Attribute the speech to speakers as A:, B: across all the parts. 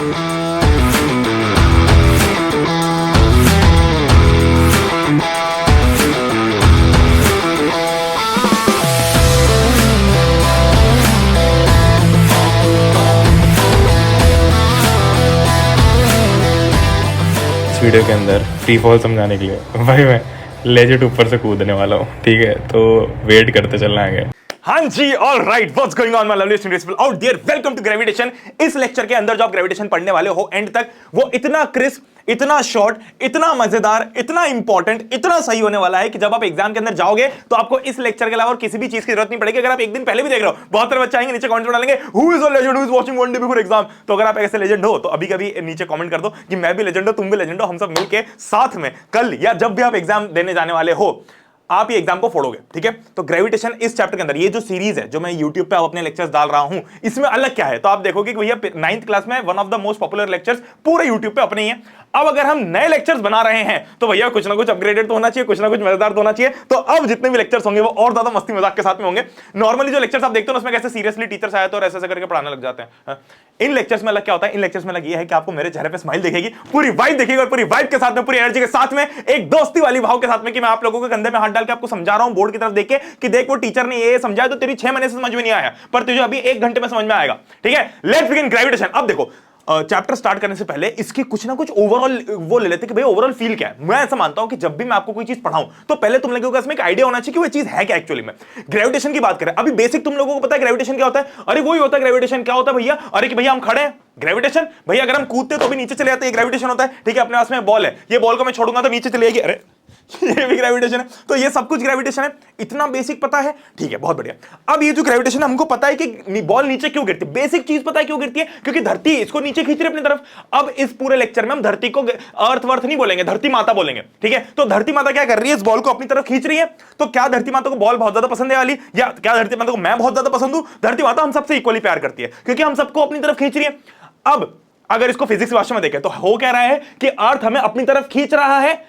A: Video के अंदर free fall समझाने के लिए भाई मैं लेजेंड ऊपर से कूदने वाला हूँ, ठीक है, तो वेट करते चलना आगे। हाँ जी, all right, what's going on my lovely students out there, welcome to gravitation. इस लेक्चर के अंदर जो आप ग्रेविटेशन पढ़ने वाले हो एंड तक, वो इतना क्रिस्प, इतना शॉर्ट, इतना मजेदार, इतना इंपॉर्टेंट, इतना सही होने वाला है कि जब आप एग्जाम के अंदर जाओगे तो आपको इस लेक्चर के अलावा और किसी भी चीज की जरूरत नहीं पड़ेगी। अगर आप एक दिन पहले भी देख रहे हो, बहुत सारे बच्चे आएंगे नीचे कमेंट में डालेंगे who is a legend who is watching one day before exam. तो अगर आप ऐसे लेजेंड हो तो अभी कभी नीचे कमेंट कर दो कि मैं भी लेजेंड हूं, तुम भी लेजेंड हो, हम सब मिलके साथ में कल या जब भी आप एग्जाम देने जाने वाले हो आप ये एग्जाम को फोड़ोगे, ठीक है। तो ग्रेविटेशन इस चैप्टर के अंदर, ये जो सीरीज है जो मैं YouTube पे अपने लेक्चर्स डाल रहा हूं, इसमें अलग क्या है तो आप देखोगे कि भैया 9th क्लास में one of the most popular lectures पूरे YouTube पे अपने ही है। अब अगर हम नए लेक्चर्स बना रहे हैं तो भैया कुछ ना कुछ अपग्रेडेड तो होना चाहिए, कुछ ना कुछ मजेदार तो होना चाहिए। तो अब जितने भी लेक्चर्स होंगे वो और ज्यादा मस्ती मजाक के साथ में होंगे। नॉर्मली जो लेक्चर्स आप देखते हो उसमें कैसे सीरियसली टीचर्स आए तो और ऐसे करके पढ़ाने लग जाते हैं। इन लेक्चर्स में अलग क्या होता है, इन लेक्चर्स में अलग ये है कि आपको मेरे चेहरे पे स्माइल दिखेगी, पूरी वाइब दिखेगी और पूरी वाइब के साथ में, पूरी एनर्जी के साथ में, एक दोस्ती वाली भाव के साथ में कि मैं आप लोगों के कंधे में हाथ डाल के आपको समझा रहा हूं बोर्ड की तरफ देख के कि देख वो टीचर ने ये समझाया तो तेरी 6 महीने से समझ में नहीं आया, पर तुझे अभी 1 घंटे में समझ में आएगा, ठीक है। Let's begin gravitation. अब देखो चैप्टर स्टार्ट करने से पहले इसकी कुछ ना कुछ ओवरऑल वो ले लेते कि भाई ओवरऑल फील क्या है। मैं ऐसा मानता हूं कि जब भी मैं आपको कोई चीज पढ़ाऊं तो पहले तुम लोगों को इसमें एक आइडिया होना चाहिए कि वो चीज है क्या एक्चुअली में। ग्रेविटेशन की बात करें, अभी बेसिक तुम लोगों को पता है ग्रेविटेशन क्या होता है? अरे वही होता है ग्रेविटेशन। क्या होता है भैया? अरे कि भैया हम खड़े हैं, ग्रेविटेशन। भैया अगर हम कूदते तो भी नीचे चले जाते हैं, ग्रेविटेशन होता है, ठीक है। अपने पास में बॉल है, ये बॉल को मैं छोड़ूंगा तो नीचे चले जाएगी, अरे ये भी ग्रेविटेशन है। तो ये सब कुछ ग्रेविटेशन है, इतना बेसिक पता है, ठीक है, बहुत बढ़िया। अब ये जो ग्रेविटेशन है हमको पता है कि बॉल नीचे क्यों गिरती है, बेसिक चीज पता है क्यों गिरती है, क्योंकि धरती इसको नीचे खींच रही है अपनी तरफ। अब इस पूरे लेक्चर में हम धरती को अर्थ वर्थ नहीं बोलेंगे, धरती माता बोलेंगे, ठीक है। तो धरती माता क्या कर रही है, इस बॉल को अपनी तरफ खींच रही है। तो क्या धरती माता को बॉल बहुत ज्यादा पसंद है वाली, या क्या धरती माता को मैं बहुत ज्यादा पसंद हूं? धरती माता हम सबसे इक्वली प्यार करती है क्योंकि हम सबको अपनी तरफ खींच रही है। अब अगर इसको फिजिक्स भाषा में देखें तो हो क्या रहा है कि अर्थ हमें अपनी तरफ खींच रहा है।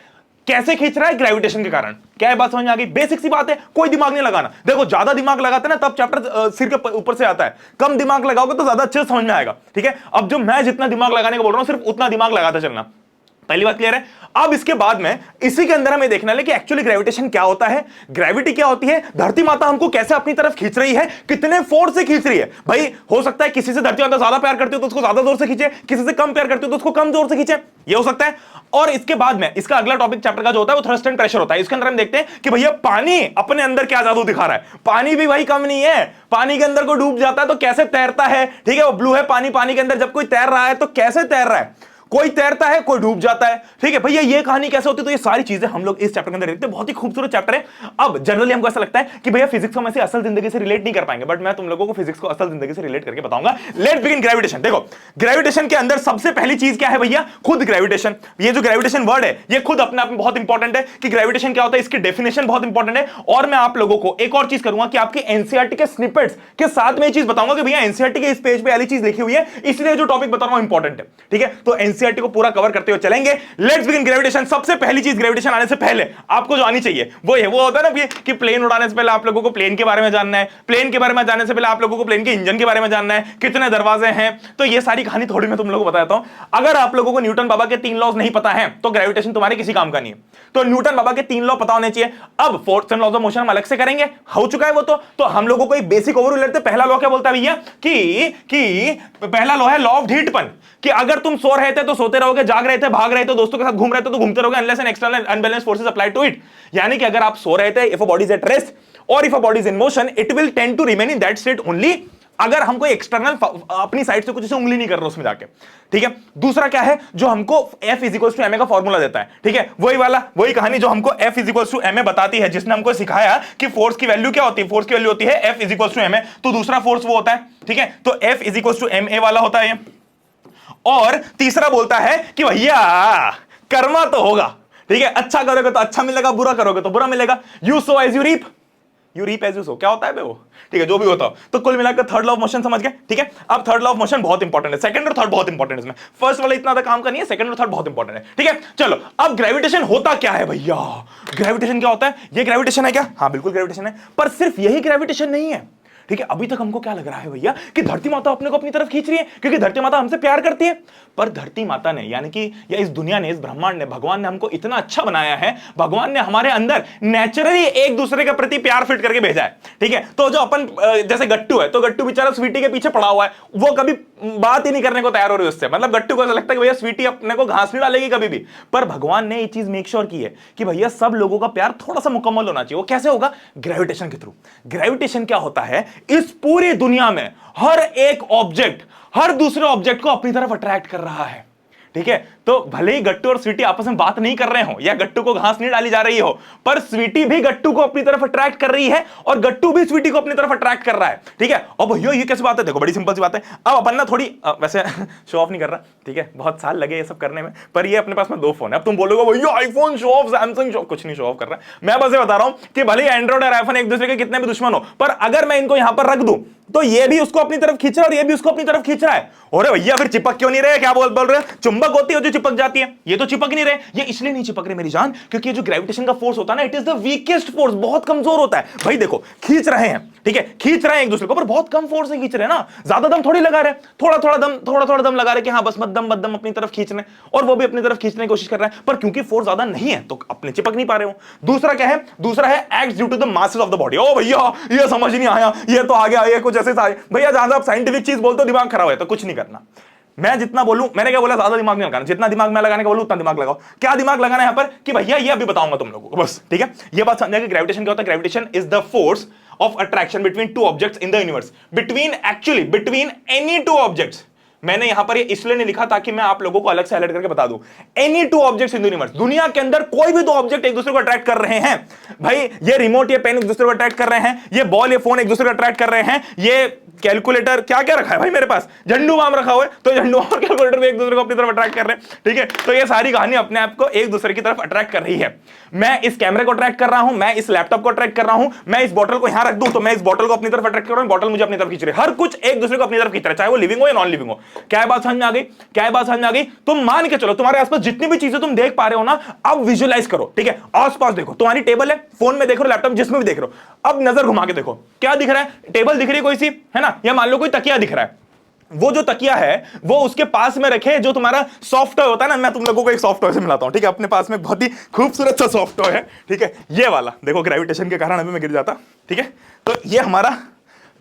A: कैसे खींच रहा है? ग्रेविटेशन के कारण। क्या है बात समझ में आ गई? बेसिक सी बात है, कोई दिमाग नहीं लगाना। देखो ज्यादा दिमाग लगाते ना तब चैप्टर सिर के ऊपर से आता है, कम दिमाग लगाओगे तो ज्यादा अच्छे से समझ में आएगा, ठीक है। अब जो मैं जितना दिमाग लगाने को बोल रहा हूं सिर्फ उतना दिमाग लगाते चलना, पहली बात क्लियर है। अब इसके बाद में इसी के अंदर हमें देखना है कि एक्चुअली ग्रेविटेशन क्या होता है, ग्रेविटी क्या होती है, धरती माता हमको कैसे अपनी तरफ खींच रही है, कितने फोर्स से खींच रही है। भाई हो सकता है किसी से धरती माता ज्यादा प्यार करती हो तो उसको ज्यादा जोर से खींचे, किसी से कम प्यार करती हो तो उसको कम जोर से खींचे, ये हो सकता है। और इसके बाद में इसका अगला टॉपिक चैप्टर का जो होता है वो थ्रस्ट एंड प्रेशर होता है। इसके अंदर हम देखते हैं कि भैया पानी अपने अंदर क्या जादू दिखा रहा है। पानी भी भाई कम नहीं है, पानी के अंदर को डूब जाता है तो कैसे तैरता है, ठीक है। वो ब्लू है पानी, पानी के अंदर जब कोई तैर रहा है तो कैसे तैर रहा है, कोई तैरता है कोई डूब जाता है, ठीक है भैया। ये कहानी कैसे होती है, तो ये सारी चीजें हम लोग इस चैप्टर के अंदर देखते हैं। बहुत ही खूबसूरत चैप्टर है। अब जनरली हमको ऐसा लगता है कि भैया फिजिक्स को हम ऐसे असल जिंदगी से रिलेट नहीं कर पाएंगे, बट मैं तुम लोगों को फिजिक्स को असल जिंदगी से रिलेट करके बताऊंगा। Let's begin gravitation. देखो ग्रेविटेशन के अंदर सबसे पहली चीज क्या है भैया, खुद ग्रेविटेशन। ये जो ग्रेविटेशन वर्ड है ये खुद अपने आप में बहुत इंपॉर्टेंट है कि ग्रेविटेशन क्या होता है, इसकी डेफिनेशन बहुत इंपॉर्टेंट है। और मैं आप लोगों को एक और चीज करूंगा कि आपके एनसीईआरटी के स्निपेट्स के साथ में ये चीज बताऊंगा कि भैया एनसीईआरटी के इस पेज पे वाली चीज लिखी हुई है, इसलिए जो टॉपिक बता रहा हूं इंपॉर्टेंट है, ठीक है। तो एनसीईआरटी को पूरा कवर करते हुए चलेंगे। Let's begin gravitation. सबसे पहली चीज ग्रेविटेशन आने से पहले आपको जो आनी चाहिए वो है, वो होता है ना कि प्लेन उड़ाने से पहले आप लोगों को प्लेन के बारे में जानना है, प्लेन के बारे में जानने से पहले आप लोगों को प्लेन के इंजन के बारे में जानना है, कितने दरवाजे हैं। तो ये सारी कहानी थोड़ी मैं तुम लोगों को बताता हूं। अगर आप लोगों को न्यूटन बाबा के 3 लॉज नहीं पता है तो ग्रेविटेशन तुम्हारे किसी काम का नहीं है। तो न्यूटन बाबा के 3 लॉ पता होने चाहिए। अब फोर्थ लॉज ऑफ मोशन हम अलग से करेंगे, हो चुका है वो। तो हम लोगों को एक बेसिक ओवरव्यू लेते हैं। पहला लॉ क्या बोलता है भैया कि पहला लॉ है लॉ ऑफ ढीठपन, कि अगर तुम सो रहे थे तो सोते रहोगे, जाग रहे थे भाग रहे थे, दोस्तों के साथ घूम रहे थे तो घूमते रहोगे, unless an external unbalance forces apply to it. यानी कि अगर आप सो रहे थे, if a body is at rest और if a body is in motion it will tend to remain in that state only, अगर हम कोई एक्सटर्नल अपनी साइड से कुछ ऐसे उंगली नहीं कर रहे उसमें जाके, ठीक है। दूसरा क्या है जो हमको F = ma का फॉर्मूला देता है, ठीक है। वही कहानी जो हमको F = ma बताती है, जिसने हमको सिखाया कि फोर्स की वैल्यू क्या होती है, फोर्स की वैल्यू होती है F = ma। तो दूसरा फोर्स वो होता है, ठीक है। तो F = ma वाला होता है। और तीसरा बोलता है कि भैया कर्मा तो होगा, ठीक है। अच्छा करोगे तो अच्छा मिलेगा, बुरा करोगे तो बुरा मिलेगा। You sow as you reap, you reap as you sow. क्या होता है वो, ठीक है, जो भी होता हो। तो कुल मिलाकर थर्ड लॉ ऑफ मोशन समझ गए, ठीक है। अब थर्ड लॉ ऑफ मोशन बहुत इंपॉर्टेंट है, सेकंड और थर्ड बहुत इंपॉर्टेंट है इसमें। फर्स्ट वाला इतना काम का नहीं है, सेकंड और थर्ड बहुत इंपॉर्टेंट है, ठीक है। चलो अब ग्रेविटेशन होता क्या है भैया, ग्रेविटेशन क्या होता है? ये ग्रेविटेशन है क्या? हाँ बिल्कुल ग्रेविटेशन है, पर सिर्फ यही ग्रेविटेशन नहीं है, ठीक है, अभी तक हमको क्या लग रहा है भैया कि धरती माता अपने को अपनी तरफ खींच रही है क्योंकि धरती माता हमसे प्यार करती है। पर धरती माता ने, यानी कि या इस दुनिया ने, इस ब्रह्मांड ने, भगवान ने हमको इतना अच्छा बनाया है, भगवान ने हमारे अंदर नेचुरली एक दूसरे के प्रति प्यार फिट करके भेजा है। ठीक है, तो जो अपन जैसे गट्टू है, तो गट्टू बेचारा स्वीटी के पीछे पड़ा हुआ है, वो कभी बात ही नहीं करने को तैयार हो रही उससे, मतलब गट्टू को ऐसा लगता है कि भैया स्वीटी अपने को घास नहीं डालेगी कभी भी। पर भगवान ने ये चीज मेक श्योर की है कि भैया सब लोगों का प्यार थोड़ा सा मुकम्मल होना चाहिए। वो कैसे होगा? ग्रेविटेशन के थ्रू। ग्रेविटेशन क्या होता है? इस पूरी दुनिया में हर एक ऑब्जेक्ट हर दूसरे ऑब्जेक्ट को अपनी तरफ अट्रैक्ट कर रहा है। ठीक है, तो भले ही गट्टू और स्वीटी आपस में बात नहीं कर रहे हो या गट्टू को घास नहीं डाली जा रही हो, पर स्वीटी भी गट्टू को अपनी तरफ अट्रैक्ट कर रही है और गट्टू भी स्वीटी को अपनी तरफ अट्रैक्ट कर रहा है। ठीक है, अब भैया ये कैसे बात है? देखो बड़ी सिंपल सी बात है। अब अपन ना थोड़ी वैसे शो ऑफ नहीं कर रहा, ठीक है, बहुत साल लगे ये सब करने में, पर ये अपने पास में 2 फोन है। अब तुम बोलोगे भैया iPhone show off, Samsung show, कुछ नहीं शो ऑफ कर रहा है। मैं बस ये बता रहा हूं कि भले ही एंड्रॉइड और आईफोन एक दूसरे के कितने भी दुश्मन हो, पर अगर मैं इनको यहां पर रख दूं तो ये भी उसको अपनी तरफ खींच रहा है और ये भी उसको अपनी तरफ खींच रहा है। अरे भैया फिर चिपक क्यों नहीं रहे? क्या बोल रहे? चुंबक होती है जो चिपक जाती है, ये तो चिपक नहीं रहे। ये इसलिए नहीं चिपक रहे मेरी जान, क्योंकि ये जो ग्रेविटेशन का फोर्स होता है ना, it is the weakest force, बहुत कमजोर होता है। भाई देखो, खींच रहे हैं, ठीक है, खींच रहे हैं एक दूसरे को, पर बहुत कम फोर्स से खींच रहे हैं ना, ज्यादा दम थोड़ी लगा रहे, थोड़ा थोड़ा दम लगा रहे कि हाँ बस मध्यम अपनी तरफ खींचने, और वो भी अपनी तरफ खींचने की कोशिश कर रहे हैं, पर क्योंकि फोर्स ज्यादा नहीं है तो अपने चिपक नहीं पा रहे हो। दूसरा क्या है? दूसरा है acts due to the masses of the body. ओ भैया ये समझ नहीं आया, ये तो आगे आए कुछ ऐसे भैया, जहां आप साइंटिफिक चीज बोलते हो दिमाग खराब है तो कुछ नहीं करना। मैं जितना बोलूं, मैंने क्या बोला, ज्यादा दिमाग नहीं लगाना, जितना दिमाग मैं लगाने का बोलूं उतना दिमाग लगाओ। क्या दिमाग लगाना है यहां पर कि भैया ये अभी बताऊंगा तुम लोगों को, बस ठीक है। ये बात समझा कि ग्रेविटेशन क्या होता है? Gravitation is the force of attraction between 2 objects in the universe, between any 2 objects. मैंने यहां पर ये इसलिए नहीं लिखा ताकि मैं आप लोगों को अलग से हाईलाइट करके बता दूं। Any 2 objects in the universe, दुनिया के अंदर कोई भी 2 ऑब्जेक्ट एक दूसरे को अट्रैक्ट कर रहे हैं। भाई ये रिमोट, ये पेन एक दूसरे को अट्रैक्ट कर रहे हैं, ये बॉल, ये फोन एक दूसरे को अट्रैक्ट कर रहे हैं, ये कैलकुलेटर, क्या क्या रखा है भाई मेरे पास, झंडू बाम रखा हुआ है, तो झंडू और कैलकुलेटर भी एक दूसरे को अपनी तरफ अट्रैक्ट कर रहे हैं। ठीक है, तो ये सारी कहानी अपने आप को एक दूसरे की तरफ अट्रैक्ट कर रही है। मैं इस कैमरे को अट्रैक्ट कर रहा हूं, मैं इस लैपटॉप को अट्रैक्ट कर रहा हूं, मैं इस बॉटल को यहां रख दूं तो मैं इस बॉटल को अपनी तरफ अट्रैक्ट कर रहा हूं, बॉटल मुझे अपनी तरफ खींच रही है। हर कुछ एक दूसरे को अपनी तरफ खींच रहा है, चाहे वो लिविंग हो या नॉन लिविंग हो। क्या बात समझ में आ गई? क्या बात समझ में आ गई? तुम मान के चलो तुम्हारे आसपास जितनी भी चीजें तुम देख पा रहे हो ना, अब विजुअलाइज करो। ठीक है, आसपास देखो, तुम्हारी टेबल है, फोन में देख रहे हो, लैपटॉप जिसमें भी देख रहे हो, अब नजर घुमा के देखो क्या दिख रहा है। टेबल दिख रही है कोई सी, है ना, या मान लो कोई तकिया दिख रहा है। वो जो तकिया है वो उसके पास में रखे जो तुम्हारा सॉफ्ट टॉय होता है ना, मैं तुम लोगों को एक सॉफ्ट टॉय से मिलाता हूं। ठीक है, अपने पास में बहुत ही खूबसूरत सा सॉफ्ट टॉय है। ठीक है, ये वाला देखो, ग्रेविटेशन के कारण अभी मैं गिर जाता। ठीक है, तो ये हमारा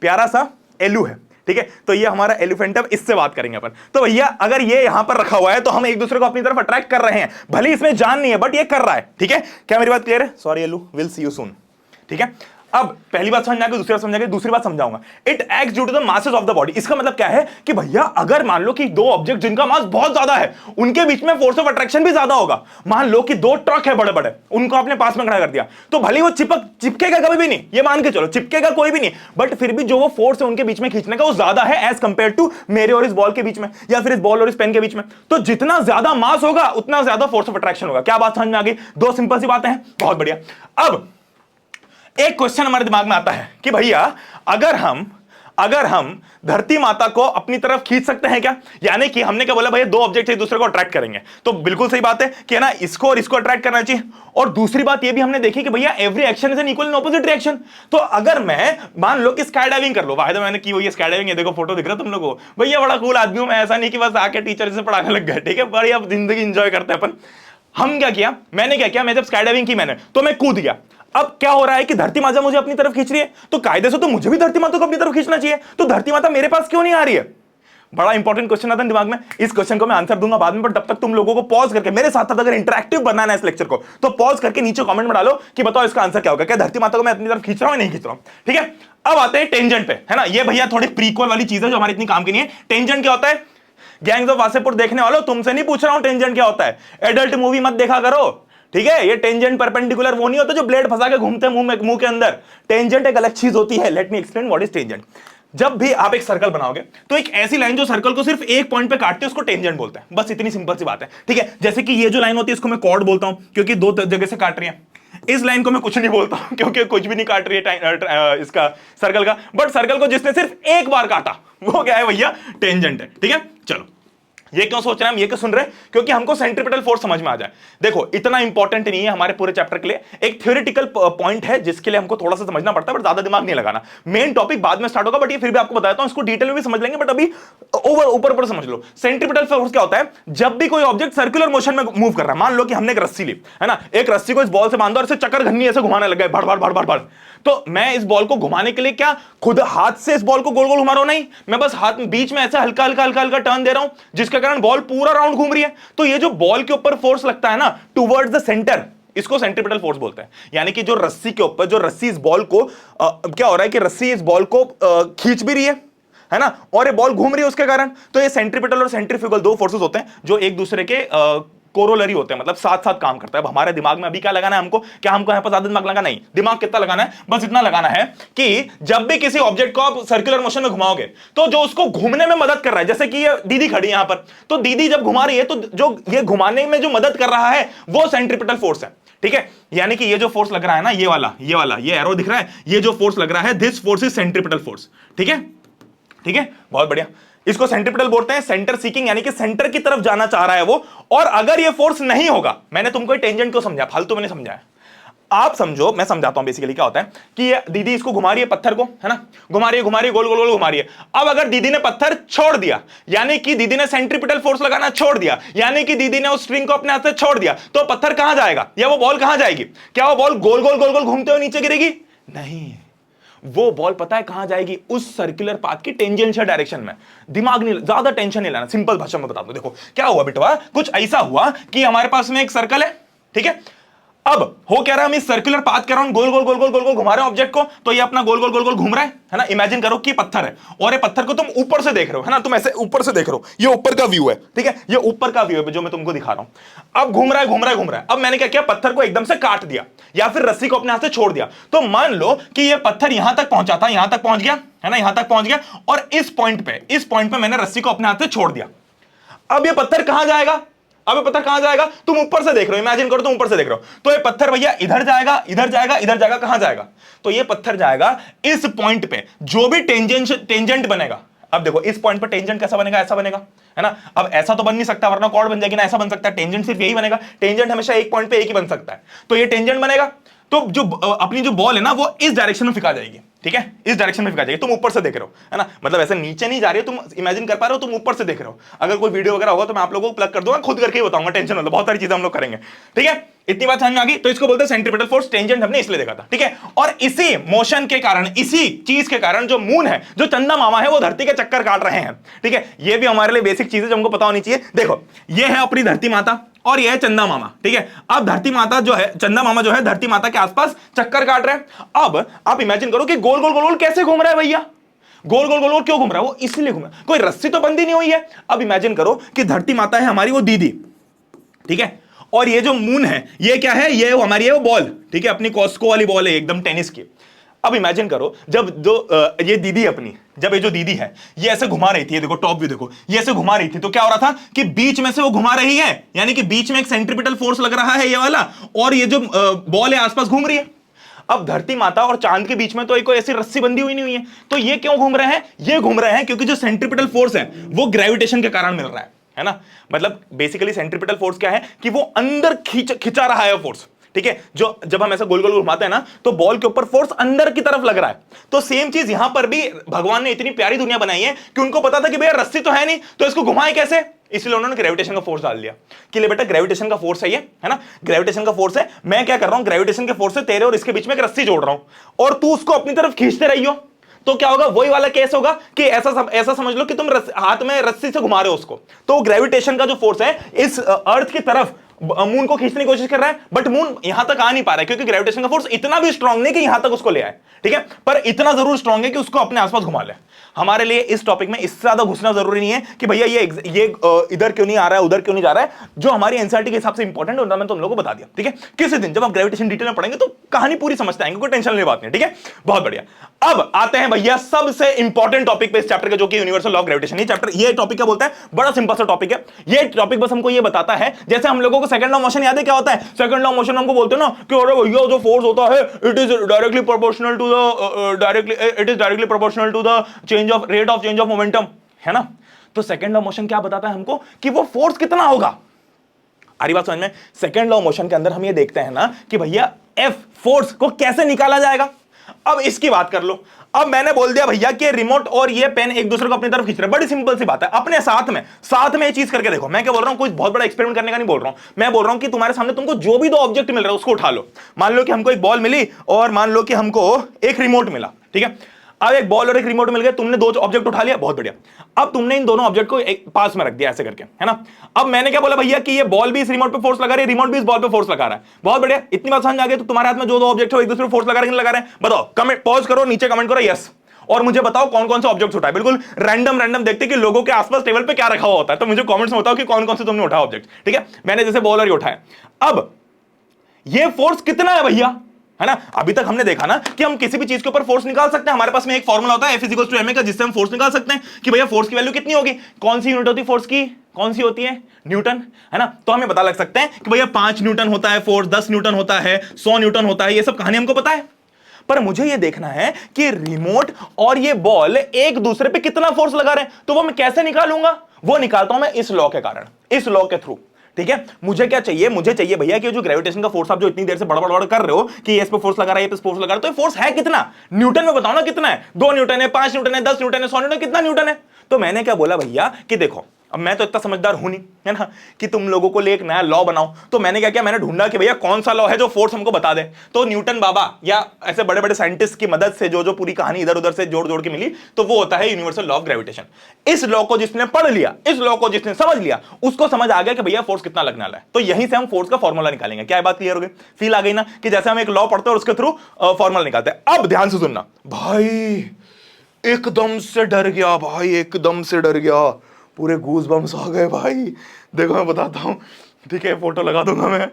A: प्यारा सा एलू है। ठीक है, तो ये हमारा एलिफेंट है, इससे बात करेंगे अपन। तो भैया अगर ये यहां पर रखा हुआ है तो हम एक दूसरे को अपनी तरफ अट्रैक्ट कर रहे हैं, भले इसमें जान नहीं है बट ये कर रहा है। ठीक है, क्या मेरी बात क्लियर है? सॉरी एलू, विल सी यू सून। ठीक है, अब पहली बात समझ आगे, दूसरी बात समझ आगे, दूसरी बात समझाऊंगा। It acts due to the masses of the body. इसका मतलब क्या है कि भैया अगर मान लो कि 2 ऑब्जेक्ट जिनका मास बहुत ज्यादा है, उनके बीच में फोर्स ऑफ अट्रैक्शन भी ज्यादा होगा। मान लो कि 2 ट्रक है बड़े बड़े, उनको अपने पास में खड़ा कर दिया, तो भले वो चिपकेगा कभी भी नहीं, ये मान के चलो चिपकेगा कोई भी नहीं, बट फिर भी जो वो फोर्स है उनके बीच में खींचने का वो ज्यादा है एज कंपेयर टू मेरे और इस बॉल के बीच में, या फिर इस बॉल और इस पेन के बीच में। तो जितना ज्यादा मास होगा उतना ज्यादा फोर्स ऑफ अट्रैक्शन होगा। क्या बात समझ में आ गई? 2 सिंपल सी बातें हैं, बहुत बढ़िया। अब एक क्वेश्चन हमारे दिमाग में आता है कि भैया अगर हम धरती माता को अपनी तरफ खींच सकते हैं क्या? यानी कि हमने क्या बोला, भैया 2 ऑब्जेक्ट एक दूसरे को अट्रैक्ट करेंगे, तो बिल्कुल सही बात है कि ना, इसको और इसको अट्रैक्ट करना चाहिए। और दूसरी बात ये भी हमने देखी कि भैया every action is an equal and opposite reaction. तो अगर मैं मान लो कि स्काई डाइविंग कर लो, वायदा मैंने की हुई है स्काई डाइविंग, ये देखो फोटो दिख रहा है तुम लोगों को, भैया बड़ा कूल आदमी हूं मैं, ऐसा नहीं कि बस आके टीचर से पढ़ाने लग गए। ठीक है, बड़ी अब जिंदगी एंजॉय करते हैं अपन। हम क्या किया, मैंने क्या किया, मैं जब स्काई डाइविंग की मैंने, तो मैं कूद गया। अब क्या हो रहा है कि धरती माता मुझे अपनी तरफ खींच रही है, तो कायदे से तो मुझे भी धरती माता को अपनी तरफ खींचना चाहिए, तो धरती माता मेरे पास क्यों नहीं आ रही है? बड़ा इंपॉर्टेंट क्वेश्चन आता है दिमाग में। इस क्वेश्चन को मैं आंसर दूंगा बाद में, पर तब तक तुम लोगों को पॉज करके मेरे साथ अगर इंटरेक्टिव बनाना है इस लेक्चर को, तो पॉज करके नीचे कमेंट में डालो कि बताओ इसका आंसर क्या होगा, क्या धरती माता को मैं अपनी तरफ खींच रहा हूं या नहीं खींच रहा हूं। ठीक है, अब आते हैं टेंजेंट पे, है ना। ये भैया थोड़ी प्रीक्वल वाली चीज है जो हमारी इतनी काम की नहीं है। टेंजेंट क्या होता है? गैंग्स ऑफ वासेपुर देखने वालों, तुमसे नहीं पूछ रहा हूं टेंजेंट क्या होता है, एडल्ट मूवी मत देखा करो। ठीक है, ये टेंजेंट परपेंडिकुलर वो नहीं होता जो ब्लेड फंसा के घूमते मुंह के अंदर। टेंजेंट एक अलग चीज होती है। Let me explain what is tangent. जब भी आप एक सर्कल बनाओगे तो एक ऐसी लाइन जो सर्कल को सिर्फ एक पॉइंट पे काटती है उसको टेंजेंट बोलते हैं। बस इतनी सिंपल सी बात है। ठीक है, जैसे कि ये जो लाइन होती है इसको मैं कॉर्ड बोलता हूं क्योंकि 2 जगह से काट रही है। इस लाइन को मैं कुछ नहीं बोलता हूं क्योंकि कुछ भी नहीं काट रही है इसका सर्कल का, बट सर्कल को जिसने सिर्फ एक बार काटा वो क्या है भैया? टेंजेंट है। ठीक है, चलो ये क्यों सोच रहे हैं हम, ये क्यों सुन रहे हैं? क्योंकि हमको सेंट्रीपिटल फोर्स समझ में आ जाए। देखो इतना इंपॉर्टेंट नहीं है हमारे पूरे चैप्टर के लिए, एक थ्योरेटिकल पॉइंट है जिसके लिए हमको थोड़ा सा समझना पड़ता है, बट ज्यादा दिमाग नहीं लगाना। मेन टॉपिक बाद में स्टार्ट होगा, बट ये फिर भी आपको बताता हूं, इसको डिटेल में भी समझ लेंगे, बट अभी ऊपर समझ लो। सेंट्रीपिटल फोर्स क्या होता है? जब भी कोई ऑब्जेक्ट सर्कुलर मोशन में मूव कर रहा है, मान लो कि हमने एक रस्सी ली है ना, एक रस्सी को इस बॉल से बांधो और इसे चक्कर घन्नी ऐसे घुमाने लग गए, भड़ भड़ भड़ भड़ भड़, तो मैं इस बॉल को घुमाने के लिए क्या खुद हाथ से इस बॉल को गोल गोल घुमा रहा हूं? नहीं, मैं बस हाथ में बीच में ऐसा हल्का हल्का हल्का हल्का टर्न दे रहा हूं, जिसके कारण बॉल पूरा राउंड घूम रही है। तो ये जो बॉल के ऊपर फोर्स लगता है ना टुवर्ड्स द सेंटर, इसको सेंट्रीपिटल फोर्स बोलते हैं। यानी कि जो रस्सी के ऊपर, जो रस्सी इस बॉल को क्या हो रहा है कि रस्सी इस बॉल को खींच भी रही है ना, और ये बॉल घूम रही है उसके कारण। तो ये सेंट्रीपिटल और सेंट्रीफ्यूगल दो फोर्सेस होते हैं जो एक दूसरे के कोरोलरी होते हैं, मतलब साथ साथ काम करता है। अब हमारे दिमाग में अभी क्या लगाना है हमको, क्या हमको यहां पर ज्यादा दिमाग लगाना? नहीं, दिमाग कितना लगाना है? बस इतना लगाना है कि जब भी किसी ऑब्जेक्ट को आप सर्कुलर मोशन में घुमाओगे तो जो उसको घूमने में मदद कर रहा है, जैसे कि ये दीदी खड़ी है यहां पर, तो दीदी जब घुमा रही है तो जो ये घुमाने में जो मदद कर रहा है वो सेंट्रीपिटल फोर्स है। ठीक है, यानी कि ये जो फोर्स लग रहा है ना, ये एरो दिख रहा है, ये जो फोर्स लग रहा है, this force is centripetal force. ठीक है, ठीक है, बहुत बढ़िया। इसको सेंट्रीपिटल बोलते हैं, सेंटर सीकिंग, यानी कि सेंटर की तरफ जाना चाह रहा है वो। और अगर ये फोर्स नहीं होगा, मैंने तुमको टेंजेंट क्यों समझा, फालतू मैंने समझाया, आप समझो, मैं समझाता हूं। बेसिकली क्या होता है कि ये दीदी इसको घुमा रही है पत्थर को, है ना, घुमा रही है गोल गोल गोल घुमा रही है। अब अगर दीदी ने पत्थर छोड़ दिया, यानी कि दीदी ने सेंट्रीपिटल फोर्स लगाना छोड़ दिया, यानी कि दीदी ने उस स्ट्रिंग को अपने हाथ से छोड़ दिया, तो पत्थर कहां जाएगा या वो बॉल कहां जाएगी? क्या वो बॉल गोल गोल गोल गोल घूमते हुए नीचे गिरेगी? नहीं, वो बॉल पता है कहां जाएगी? उस सर्कुलर पाथ की टेंजेंशियल डायरेक्शन में। दिमाग नहीं, ज्यादा टेंशन नहीं लेना, सिंपल भाषा में बता दो। देखो क्या हुआ बिटवा, कुछ ऐसा हुआ कि हमारे पास में एक सर्कल है, ठीक है, अब हो क्या रहा है, हम इस सर्कुलर पाथ के अराउंड गोल गोल गोल गोल गोल गोल घुमा रहे हैं ऑब्जेक्ट को, तो ये अपना गोल गोल गोल गोल घूम रहा है ना। इमेजिन करो कि पत्थर है और ये पत्थर को तुम ऊपर से देख रहे हो, है ना, तुम ऐसे ऊपर से देख रहे हो, ये ऊपर का व्यू है, ठीक है, ये ऊपर का व्यू है जो मैं तुमको दिखा रहा हूं। अब घूम रहा है घूम रहा है घूम रहा है। अब मैंने क्या किया, पत्थर को एकदम से काट दिया या फिर रस्सी को अपने हाथ से छोड़ दिया। तो मान लो कि ये पत्थर यहां तक पहुंचा था, यहां तक पहुंच गया, है ना, यहां तक पहुंच गया, और इस पॉइंट पे मैंने रस्सी को अपने हाथ से छोड़ दिया। अब ये पत्थर कहां जाएगा? अब ये पत्थर कहां जाएगा? तुम ऊपर से देख रहे हो, इमेजिन करो तुम ऊपर से देख रहे हो, तो ये पत्थर भैया इधर जाएगा, इधर जाएगा, इधर जाएगा, कहां जाएगा? तो ये पत्थर जाएगा इस पॉइंट पे, जो भी टेंजेंट बनेगा। अब देखो इस पॉइंट पर टेंजेंट कैसा बनेगा? ऐसा बनेगा, है ना। अब ऐसा तो बन नहीं सकता, वरना कॉर्ड बन जाएगी ना, ऐसा बन सकता है। टेंजेंट सिर्फ यही बनेगा, टेंजेंट हमेशा एक पॉइंट पे एक ही बन सकता है, तो ये टेंजेंट बनेगा। तो जो अपनी जो बॉल है ना, वो इस डायरेक्शन में फिका जाएगी, ठीक है, इस डायरेक्शन में फिका जाएगी। तुम ऊपर से देख रहे हो, है ना, मतलब ऐसे नीचे नहीं जा रही हो, तुम इमेजिन कर पा रहे हो, तुम ऊपर से देख रहे हो। अगर कोई वीडियो वगैरह होगा तो मैं आप लोगों को प्लग कर दूंगा, खुद करके ही बताऊंगा, टेंशन मतलब बहुत सारी चीजें हम लोग करेंगे, ठीक है। इतनी बात समझ में आ गई? तो इसको बोलते हैं सेंट्रीपिटल फोर्स, टेंजेंट हमने इसलिए देखा था, ठीक है। और इसी मोशन के कारण, इसी चीज के कारण जो मून है, जो चंदा मामा है, वो धरती के चक्कर काट रहे हैं, ठीक है। ये भी हमारे लिए बेसिक चीज है जो हमको पता होनी चाहिए। देखो ये है अपनी धरती माता और ये है चंदा मामा, ठीक है। अब धरती माता जो है, चंदा मामा जो है, धरती माता के आसपास चक्कर काट रहे हैं। अब आप इमेजिन करो कि गोल गोल गोल गोल कैसे घूम रहा है भैया? गोल गोल गोल गोल क्यों घूम रहा है? वो इसलिए घूम रहा है, कोई रस्सी तो बंदी नहीं हुई है। अब इमेजिन करो कि धरती माता है हमारी वो दीदी, ठीक है, और ये जो मून है ये क्या है? ये हमारी है वो बॉल, ठीक है, अपनी कॉस्को वाली बॉल है एकदम टेनिस की। अब इमेजिन करो जब ये दीदी अपनी, जब ये जो दीदी है ये ऐसे घुमा रही थी, ये देखो टॉप व्यू देखो, ये ऐसे घुमा रही थी, तो क्या हो रहा था कि बीच में से वो घुमा रही है, यानी कि बीच में एक सेंट्रीपिटल फोर्स लग रहा है ये वाला, और ये जो बॉल है आसपास घूम रही है। अब धरती माता और चांद के बीच में तो कोई ऐसी रस्सी बंधी हुई नहीं हुई है, तो ये क्यों घूम रहे हैं? ये घूम रहे हैं क्योंकि जो सेंट्रीपिटल फोर्स है वो ग्रेविटेशन के कारण मिल रहा है ना। मतलब बेसिकली सेंट्रीपिटल फोर्स क्या है कि वो अंदर खिंचा रहा है फोर्स, ठीक है। जो जब हम ऐसा गोल गोल घुमाते हैं ना, तो बॉल के ऊपर फोर्स अंदर की तरफ लग रहा है। तो सेम चीज यहां पर भी भगवान ने इतनी प्यारी दुनिया बनाई है कि उनको पता था कि भैया रस्सी तो है नहीं, तो इसको घुमाए कैसे? इसलिए उन्होंने ग्रेविटेशन का फोर्स डाल दिया कि ले बेटा ग्रेविटेशन का फोर्स है ये, है ना, ग्रेविटेशन का फोर्स है। मैं क्या कर रहा हूं, ग्रेविटेशन के फोर्स से तेरे और इसके बीच में एक रस्सी जोड़ रहा हूं और तू उसको अपनी तरफ खींचते रहियो। तो क्या होगा? वही वाला केस होगा कि ऐसा समझ लो कि तुम हाथ में रस्सी से घुमा रहे हो उसको, तो ग्रेविटेशन का जो फोर्स है इस अर्थ की तरफ मून को खींचने की कोशिश कर रहा है, बट मून यहां तक आ नहीं पा रहा है क्योंकि ग्रेविटेशन का फोर्स इतना भी स्ट्रांग नहीं कि यहां तक उसको ले आए, ठीक है, पर इतना जरूर स्ट्रांग है कि उसको अपने आसपास घुमा ले। हमारे लिए इस टॉपिक में इससे ज्यादा घुसना जरूरी नहीं है कि भैया ये इधर क्यों नहीं आ रहा है, उधर क्यों नहीं जा रहा है। जो हमारी एनसीईआरटी के हिसाब से इंपॉर्टेंट है मैंने तुम लोगों को बता दिया, ठीक है। किसी दिन जब हम ग्रेविटेशन डिटेल में पढ़ेंगे तो कहानी पूरी समझते आएंगे, कोई टेंशन नहीं बात नहीं, ठीक है, बहुत बढ़िया। अब आते हैं भैया सबसे इंपॉर्टेंट टॉपिक पे इस चैप्टर के, जो कि यूनिवर्सल लॉ ऑफ ग्रेविटेशन। ये चैप्टर, ये टॉपिक क्या बोलता है? बड़ा सिंपल सा टॉपिक है ये टॉपिक, बस हमको ये बताता है, जैसे हम लोगों को सेकंड लॉ मोशन याद है क्या होता है? सेकंड लॉ मोशन हमको बोलते हैं ना कि अरे भैया जो फोर्स होता है it is directly proportional to the change of rate of change of momentum, है ना। तो सेकंड लॉ ऑफ मोशन क्या बताता है हमको कि वो फोर्स कितना होगा। आ रही बात समझ में। सेकंड लॉ ऑफ मोशन के अंदर हम ये देखते हैं ना कि भैया एफ फोर्स को कैसे निकाला जाएगा। अब इसकी बात कर लो। अब मैंने बोल दिया भैया कि रिमोट और ये पेन एक दूसरे को अपनी तरफ खींच रहे हैं, बड़ी सिंपल सी बात है, अपने साथ में ये चीज करके देखो। मैं क्या बोल रहा हूं, कोई बहुत बड़ा एक्सपेरिमेंट करने का नहीं बोल रहा हूं, मैं बोल रहा हूं कि तुम्हारे सामने तुमको जो भी दो ऑब्जेक्ट मिल रहा है उसको उठा लो। मान लो कि हमको एक बॉल मिली और मान लो कि हमको एक रिमोट मिला, ठीक है। अब एक बॉल और एक रिमोट मिल गए, तुमने दो ऑब्जेक्ट उठा लिया, बहुत बढ़िया। अब तुमने इन दोनों ऑब्जेक्ट को एक पास में रख दिया ऐसे करके, है ना। अब मैंने क्या बोला भैया कि ये बॉल भी इस रिमोट पे फोर्स लगा रही है, रिमोट भी इस बॉल पे फोर्स लगा रहा है, बहुत बढ़िया। इतनी बात समझ आ गई। तो तुम्हारे हाथ में जो दो ऑब्जेक्ट हो एक दूसरे पे फोर्स लगा रहे हैं, लगा रहे हैं, बताओ। कमेंट पॉज करो, नीचे कमेंट करो यस, और मुझे बताओ कौन कौन से ऑब्जेक्ट उठाए। बिल्कुल रैंडम देखते कि लोगों के आसपास टेबल पे क्या रखा हुआ होता है, तो मुझे कमेंट्स में बताओ कि कौन कौन से तुमने उठाया ऑब्जेक्ट, ठीक है। मैंने जैसे बॉल और ये उठाया। अब ये फोर्स कितना है भैया, है ना। अभी तक हमने देखा ना कि हम किसी भी चीज के ऊपर फोर्स निकाल सकते हैं। हमारे पास में एक फॉर्मूला होता है F = ma का, जिससे हम फोर्स निकाल सकते हैं कि भैया फोर्स की वैल्यू कितनी होगी। कौन सी यूनिट होती है फोर्स की, कौन सी होती है, न्यूटन, है ना। तो हमें पता लग सकते हैं कि भैया 5 न्यूटन होता है फोर्स, 10 न्यूटन होता है, 100 न्यूटन होता है, ये सब कहानी हमको पता है। पर मुझे ये देखना है कि रिमोट और ये बॉल एक दूसरे पे कितना फोर्स लगा रहे हैं, तो वो मैं कैसे निकालूंगा। वो निकालता हूं मैं इस लॉ के कारण, इस लॉ के थ्रू, ठीक है। मुझे क्या चाहिए, मुझे चाहिए भैया कि जो ग्रेविटेशन का फोर्स आप जो इतनी देर से बड़बड़ कर रहे हो कि ये इस पे फोर्स लगा रहा है, ये पे फोर्स लगा रहा है, तो ये फोर्स है कितना, न्यूटन में बताओ ना कितना है। 2 न्यूटन है, 5 न्यूटन है, 10 न्यूटन है, 100 न्यूटन, कितना न्यूटन है। तो मैंने क्या बोला भैया कि देखो, अब मैं तो इतना समझदार हूं नहीं, है ना, कि तुम लोगों को लिए एक नया लॉ बनाओ। तो मैंने क्या किया, मैंने ढूंढा कि भैया कौन सा लॉ है जो फोर्स हमको बता दे। तो न्यूटन बाबा या ऐसे बड़े बड़े साइंटिस्ट की मदद से जो पूरी कहानी इधर उधर से जोड़ जोड़ के मिली, तो वो होता है यूनिवर्सल लॉ ऑफ ग्रेविटेशन। इस लॉ को जिसने पढ़ लिया, इस लॉ को जिसने समझ लिया, उसको समझ आ गया कि भैया फोर्स कितना लगने वाला है। तो यहीं से हम फोर्स का फॉर्मूला निकालेंगे। क्या बात क्लियर हो गई, फील आ गई ना, कि जैसे हम एक लॉ पढ़ते हैं और उसके थ्रू फॉर्मूला निकालते हैं। अब ध्यान से सुनना भाई, एकदम से डर गया भाई, एकदम से डर गया, पूरे गूज बम्स आ गए भाई। देखो मैं बताता हूँ, ठीक है, फोटो लगा दूंगा मैं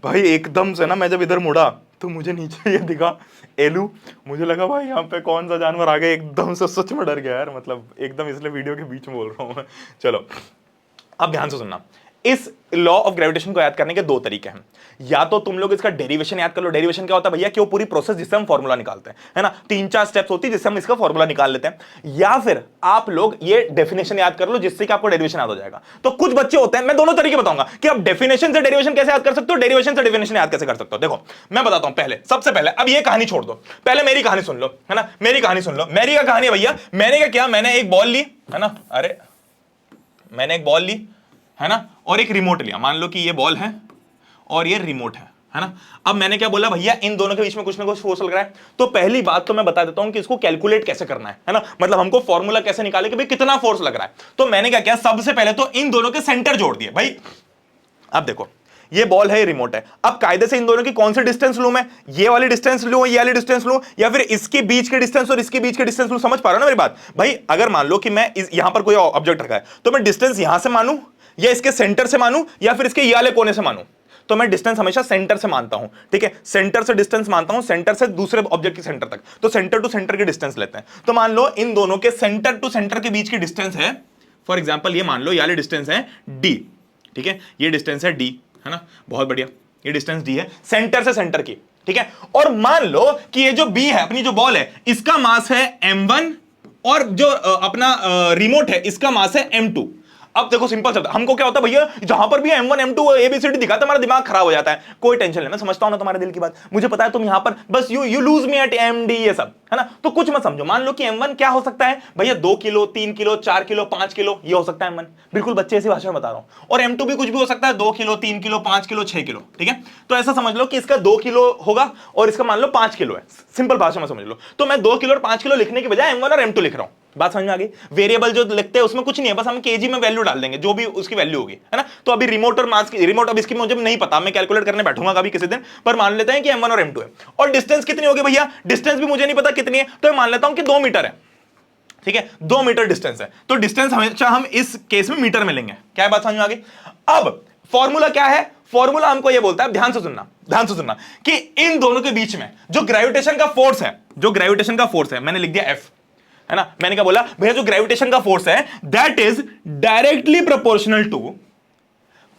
A: भाई। एकदम से ना मैं जब इधर मुड़ा तो मुझे नीचे ये दिखा एलू, मुझे लगा भाई यहाँ पे कौन सा जानवर आ गया। एकदम से सच में डर गया यार, मतलब एकदम, इसलिए वीडियो के बीच में बोल रहा हूँ मैं। चलो अब ध्यान से सुनना, इस लॉ ऑफ ग्रेविटेशन को याद करने के दो तरीके हैं। या तो तुम लोग इसका डेरिवेशन याद कर लो। डेरिवेशन क्या होता है भैया, कि वो पूरी प्रोसेस जिससे हम फॉर्मूला निकालते हैं, है ना, 3-4 स्टेप्स होती है जिससे हम इसका फॉर्मूला निकाल लेते हैं। या फिर आप लोग ये डेफिनेशन याद कर लो, जिससे कि आपको डेरिवेशन याद हो जाएगा। तो कुछ बच्चे होते हैं, मैं दोनों तरीके बताऊंगा कि आप डेफिनेशन से डेरिवेशन कैसे याद कर सकते हो, डेरिवेशन से डेफिनेशन याद कैसे कर सकते हो। देखो मैं बताता हूं, पहले सबसे पहले अब ये कहानी छोड़ दो, पहले मेरी कहानी सुन लो, है ना, मेरी कहानी सुन लो। मेरी क्या कहानी है भैया, मैंने क्या किया, मैंने एक बॉल ली, है ना, अरे मैंने एक बॉल ली, है ना, और एक रिमोट लिया। मान लो कि ये बॉल है और ये रिमोट है ना। अब मैंने क्या बोला भैया, इन दोनों के बीच में कुछ ना कुछ फोर्स लग रहा है। तो पहली बात तो मैं बता देता हूं कि इसको कैलकुलेट कैसे करना है ना, मतलब हमको फॉर्मूला कैसे निकाले कि भाई कितना फोर्स लग रहा है। तो मैंने क्या किया, सबसे पहले तो इन दोनों के सेंटर जोड़ दिए भाई। अब देखो ये बॉल है, ये रिमोट है। अब कायदे से इन दोनों की कौन सी डिस्टेंस लूं मैं, ये वाली डिस्टेंस लूं, ये वाली डिस्टेंस लूं, या फिर इसके बीच के डिस्टेंस और इसके बीच के डिस्टेंस लूं। समझ पा रहे हो ना मेरी बात भाई। अगर मान लो कि मैं यहां पर कोई ऑब्जेक्ट रखा है, तो मैं डिस्टेंस यहां से मानूं या इसके सेंटर से मानूं या फिर इसके ये वाले कोने से मानूं। तो मैं डिस्टेंस हमेशा सेंटर से मानता हूं, ठीक है, सेंटर से डिस्टेंस मानता हूं, सेंटर से दूसरे ऑब्जेक्ट के सेंटर तक। तो सेंटर टू सेंटर की डिस्टेंस लेते हैं। तो मान लो इन दोनों के सेंटर टू सेंटर के बीच की डिस्टेंस है, फॉर एग्जांपल ये मान लो ये वाली डिस्टेंस है d, ठीक है, ये डिस्टेंस है d, है ना, बहुत बढ़िया, ये डिस्टेंस d है सेंटर से सेंटर की, ठीक है। और मान लो कि ये जो b है, अपनी जो बॉल है, इसका मास है m1 और जो अपना रिमोट है इसका मास है m2। अब देखो सिंपल शब्द, हमको क्या होता है भैया, जहां पर भी M1 M2 ABCD दिखाता है हमारा दिमाग खराब हो जाता है। कोई टेंशन नहीं, मैं समझता हूं ना तुम्हारे दिल की बात, मुझे पता है तुम यहां पर बस you lose me at MD ये सब, है ना। तो कुछ मत समझो, मान लो कि M1 क्या हो सकता है भैया, 2 किलो, 3 किलो, 4 किलो, 5 किलो, ये हो सकता है M1। बिल्कुल बच्चे ऐसी भाषा में बता रहा हूं। और M2 भी कुछ भी हो सकता है, 2 किलो, 3 किलो, 5 किलो, 6 किलो, ठीक है। तो ऐसा समझ लो कि इसका 2 किलो होगा और इसका मान लो 5 किलो है, सिंपल भाषा में समझ लो। तो मैं 2 किलो और 5 किलो लिखने के बजाय M1 और M2 लिख रहा हूं। बात समझ में आ गई। वेरिएबल जो लिखते हैं उसमें कुछ नहीं है, बस हम केजी में वैल्यू डाल देंगे, जो भी उसकी वैल्यू होगी, है ना। तो अभी रिमोट और मास की, रिमोट अब इसकी मुझे नहीं पता, मैं कैलकुलेट करने बैठूंगा कभी किसी दिन, पर मान लेते हैं कि M1 और M2 है। और डिस्टेंस कितनी होगी भैया, डिस्टेंस भी मुझे नहीं पता कितनी है, तो मैं मान लेता हूं कि 2 मीटर है, ठीक है, 2 मीटर डिस्टेंस है। तो डिस्टेंस हमेशा हम इस केस में मीटर में लेंगे। क्या बात समझ में आ गई। अब फॉर्मूला क्या है, फॉर्मूला हमको ये बोलता है, ध्यान से सुनना, ध्यान से सुनना, कि इन दोनों के बीच में जो ग्रेविटेशन का फोर्स है, जो ग्रेविटेशन का फोर्स है, मैंने लिख दिया F, है ना। मैंने क्या बोला भैया, जो ग्रेविटेशन का फोर्स है that is directly proportional to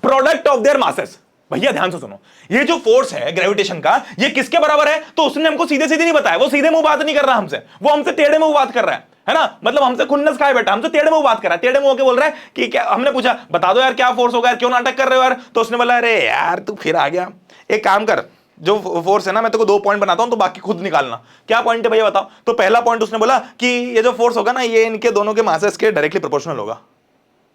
A: product of their masses. भैया ध्यान से सुनो, ये जो फोर्स है ग्रेविटेशन का, ये किसके बराबर है, तो उसने हमको सीधे सीधे नहीं बताया, वो सीधे मुंह बात नहीं कर रहा हमसे, वो हमसे टेढ़े मुंह बात कर रहा है। है ना, मतलब हमसे खुन्नस खाए बैठा, हमसे टेढ़े मुंह बात कर रहा है, टेढ़े मुंह होके बोल रहा है कि क्या, हमने पूछा बता दो यार क्या फोर्स होगा यार, क्यों नाटक कर रहे हो यार, तो उसने बोला अरे यार तू फिर आ गया, एक काम कर, जो फोर्स है ना मैं तेरे को 2 पॉइंट बनाता हूं, तो बाकी खुद निकालना। क्या पॉइंट है भैया बताओ। तो पहला पॉइंट उसने बोला कि ये जो फोर्स होगा ना ये इनके दोनों के मासेस के डायरेक्टली प्रोपोर्शनल होगा,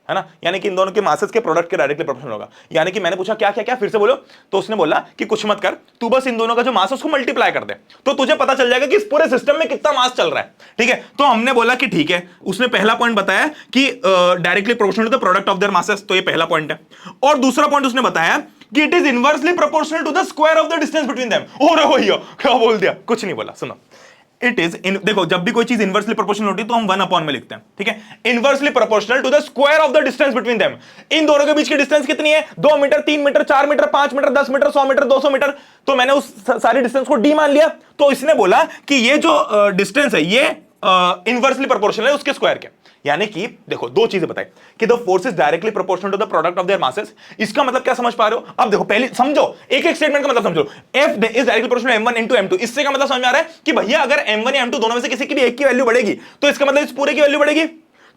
A: है ना, यानी कि इन दोनों के मासेस के प्रोडक्ट के डायरेक्टली प्रोपोर्शनल होगा। यानी कि मैंने पूछा क्या क्या क्या, फिर से बोलो। तो उसने बोला कि कुछ मत कर, तू बस इन दोनों का जो मास है उसको मल्टीप्लाई कर दे, तो तुझे पता चल जाएगा कि इस पूरे सिस्टम में कितना मास चल रहा है। ठीक है, तो हमने बोला कि ठीक है, उसने पहला पॉइंट बताया कि directly proportional to the product of their masses, तो ये पहला पॉइंट है। और दूसरा पॉइंट उसने बताया कि it is inversely proportional to the square of the distance between them. ओरे भैया क्या बोल दिया, कुछ नहीं बोला, सुनो। इट इज देखो, जब भी कोई चीज इनवर्सली प्रोपोर्शनल होती है तो हम 1 अपॉन में लिखते हैं, ठीक है। Inversely proportional to the square of the distance between them. इन दोनों के बीच की डिस्टेंस कितनी है, 2 metre, 3 metre, 4 metre, 5 metre, 10 metre, 100 metre, 200 metre. तो मैंने उस सारी डिस्टेंस को डी मान लिया, तो इसने बोला कि ये जो डिस्टेंस है ये इनवर्सली प्रोपोर्शनल है उसके स्क्वायर के। यानी कि देखो 2 चीजें बताई कि the force is directly proportional to the product of their masses. इसका मतलब क्या समझ पा रहे हो। अब देखो पहले समझो, एक एक स्टेटमेंट का मतलब समझो। F is directly proportional M1 into M2। इससे का मतलब समझ में आ रहा है कि भैया अगर M1 या M2 दोनों में से किसी की भी एक की वैल्यू बढ़ेगी तो इसका मतलब इस पूरे की वैल्यू बढ़ेगी।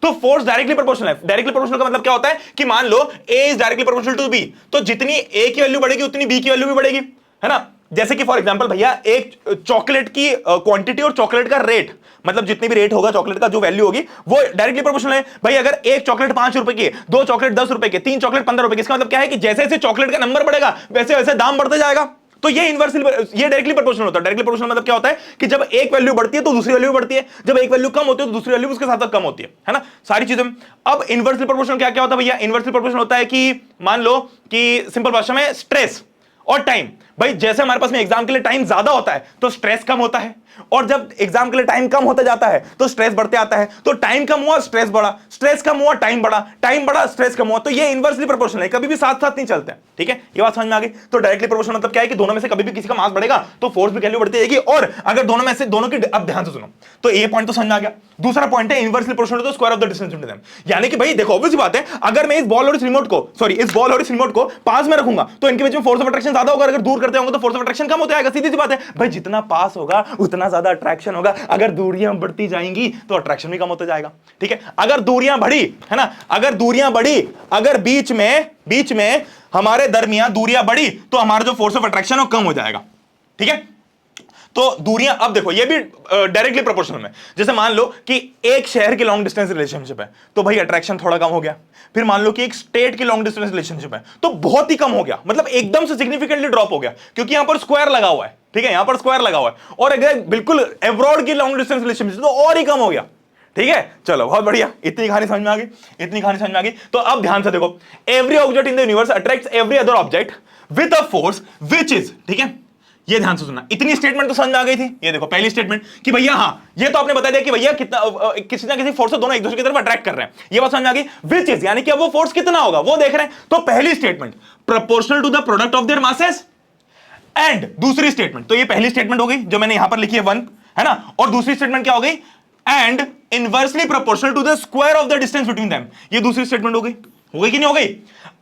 A: तो फोर्स डायरेक्टली प्रोपोर्शनल है। डायरेक्टली प्रोपोर्शनल का मतलब क्या होता है कि मान लो A is directly proportional to B, तो जितनी A की वैल्यू बढ़ेगी उतनी B की वैल्यू भी बढ़ेगी, है ना। जैसे कि फॉर एग्जांपल भैया एक चॉकलेट की क्वांटिटी और चॉकलेट का रेट, मतलब जितनी भी रेट होगा चॉकलेट का, जो वैल्यू होगी वो डायरेक्टली प्रोपोर्शनल है। भाई अगर एक चॉकलेट 5 रुपए की, 2 चॉकलेट 10 रुपए के, 3 चॉकलेट 15 रुपए की, इसका मतलब क्या है कि जैसे जैसे चॉकलेट का नंबर बढ़ेगा वैसे वैसे दाम बढ़ते जाएगा। तो ये इनवर्सली, ये डायरेक्टली प्रोपोर्शनल होता है। डायरेक्टली प्रोपोर्शनल मतलब क्या होता है कि जब एक वैल्यू बढ़ती है तो दूसरी वैल्यू भी बढ़ती है, जब एक वैल्यू कम होती है तो दूसरी वैल्यू उसके साथ साथ कम होती है ना, सारी चीजें। अब इनवर्सली प्रोपोर्शनल क्या क्या होता है भैया। इनवर्सली प्रोपोर्शनल होता है कि मान लो कि सिंपल भाषा में स्ट्रेस और टाइम। भाई जैसे हमारे पास में एग्जाम के लिए टाइम ज्यादा होता है तो स्ट्रेस कम होता है, और जब एग्जाम के लिए टाइम कम होता जाता है तो स्ट्रेस बढ़ते आता है। तो टाइम कम हुआ स्ट्रेस बढ़ा, स्ट्रेस कम हुआ टाइम बढ़ा, टाइम बढ़ा स्ट्रेस कम हुआ। तो ये इनवर्सली प्रोपोर्शनल है, कभी भी साथ साथ नहीं चलते हैं, ठीक है। ये बात समझ में आ गई। तो डायरेक्टली प्रोपोर्शनल मतलब क्या है कि दोनों में से कभी भी किसी का मास बढ़ेगा तो फोर्स भी वैल्यू बढ़ती रहेगी। और अगर दोनों में से दोनों की, अब ध्यान से सुनो, तो ये पॉइंट तो समझ में आ गया। दूसरा पॉइंट है inversely proportional to square of the distance between them. यानी कि भाई देखो ऑब्वियस बात है, अगर मैं इस बॉल और इस रिमोट को, सॉरी इस बॉल और इस रिमोट को पास में रखूंगा तो इनके बीच में फोर्स ऑफ अट्रैक्शन ज्यादा होगा, अगर दूर करते होंगे तो फोर्स ऑफ अट्रैक्शन कम होता जाएगा। सीधी सी बात है भाई, जितना पास होगा उतना ज्यादा अट्रैक्शन होगा, अगर दूरियां बढ़ती जाएंगी तो अट्रैक्शन भी कम होता जाएगा, ठीक है। अगर दूरियां बढ़ी, है ना, अगर दूरियां बढ़ी, अगर बीच में हमारे दरमियान दूरियां बढ़ी तो हमारा जो फोर्स ऑफ अट्रैक्शन है वो कम हो जाएगा, ठीक है। तो दूरियां, अब देखो ये भी डायरेक्टली प्रोपोर्शनल में। जैसे मान लो कि एक शहर की लॉन्ग डिस्टेंस रिलेशनशिप है तो भाई अट्रैक्शन थोड़ा कम हो गया। फिर मान लो कि एक स्टेट की लॉन्ग डिस्टेंस रिलेशनशिप है तो बहुत ही कम हो गया, मतलब एकदम से सिग्निफिकेंटली ड्रॉप हो गया, क्योंकि यहां पर स्क्वायर लगा हुआ है, ठीक है, यहां पर स्क्वायर लगा हुआ है। और अगर बिल्कुल अब्रॉड की लॉन्ग डिस्टेंस रिलेशनशिप तो और ही कम हो गया, ठीक है। चलो बहुत बढ़िया, इतनी कहानी समझ में आ गई, इतनी कहानी समझ में आ गई। तो अब ध्यान से देखो, every object in the universe attracts every other object with a force which is, ठीक है। ये ध्यान से सुनना, इतनी स्टेटमेंट तो समझ में आ गई थी। ये देखो पहली स्टेटमेंट कि भैया हाँ, ये तो आपने बता दिया कि भैया कितना किसी ना किसी फोर्स से दोनों एक दूसरे की तरफ अट्रैक्ट कर रहे हैं, ये बात समझ में आ गई। व्हिच इज यानी कि अब वो फोर्स कितना होगा वो देख रहे हैं। तो पहली statement proportional to the product of their masses, and दूसरी स्टेटमेंट, तो ये पहली स्टेटमेंट हो गई जो मैंने यहां पर लिखी है 1, है ना। और दूसरी स्टेटमेंट क्या हो गई, and inversely proportional to the square of the distance between them. ये दूसरी स्टेटमेंट हो गई कि नहीं हो गई।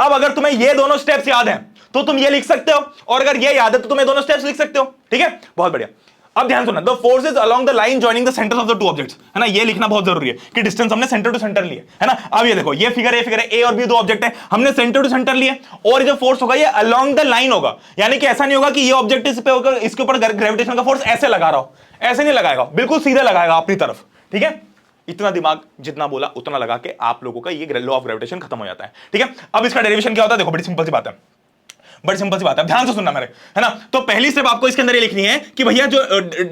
A: अब अगर तुम्हें ये दोनों स्टेप्स याद हैं तो तुम ये लिख सकते हो, और अगर ये याद है तो तुम ये दोनों स्टेप्स लिख सकते हो, ठीक है, बहुत बढ़िया। अब ध्यान सुनना, the force is along the line joining the centres of the two objects, है ना। ये लिखना बहुत जरूरी है कि डिस्टेंस हमने सेंटर टू सेंटर लिए, है ना। अब ये देखो, ये फिगर है, ए और बी दो ऑब्जेक्ट है, हमने सेंटर टू सेंटर लिए, और जो फोर्स होगा ये अलोंग द लाइन होगा। यानी कि ऐसा नहीं होगा कि ये ऑब्जेक्ट इस पे होकर इसके ऊपर ग्रेविटेशन का फोर्स ऐसे लगा रहा हो, ऐसे नहीं लगाएगा, बिल्कुल सीधे लगाएगा अपनी तरफ, ठीक है। इतना दिमाग जितना बोला उतना लगा के आप लोगों का ये लॉ ऑफ ग्रेविटेशन खत्म हो जाता है, ठीक है। अब इसका डेरिवेशन क्या होता है, देखो बड़ी सिंपल सी बात है, बड़ी सिंपल सी बात है, ध्यान से सुनना मेरे, है ना। तो पहली स्टेप आपको इसके अंदर ये लिखनी है कि भैया जो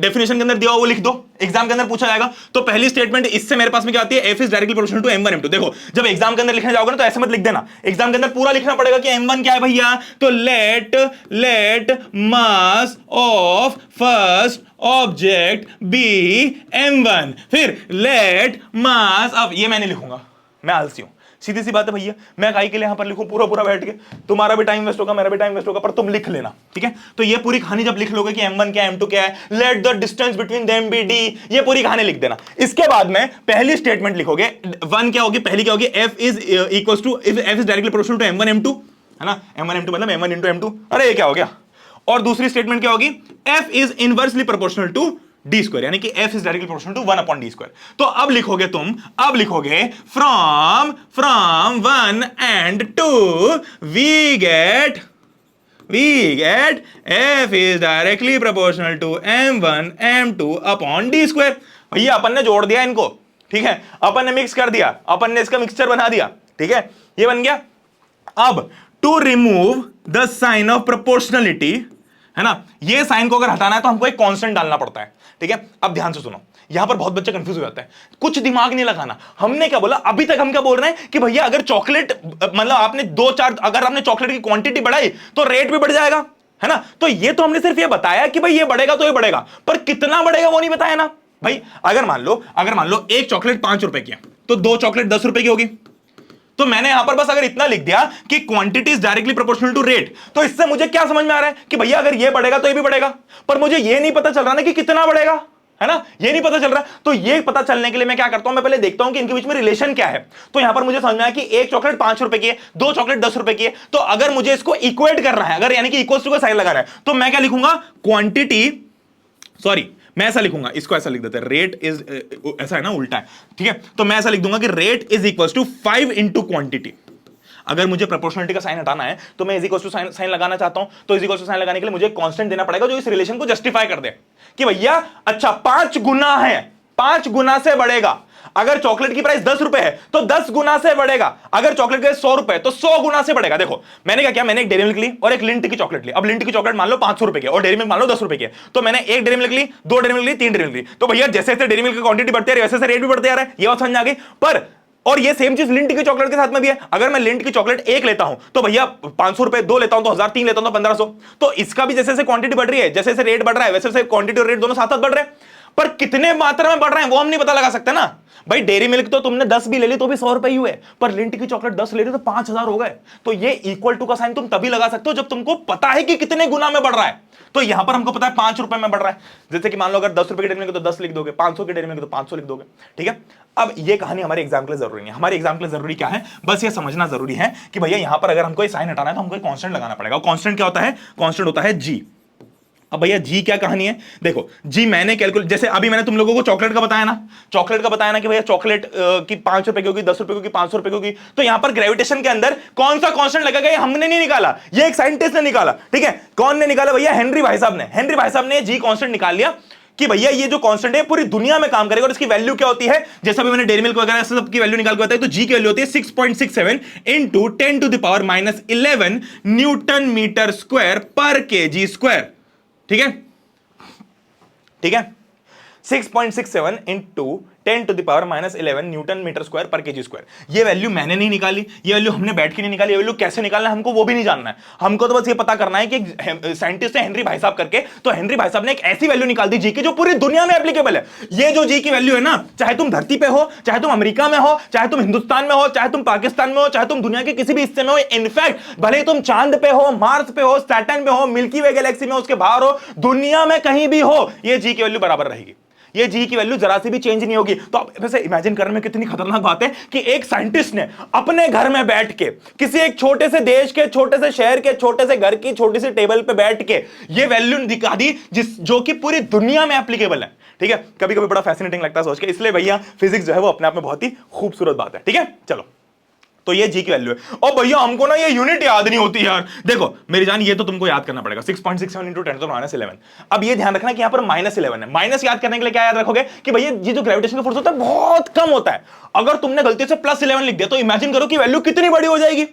A: डेफिनेशन के अंदर दिया हुआ वो लिख दो, एग्जाम के अंदर पूछा जाएगा। तो पहली स्टेटमेंट इससे मेरे पास में क्या आती है, F is directly proportional to M1 M2। देखो जब एग्जाम के अंदर लिखने जाओगे ना तो ऐसे मत लिख देना, एग्जाम के अंदर पूरा लिखना पड़ेगा कि M1 क्या है भैया। तो let mass of first object be M1, फिर लेट मास ऑफ, ये मैं नहीं लिखूंगा, मैं आलसी हूं, सीधी सी बात है भैया। मैं काहे के लिए यहां पर लिखूं पूरा पूरा बैठ के, तुम्हारा भी टाइम वेस्ट होगा, मेरा भी टाइम वेस्ट होगा, पर तुम लिख लेना, ठीक है। तो ये पूरी कहानी जब लिख लोगे कि M1 क्या है M2 क्या है, let the distance between them be D, ये पूरी कहानी लिख देना। इसके बाद में पहली स्टेटमेंट लिखोगे, 1 क्या होगी, पहली क्या होगी, F is equals to, F is directly proportional to M1 M2, है ना। M1 M2 मतलब M1 into M2, अरे ये क्या हो गया। और दूसरी स्टेटमेंट क्या होगी, F is inversely proportional to d square, यानी कि F is directly proportional to 1 upon D square. तो अब लिखोगे तुम, अब लिखोगे from 1 and 2 we get f is directly proportional to m1 m2 upon d square। भैया अपन ने जोड़ दिया इनको, ठीक है, अपन ने मिक्स कर दिया, अपन ने इसका मिक्सचर बना दिया, ठीक है, ये बन गया। अब to remove the sign of proportionality, है ना, ये साइन को अगर हटाना है तो हमको एक कांस्टेंट डालना पड़ता है, ठीक है। अब ध्यान से सुनो, यहां पर बहुत बच्चे कंफ्यूज हो जाते हैं, कुछ दिमाग नहीं लगाना। हमने क्या बोला अभी तक, हम क्या बोल रहे हैं कि भैया अगर चॉकलेट, मतलब आपने 2-4, अगर आपने चॉकलेट की क्वांटिटी बढ़ाई तो रेट भी बढ़ जाएगा, है ना। तो ये तो हमने सिर्फ ये बताया कि भाई ये बढ़ेगा तो ये बढ़ेगा, पर कितना बढ़ेगा वो नहीं बताया ना भाई। अगर मान लो एक चॉकलेट 5 रुपए की है तो 2 चॉकलेट 10 रुपए की होगी। तो मैंने यहां पर बस अगर इतना लिख दिया कि quantity is directly proportional to rate, तो इससे मुझे क्या समझ में आ रहा है कि भैया अगर ये बढ़ेगा तो ये भी बढ़ेगा, पर मुझे ये नहीं पता चल रहा ना कि कितना बढ़ेगा, है ना, ये नहीं पता चल रहा। तो ये पता चलने के लिए मैं क्या करता हूं, मैं पहले देखता हूं कि इनके बीच में रिलेशन क्या है। तो यहां पर मुझे समझ में आया कि एक चॉकलेट 5 रुपए की है, 2 चॉकलेट 10 रुपए की है। तो अगर मुझे इसको इक्वेट करना है, अगर यानी कि इक्वल्स टू का साइन लगाना है, तो मैं क्या लिखूंगा, क्वांटिटी, सॉरी मैं ऐसा लिखूंगा, इसको ऐसा लिख देते हैं, रेट इज, ऐसा है ना, उल्टा है, ठीक है। तो मैं ऐसा लिख दूंगा कि rate is equal to 5 into quantity. अगर मुझे प्रोपोर्शनलिटी का साइन हटाना है तो मैं इज इक्वल टू साइन लगाना चाहता हूं, तो इज इक्वल टू साइन लगाने के लिए मुझे कांस्टेंट देना पड़ेगा जो इस रिलेशन को जस्टिफाई कर दे कि भैया अच्छा 5 गुना है, 5 गुना से बढ़ेगा। अगर चॉकलेट की प्राइस 10 रुपए है तो 10 गुना से बढ़ेगा। अगर चॉकलेट का 100 रुपए तो 100 गुना से बढ़ेगा। देखो मैंने क्या किया, मैंने एक डेयरी मिल्क ली और एक लिंट की चॉकलेट ली। अब लिंट की चॉकलेट मान लो 500 रुपए की और डेयरी मिल्क मान लो 10 रुपए की है, तो मैंने एक डेयरी मिल्क ली, 2 डेयरी मिल्क ली, 3 डेयरी मिल्क ली। तो भैया जैसे जैसे डेयरी मिल्क की क्वांटिटी बढ़ती है वैसे रेट भी बढ़ते आ रहा है, ये बात समझ आ गई। पर और ये सेम चीज लिंट की चॉकलेट के साथ में भी है। अगर मैं लिंट की चॉकलेट एक लेता हूं तो भैया 500 रुपए, 2 लेता हूं तो 1000, 3 लेता हूं तो 1500। तो इसका भी जैसे जैसे क्वांटिटी बढ़ रही है, जैसे जैसे रेट बढ़ रहा है, वैसे वैसे क्वांटिटी और रेट दोनों साथ साथ बढ़ रहे हैं। पर कितने मात्रा में बढ़ रहे हैं वो हम नहीं पता लगा सकते ना भाई। डेयरी मिल्क तो तुमने 10 भी ले ली तो भी 100 रुपए ही हुए, पर लिंट की चॉकलेट 10 ले ली तो 5000 हो गए। तो ये इक्वल टू का साइन तुम तभी लगा सकते हो जब तुमको पता है कि कितने गुना में बढ़ रहा है। तो यहां पर हमको पता है 5 रुपए में बढ़ रहा है। जैसे कि मान लो अगर 10 रुपए की डेयरी मिल्क तो 10 लिख दोगे, 500 की डेयरी मिल्क तो 500 लिख दोगे, ठीक है। अब ये कहानी हमारे एग्जाम के लिए जरूरी नहीं है। हमारे एग्जाम के लिए जरूरी क्या है, बस ये समझना जरूरी है कि भैया यहां पर अगर हमको साइन हटाना है तो हमको एक कांस्टेंट लगाना पड़ेगा। कांस्टेंट क्या होता है, कांस्टेंट होता है जी। अब भैया जी क्या कहानी है, देखो जी मैंने कैलकुलेट, जैसे अभी मैंने तुम लोगों को चॉकलेट का बताया ना, चॉकलेट का बताया ना कि भैया चॉकलेट की 5 रुपए की होगी, 10 रुपए की, 500 रुपए की होगी। तो यहां पर ग्रेविटेशन के अंदर कौन सा कांस्टेंट लगेगा ये हमने नहीं निकाला, ये एक साइंटिस्ट ने निकाला, ठीक है। कौन ने निकाला भैया, हेनरी भाई साहब ने। हेनरी भाई साहब ने जी कांस्टेंट निकाल लिया कि भैया ये जो कांस्टेंट है पूरी दुनिया में काम करेगा और इसकी वैल्यू क्या होती है। जैसे अभी मैंने डेयरी मिल्क वगैरह सब की वैल्यू निकाल के बताई, तो जी की वैल्यू होती है 6.67 into 10⁻⁻11 Newton metre square per KG square, ठीक है, ठीक है। 6.67 into 10⁻⁻11 Newton metre square per KG square. ये वैल्यू मैंने नहीं निकाली, ये वैल्यू हमने बैठ के नहीं निकाली। ये वैल्यू कैसे निकालना है हमको वो भी नहीं जानना है। हमको तो बस ये पता करना है कि साइंटिस्ट है हेनरी भाई साहब करके, तो हेनरी भाई साहब ने एक ऐसी वैल्यू निकाल दी जी की जो पूरी दुनिया में एप्लीकेबल है। ये जो जी की वैल्यू है ना, चाहे तुम धरती पे हो, चाहे तुम अमेरिका में हो, चाहे तुम हिंदुस्तान में हो, चाहे तुम पाकिस्तान में हो, चाहे तुम दुनिया के किसी भी हिस्से में हो, इनफैक्ट भले तुम चांद पे हो, मार्स पे हो, सैटर्न पे हो, मिल्की वे गैलेक्सी में उसके बाहर हो, दुनिया में कहीं भी हो, ये जी की वैल्यू बराबर रहेगी। ये जी की वैल्यू जरा सी भी चेंज नहीं होगी। तो आप वैसे इमेजिन करने में कितनी खतरनाक बात है कि एक साइंटिस्ट ने अपने घर में बैठ के, किसी एक छोटे से देश के, छोटे से शहर के, छोटे से घर की छोटी सी टेबल पे बैठ के ये वैल्यू दिखा दी जो कि पूरी दुनिया में एप्लीकेबल है, ठीक है। कभी कभी बड़ा फैसिनेटिंग लगता है सोच के, इसलिए भैया फिजिक्स जो है वो अपने आप में बहुत ही खूबसूरत बात है, ठीक है। चलो तो ये जी की वैल्यू है। और भैया हमको ना ये यूनिट याद नहीं होती यार। देखो मेरी जान, ये तो तुमको याद करना पड़ेगा, 6.67 इंटू 10⁻11। अब ये ध्यान रखना कि यहां पर -11 है। माइनस याद करने के लिए क्या याद रखोगे कि भैया ये जो ग्रेविटेशन का फोर्स होता है बहुत कम होता है। अगर तुमने गलती से +11 लिख दिया तो इमेजिन करो कि वैल्यू कितनी बड़ी हो जाएगी।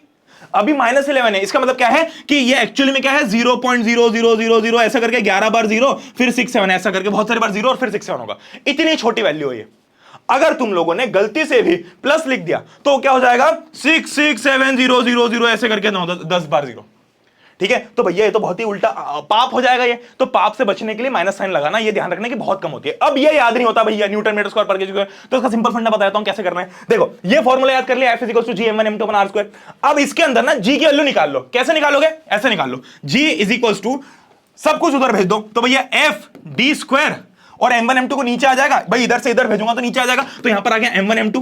A: अभी -11 है, इसका मतलब क्या है कि ये एक्चुअली में क्या है, 0.0000 ऐसा करके 11 बार 0 फिर 67 ऐसा करके बहुत सारी बार 0 और फिर 67 होगा। इतनी छोटी वैल्यू है ये। अगर तुम लोगों ने गलती से भी प्लस लिख दिया तो क्या हो जाएगा, 6670000 ऐसे करके 10 बार 0, ठीक है। तो भैया ये तो बहुत ही उल्टा पाप हो जाएगा ये। तो पाप से बचने के लिए माइनस साइन लगाना, ये ध्यान रखने की बहुत कम होती है। अब ये याद नहीं होता भैया Newton metre square per KG square, तो इसका सिंपल फंडा बताता हूं कैसे करना है। देखो ये फॉर्मूला याद कर लिया, F = G m1 m2 r square. अब इसके अंदर ना जी की वैल्यू निकाल लो। कैसे निकालोगे, ऐसे निकाल लो, G = सब कुछ उधर भेज दो, तो भैया F d स्क्वायर और m1 m2 को नीचे आ जाएगा। भाई इधर से इधर भेजूंगा तो नीचे आ जाएगा, तो यहां पर आ गया m1 m2।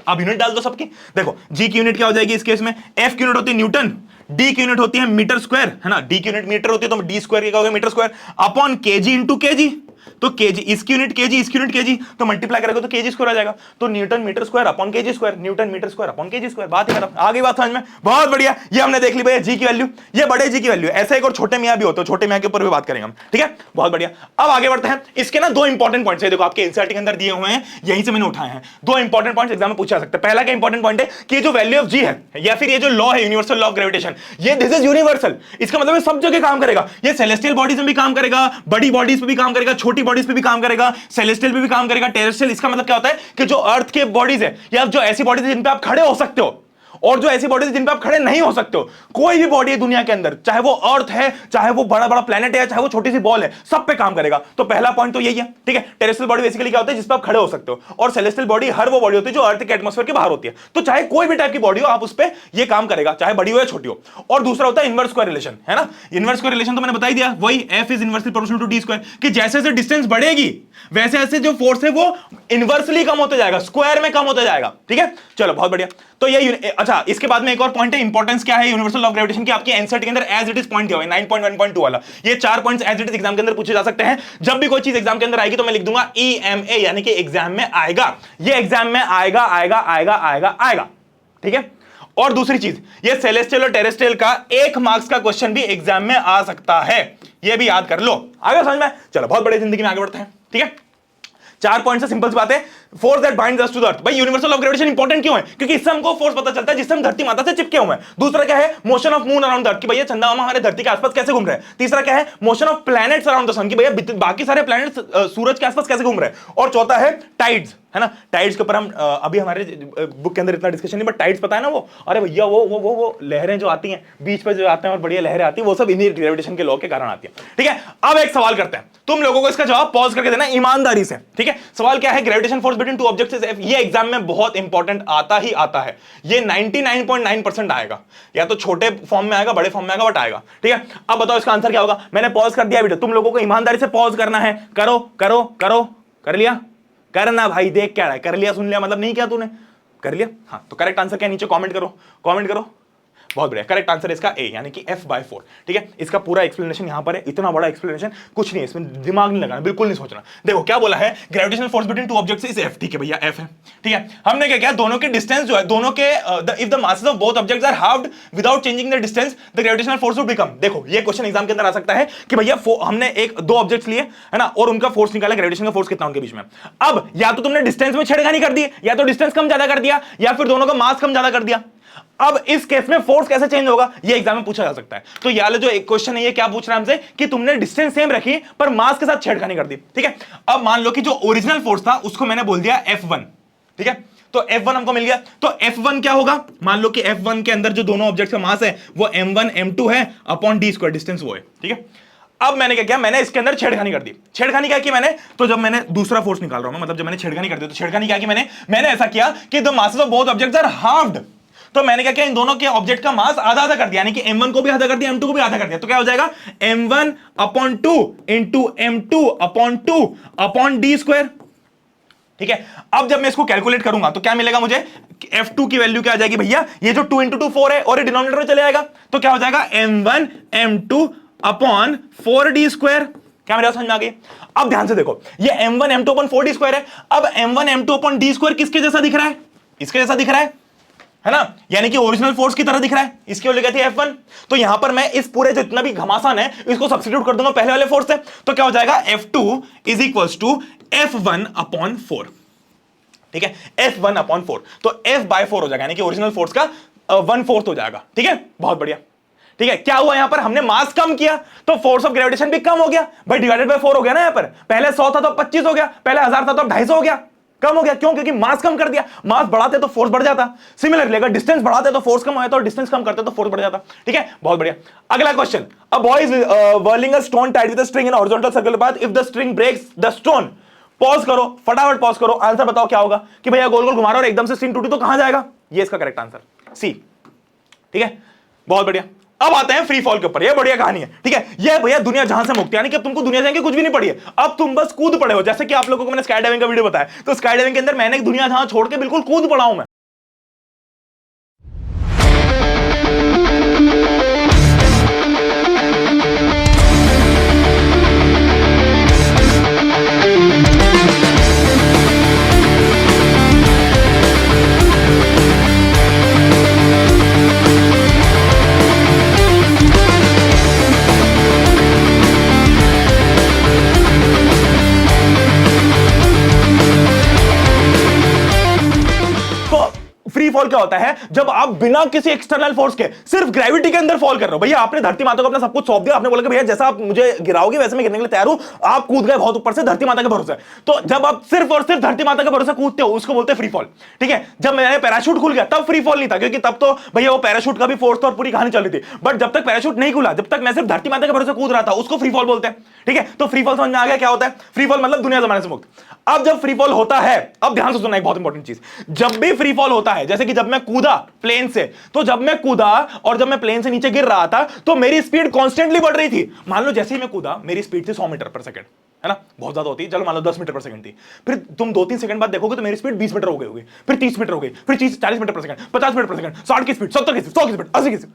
A: अब यूनिट डाल दो सबकी। देखो जी की यूनिट क्या हो जाएगी इस केस में, F की यूनिट होती है न्यूटन, D की यूनिट होती है मीटर स्क्वायर, है ना। D की यूनिट मीटर होती है तो D स्क्वायर क्या हो गया metre square upon kg into kg। तो केजी, इसकी यूनिट केजी, इसकी यूनिट केजी, तो मल्टीप्लाई करेगा तो केजी स्क्वायर आ जाएगा, तो newton metre square upon kg square, newton metre square upon kg square. बात ही खत्म, आगे बात समझ में, बहुत बढ़िया। ये हमने देख ली भैया जी की वैल्यू, ये बड़े जी की वैल्यू। ऐसे एक और छोटे मियां भी होते हैं, छोटे मियां के ऊपर भी बात करेंगे हम, ठीक है, बहुत बढ़िया। अब आगे बढ़ते हैं। इसके ना दो इंपॉर्टेंट पॉइंट्स है, देखो आपके एनसीईआरटी के अंदर दिए हुए हैं, यहीं से मैंने उठाए हैं। दो इंपॉर्टेंट पॉइंट्स एग्जाम में पूछा सकते हैं। पहला क्या इंपॉर्टेंट पॉइंट है कि जो वैल्यू ऑफ जी है या फिर ये जो लॉ है यूनिवर्सल लॉ ऑफ ग्रेविटेशन, ये दिस इज यूनिवर्सल। इसका मतलब सब जगह काम करेगा, ये सेलेस्टियल बॉडीज में भी काम करेगा, बड़ी बॉडीज पे भी काम करेगा, छोटी बॉडीज पे भी काम करेगा, सेलेस्टियल पे भी काम करेगा, टेरेस्ट्रियल। इसका मतलब क्या होता है कि जो अर्थ के बॉडीज है या जो ऐसी बॉडीज है जिन पे आप खड़े हो सकते हो और जो ऐसी बॉडीज जिन पे आप खड़े नहीं हो सकते हो, कोई भी बॉडी है दुनिया के अंदर, चाहे वो अर्थ है, चाहे वो बड़ा बड़ा प्लेनेट है, चाहे वो छोटी सी बॉल है, सब पे काम करेगा। तो पहला पॉइंट तो यही है, ठीक है। टेरेस्ट्रियल बॉडी बेसिकली क्या होता है जिस पे आप खड़े हो सकते हो, और सेलेस्टियल बॉडी हर वो बॉडी होती है जो अर्थ के एटमॉस्फेयर के बाहर होती है। तो चाहे कोई भी टाइप की बॉडी हो, आप उस पे ये काम करेगा, चाहे बड़ी हो या छोटी हो। और दूसरा होता है इनवर्स स्क्वायर रिलेशन, है ना। इनवर्स स्क्वायर रिलेशन तो मैंने बता ही दिया, वही F is inversely proportional to d square, कि जैसे जैसे डिस्टेंस बढ़ेगी वैसे वैसे जो फोर्स है वो इनवर्सली कम होता जाएगा, स्क्वायर में कम होता जाएगा, ठीक है। चलो बहुत बढ़िया। तो ये अच्छा, इसके बाद में एक और पॉइंट है, इंपॉर्टेंस क्या है यूनिवर्सल लॉ ऑफ ग्रेविटेशन की, आपके एनसीईआरटी के अंदर एज इट इज पॉइंट दिया हुआ है 9.1.2 वाला। ये 4 points as it is exam के अंदर पूछे जा सकते हैं। जब भी कोई चीज एग्जाम के अंदर आएगी तो मैं लिख दूंगा EMA, यानी कि एग्जाम में आएगा। ये एग्जाम में आएगा आएगा आएगा आएगा आएगा, ठीक है। और दूसरी चीज, ये सेलेस्टियल और टेरेस्ट्रियल का 1 मार्क्स का क्वेश्चन भी एग्जाम में आ सकता है, ये भी याद कर लो। आगे समझ में। चलो बहुत बड़ी जिंदगी में आगे बढ़ते हैं, ठीक है। 4 पॉइंट से सिंपल सी बात है, force that binds us to the earth. भाई universal law of gravitation important क्यों है? क्योंकि इससे हमको फोर्स पता चलता है जिससे हम धरती माता से चिपके हुए हैं। दूसरा क्या है, motion of moon around the earth, कि भैया चंदा मामा हमारे धरती के आसपास कैसे घूम रहे हैं। तीसरा क्या है, motion of planets around the sun, कि भैया बाकी सारे प्लैनेट्स सूरज के आसपास कैसे घूम रहे हैं। और चौथा है टाइड्स, है ना। टाइड्स के ऊपर हम अभी हमारे बुक के अंदर इतना डिस्कशन नहीं, बट टाइड्स पता है ना वो, अरे भैया वो लहरें जो आती हैं बीच पे जो आते हैं और बढ़िया लहरें आती हैं, वो सब इन्हीं ग्रेविटेशन के लॉ के कारण आती है, ठीक है। अब एक सवाल करते हैं, तुम लोगों को इसका जवाब पॉज करके देना ईमानदारी से, ठीक है। सवाल क्या है, gravitation force between two objects is, ये एग्जाम में बहुत इंपॉर्टेंट आता ही आता है। ये 99.9% आएगा, या तो छोटे फॉर्म में आएगा, बड़े फॉर्म में आएगा, बट आएगा, ठीक है। अब बताओ इसका आंसर क्या होगा। मैंने पॉज कर दिया वीडियो, तुम लोगों को ईमानदारी से पॉज करना है। करो करो करो, कर लिया, करना भाई, देख क्या रहा है, कर लिया सुन लिया मतलब नहीं किया तूने, कर लिया। हाँ, तो करेक्ट आंसर क्या, नीचे कमेंट करो, कमेंट करो। बहुत बढ़िया, करेक्ट आंसर है इसका ए, यानी कि F/4, ठीक है। इसका पूरा एक्सप्लेनेशन यहां पर है, इतना बड़ा एक्सप्लेनेशन कुछ नहीं है इसमें, दिमाग नहीं लगाना, बिल्कुल नहीं सोचना। देखो क्या बोला है, gravitational force between two objects is F, ठीक है भैया F है, ठीक है। हमने क्या किया, दोनों के डिस्टेंस जो है, दोनों के if the masses of both objects are halved without changing the distance, the gravitational force would become. देखो ये क्वेश्चन एग्जाम के अंदर आ सकता है कि भैया हमने दो ऑब्जेक्ट्स लिए, है ना, और उनका फोर्स निकाला, ग्रेविटेशन का फोर्स कितना उनके बीच में। अब या तो तुमने डिस्टेंस में छेड़खानी कर दी, या तो डिस्टेंस कम ज्यादा कर दिया, या फिर दोनों का मास कम ज्यादा कर दिया। अब इस केस में फोर्स कैसे चेंज होगा, ये एग्जाम में पूछा जा सकता है। तो ये जो एक क्वेश्चन है, ये क्या पूछ रहा है हमसे कि तुमने डिस्टेंस सेम रखी पर मास के साथ छेड़खानी कर दी, ठीक है। अब मान लो कि जो ओरिजिनल फोर्स था उसको मैंने बोल दिया F1, ठीक है। तो F1 हमको मिल गया, तो F1 क्या होगा, मान लो कि F1 के अंदर जो दोनों ऑब्जेक्ट का मास है वो M1 M2 है अपॉन d स्क्वायर, डिस्टेंस वो है, ठीक है। अब मैंने क्या किया, मैंने इसके अंदर छेड़खानी कर दी। छेड़खानी क्या की मैंने, तो जब मैंने दूसरा फोर्स निकाल रहा हूं, मतलब जब मैंने छेड़खानी कर दी, तो छेड़खानी क्या की मैंने ऐसा किया कि the masses of both objects are halved. तो मैंने क्या किया, इन दोनों के ऑब्जेक्ट का मास आधा आधा कर दिया, यानी कि M1 को भी आधा कर दिया, M2 को भी आधा कर दिया। तो क्या हो जाएगा, M1/2 into M2/2 upon d square, ठीक है। अब जब मैं इसको कैलकुलेट करूंगा तो क्या मिलेगा मुझे, F2 की वैल्यू क्या आ जाएगी भैया, ये जो 2 इंटू 2 4 है और ये डिनोमिनेटर में चले जाएगा, तो क्या हो जाएगा M1 M2 upon 4d square. क्या मेरे समझ में आ गई। अब ध्यान से देखो, ये M1 M2 upon 4d square है। अब M1 M2 upon d square किसके जैसा दिख रहा है, इसके जैसा दिख रहा है ना, यानी कि ओरिजिनल फोर्स की तरह दिख रहा है, इसकी वैल्यू क्या थी F1। तो यहां पर मैं इस पूरे जितना भी घमासान है इसको सब्स्टिट्यूट कर दूंगा पहले वाले फोर्स से, तो क्या हो जाएगा F2 is equals to F1/4, ठीक है, F1/4। तो F/4 हो जाएगा, यानी कि ओरिजिनल फोर्स का 1/4 हो जाएगा, ठीक है। बहुत बढ़िया, ठीक है। क्या हुआ यहां पर, हमने मास कम किया तो फोर्स ऑफ ग्रेविटेशन भी कम हो गया भाई, डिवाइडेड बाय 4 हो गया ना। यहां पर पहले 100 था तो 25 हो गया, पहले 1000 था तो 250 हो गया, कम हो गया। क्यों, क्योंकि मास कम कर दिया, मास बढ़ाते तो फोर्स बढ़ जाता। सिमिलरली अगर डिस्टेंस बढ़ाते तो फोर्स कम होता, और डिस्टेंस कम करते तो फोर्स बढ़ जाता, ठीक है। बहुत बढ़िया। अगला question, a boy is whirling a stone tied with a string in horizontal circular path, if the string breaks the stone. Pause करो, फटाफट पॉज करो, आंसर बताओ क्या होगा, कि भैया गोल गोल घुमा रहा और एकदम से स्ट्रिंग टूटी तो कहां जाएगा, ये इसका करेक्ट आंसर सी, ठीक है। बहुत बढ़िया। अब आते हैं फ्री फॉल के ऊपर, ये बढ़िया कहानी है, ठीक है। ये भैया दुनिया जहां से मुक्त, यानी कि अब तुमको दुनिया जाएंगे कुछ भी नहीं पड़ी है, अब तुम बस कूद पड़े हो। जैसे कि आप लोगों को मैंने स्काई डाइविंग का वीडियो बताया, तो स्काई डाइविंग के अंदर मैंने दुनिया जहां छोड़ के बिल्कुल कूद पड़ा हूं मैं। क्या होता है, जब आप बिना किसी एक्सटर्नल फोर्स के सिर्फ ग्रेविटी के अंदर फॉल कर रहे हो। भैया आपने धरती माता को अपना सब कुछ सौंप दिया, आपने बोला कि भैया जैसा आप मुझे गिराओगे वैसे मैं गिरने के लिए तैयार हूं, आप कूद गए बहुत ऊपर से धरती माता के भरोसे। तो जब आप सिर्फ और सिर्फ धरती माता के भरोसे कूदते हो उसको बोलते हैं फ्री फॉल। ठीक है, जब मेरा पैराशूट खुल गया तब फ्री फॉल नहीं था, क्योंकि तब तो भैया वो पैराशूट का भी फोर्स और पूरी कहानी चल रही थी। बट जब तक पैराशूट नहीं खुला, जब तक मैं सिर्फ धरती माता के भरोसे कूद रहा था, उसको फ्री फॉल बोलते हैं। ठीक है, तो फ्री फॉल समझ में आ गया क्या होता है? फ्री फॉल मतलब दुनिया जमाने से मुक्त। अब जब फ्री फॉल होता है, अब ध्यान से सुनना एक बहुत इंपॉर्टेंट चीज, जब भी फ्री फॉल होता है, जैसे कि जब मैं कूदा प्लेन से, तो जब मैं कूदा और जब मैं प्लेन से नीचे गिर रहा था तो मेरी स्पीड कॉन्स्टेंटली बढ़ रही थी। मान लो जैसे ही मैं कूदा मेरी स्पीड थी 100 मीटर पर सेकंड, है ना, बहुत ज्यादा होती है, चलो मान लो 10 मीटर पर सेकंड थी। फिर तुम 2-3 सेकंड बाद देखोगे तो मेरी स्पीड 20 मीटर हो गई होगी, फिर 30 मीटर हो गई, फिर 40 metre per second, 50 metre per second, 60 की स्पीड, 70 की स्पीड, 100 की स्पीड, 80 की स्पीड।